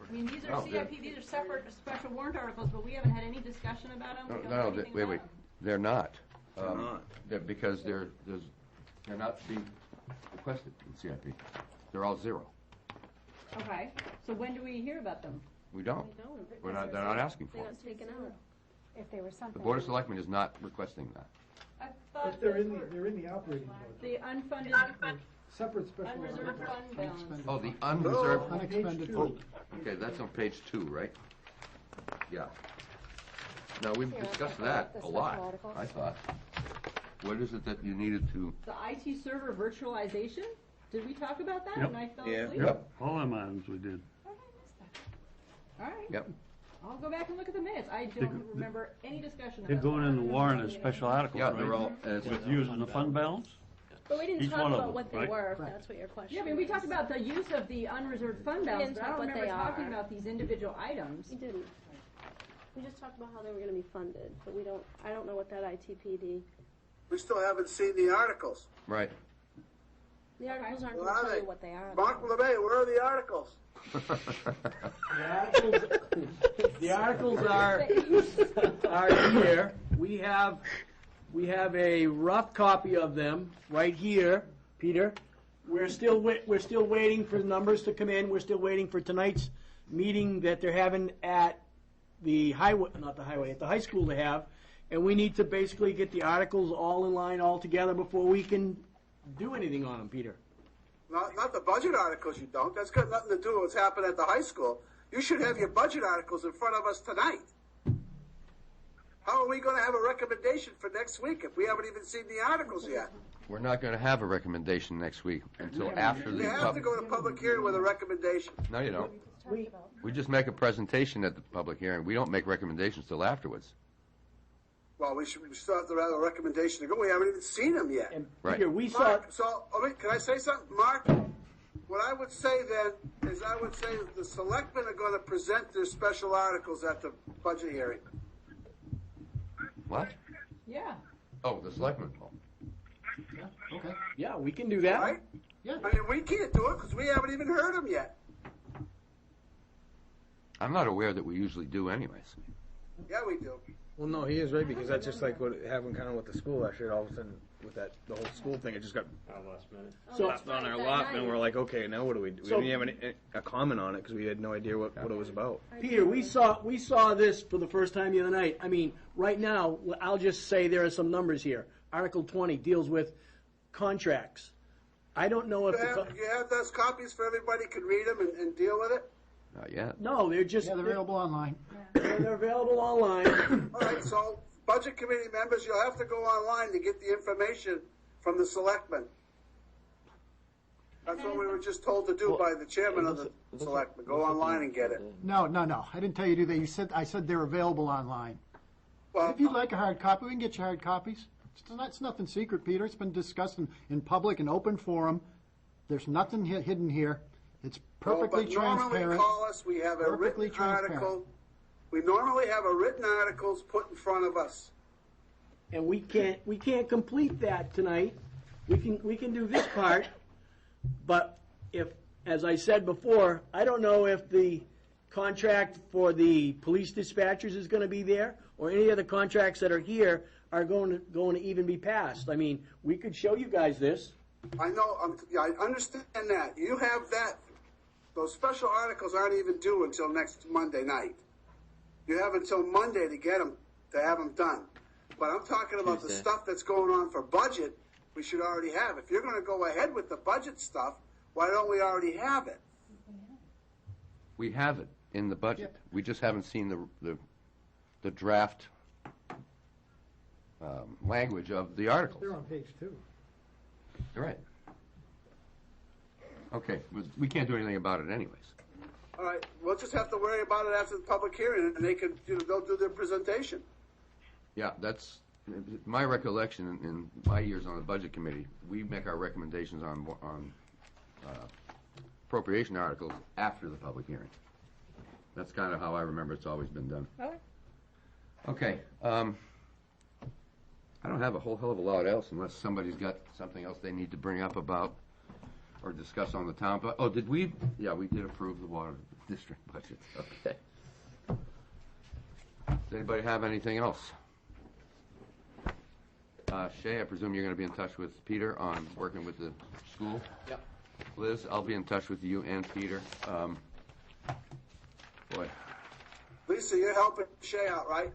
I mean, these are No, CIP. These are separate special warrant articles, but we haven't had any discussion about them. We don't know anything wait, about wait. them. They're not. They're not. Because they're not being requested in CIP. They're all 0. Okay. So when do we hear about them? We don't. They're not asking They for it. got taken out. If they were something. The Board of Selectmen is not requesting that. I thought But they're in the operating budget. the unfunded, Separate special unreserved articles. fund balance. Oh, the unreserved. Unexpended Oh, funds. okay, that's on page 2, right? Yeah. Now, we've Here, discussed I'll that the a special lot, articles. I thought. What is it that you needed to? The IT server virtualization? Did we talk about that? Yep. And I fell Yeah. asleep? Yep. All them items we did. How did I miss that? All right. Yep. I'll go back and look at the minutes. I don't remember any discussion about They're going in the that. warrant as special articles, Yeah, right? they're all, With using the fund balance? But we didn't Each talk one of about them, what they right? were, if that's what your question Yeah, I mean, we was. talked about the use of the unreserved fund balance, didn't but I talk don't what remember they talking are. about these individual items. We didn't. We just talked about how they were gonna be funded, but I don't know what that ITPD. We still haven't seen the articles. right. The articles aren't Where going are to tell they? you what they are. Mark LeMay, where are the articles? The articles are here. We have a rough copy of them right here, Peter. We're still waiting for numbers to come in. We're still waiting for tonight's meeting that they're having at the high school to have, and we need to basically get the articles all in line all together before we can do anything on them, Peter. Not the budget articles, you don't. That's got nothing to do with what's happened at the high school. You should have your budget articles in front of us tonight. How are we going to have a recommendation for next week if we haven't even seen the articles yet? We're not going to have a recommendation next week until after the... You have to go to public hearing with a recommendation. No, you don't. We just make a presentation at the public hearing. We don't make recommendations till afterwards. Well, we still have to have a recommendation to go. We haven't even seen them yet. Right. Here, we Mark, can I say something? Mark, what I would say then is I would say that the selectmen are going to present their special articles at the budget hearing. What? Yeah. Oh, the selectmen. Okay. Yeah, we can do that. Right? Yeah. I mean, we can't do it because we haven't even heard them yet. I'm not aware that we usually do anyways. Yeah, we do. Well, no, he is right, because that's just like what happened kind of with the school last year. All of a sudden, with the whole school thing, it just got last minute. slapped on our lap, and we're like, okay, now what do we do? We So- didn't have a comment on it because we had no idea what it was about. Peter, we saw this for the first time the other night. I mean, right now, I'll just say there are some numbers here. Article 20 deals with contracts. I don't know if You have those copies for everybody can read them and deal with it? Not yet. No, they're just... Yeah, they're available online. They're available online. All right, so budget committee members, you'll have to go online to get the information from the selectmen. That's what we were just told to do by the chairman of the selectmen. Go online and get it. No. I didn't tell you to do that. I said they're available online. Well, If you'd like a hard copy, we can get you hard copies. It's nothing secret, Peter. It's been discussed in public and open forum. There's nothing hidden here. It's perfectly but normally transparent. call us, we have a Perfectly written transparent. article. We normally have a written articles put in front of us. And we can't complete that tonight. We can do this part, but if, as I said before, I don't know if the contract for the police dispatchers is going to be there, or any of the contracts that are here are going to even be passed. I mean, we could show you guys this. I know, I understand that. You have that. Those special articles aren't even due until next Monday night. You have until Monday to get them, to have them done. But I'm talking about the stuff that's going on for budget, we should already have. If you're going to go ahead with the budget stuff, why don't we already have it? We have it in the budget. We just haven't seen the draft language of the articles. They're on page 2. You're right. Okay, we can't do anything about it anyways. All right, we'll just have to worry about it after the public hearing, and they can, they'll do their presentation. Yeah, that's my recollection in my years on the budget committee. We make our recommendations on appropriation articles after the public hearing. That's kind of how I remember it's always been done. Okay. I don't have a whole hell of a lot else unless somebody's got something else they need to bring up about or discuss on the town. But oh, did we? Yeah, we did approve the water district budget. Okay. Does anybody have anything else? Shay, I presume you're going to be in touch with Peter on working with the school? Yep. Liz, I'll be in touch with you and Peter. Boy. Lisa, you're helping Shay out, right?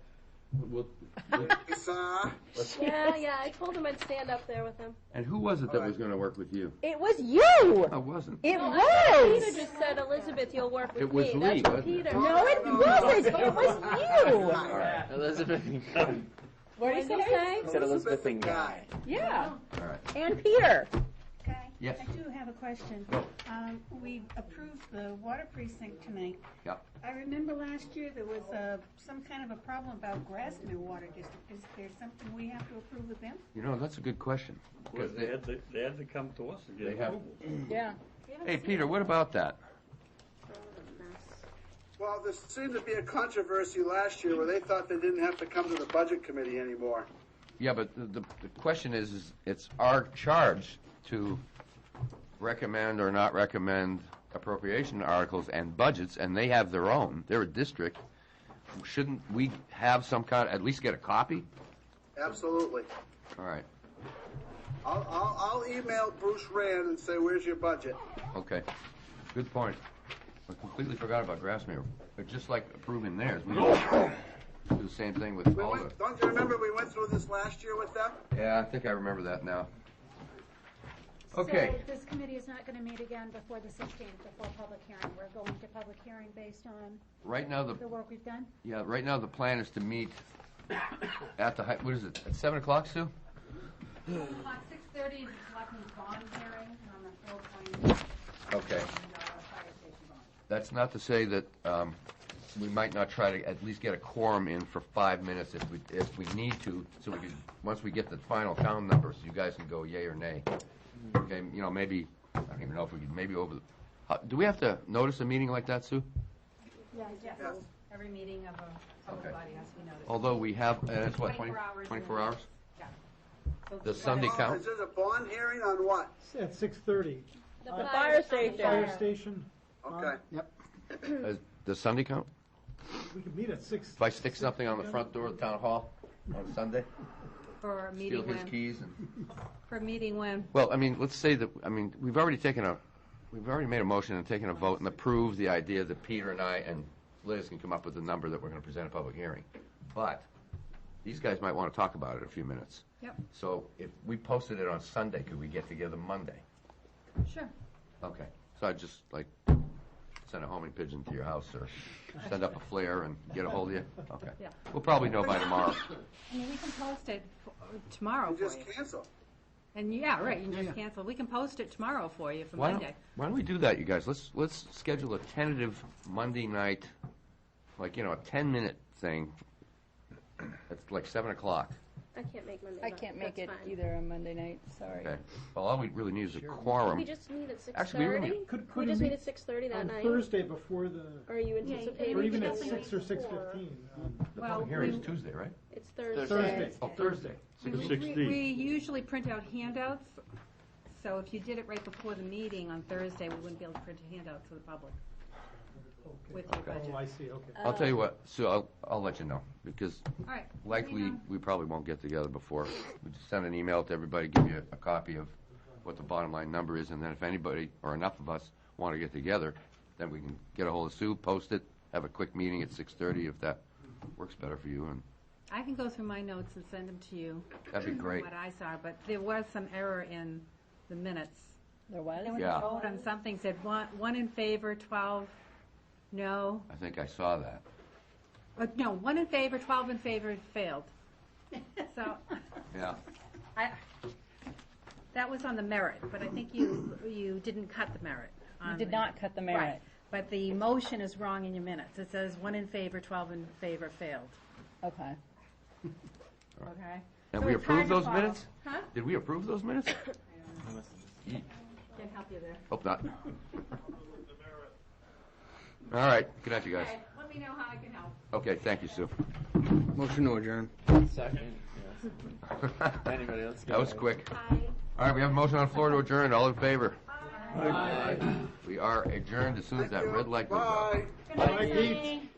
Lisa. Yeah, I told him I'd stand up there with him. And who was it that was going to work with you? It was you! I wasn't. It Peter was! just said, Elizabeth, you'll work with It was me. Lee, That's what wasn't it? Peter No, it wasn't! It was you! All right. Elizabeth and Guy. What did he say? He said Elizabeth and Guy. Yeah. All right. And Peter. Guy? Yes. I do have a question. We approved the water precinct tonight. Yep. I remember last year there was some kind of a problem about Grassmere Water District. Is there something we have to approve with them? You know, that's a good question. Well, they had to come to us and get They have- approval. Yeah. Hey, Peter, what about that? Well, there seemed to be a controversy last year where they thought they didn't have to come to the budget committee anymore. Yeah, but the question is it's our charge to recommend or not recommend appropriation articles and budgets, and they have their own. They're a district. Shouldn't we have some kind, at least get a copy? Absolutely. All right. I'll email Bruce Rand and say, where's your budget? Okay. Good point. I completely forgot about Grassmere. But just like approving theirs, we do the same thing with all the... Don't you remember we went through this last year with them? Yeah, I think I remember that now. Okay. So this committee is not going to meet again before the 16th, before public hearing. We're going to public hearing based on Right now, the work we've done? Yeah, right now the plan is to meet at the, what is it, at 7 o'clock, Sue? 6:30 is the selectmen's bond hearing on the 4 Okay. That's not to say that we might not try to at least get a quorum in for 5 minutes if we need to, so we can, once we get the final count numbers, you guys can go yay or nay. Okay, you know, maybe, I don't even know if we could, maybe over the, do we have to notice a meeting like that, Sue? Yes. Every meeting of a public body has to be noticed. Although we have, and it's what, 24 hours? Yeah. Does Sunday count? Is this a bond hearing on what? At 6:30. The fire station. Fire station. Okay. Yep. Does Sunday count? We could meet at 6. If I stick something on the front door of the town hall on Sunday? For a Steal meeting his when? keys and... For a meeting when? Well, I mean, let's say that, I mean, we've already made a motion and taken a vote and approved the idea that Peter and I and Liz can come up with a number that we're going to present at a public hearing. But these guys might want to talk about it a few minutes. Yep. So if we posted it on Sunday, could we get together Monday? Sure. Okay. So I'd just like send a homing pigeon to your house or send up a flare and get a hold of you? Okay. Yeah. We'll probably know by tomorrow. I mean, we can post it tomorrow You for just you. cancel. And yeah, right, you can just cancel. We can post it tomorrow for you for Why Monday. don't we do that, you guys? Let's schedule a tentative Monday night, like, you know, a 10-minute thing. It's like 7 o'clock. I can't make Monday I night. can't make That's it fine. either on Monday night, sorry. Okay. Well, all we really need is a quorum. We just meet at 6:30? Actually, we really- Could we we just meet meet at 6:30 that on night? Thursday before the, Or are you anticipating? or even at something 6 or before? 6:15. The Well, public hearing is we- Tuesday, right? It's Thursday. Thursday. Oh, Thursday. We usually print out handouts, so if you did it right before the meeting on Thursday, we wouldn't be able to print a handout to the public with your budget. Oh, I see, okay. I'll tell you what, Sue, I'll let you know, because All right. likely, we probably won't get together before. We just send an email to everybody, give you a copy of what the bottom line number is, and then if anybody, or enough of us, want to get together, then we can get a hold of Sue, post it, have a quick meeting at 6:30 if that works better for you, and I can go through my notes and send them to you. That'd be great. What I saw, but there was some error in the minutes. There was? When Yeah. you vote on something, said one in favor, 12 no. I think I saw that. No, 1 in favor, 12 in favor, it failed. So, Yeah. that was on the merit, but I think you didn't cut the merit. You did not cut the merit. Right, but the motion is wrong in your minutes. It says 1 in favor, 12 in favor, failed. Okay. Okay? And So we it's hard approved to those follow. minutes? Huh? Did we approve those minutes? Yeet. Can't help you there. Hope not. All right, good night, you guys. Okay, let me know how I can help. Okay, thank you, Sue. Motion to adjourn. Second. Yes. Anybody else? That was quick. Hi. All right, we have a motion on the floor to adjourn. All in favor? We are adjourned as soon as that red light goes out. Bye. Bye, Pete.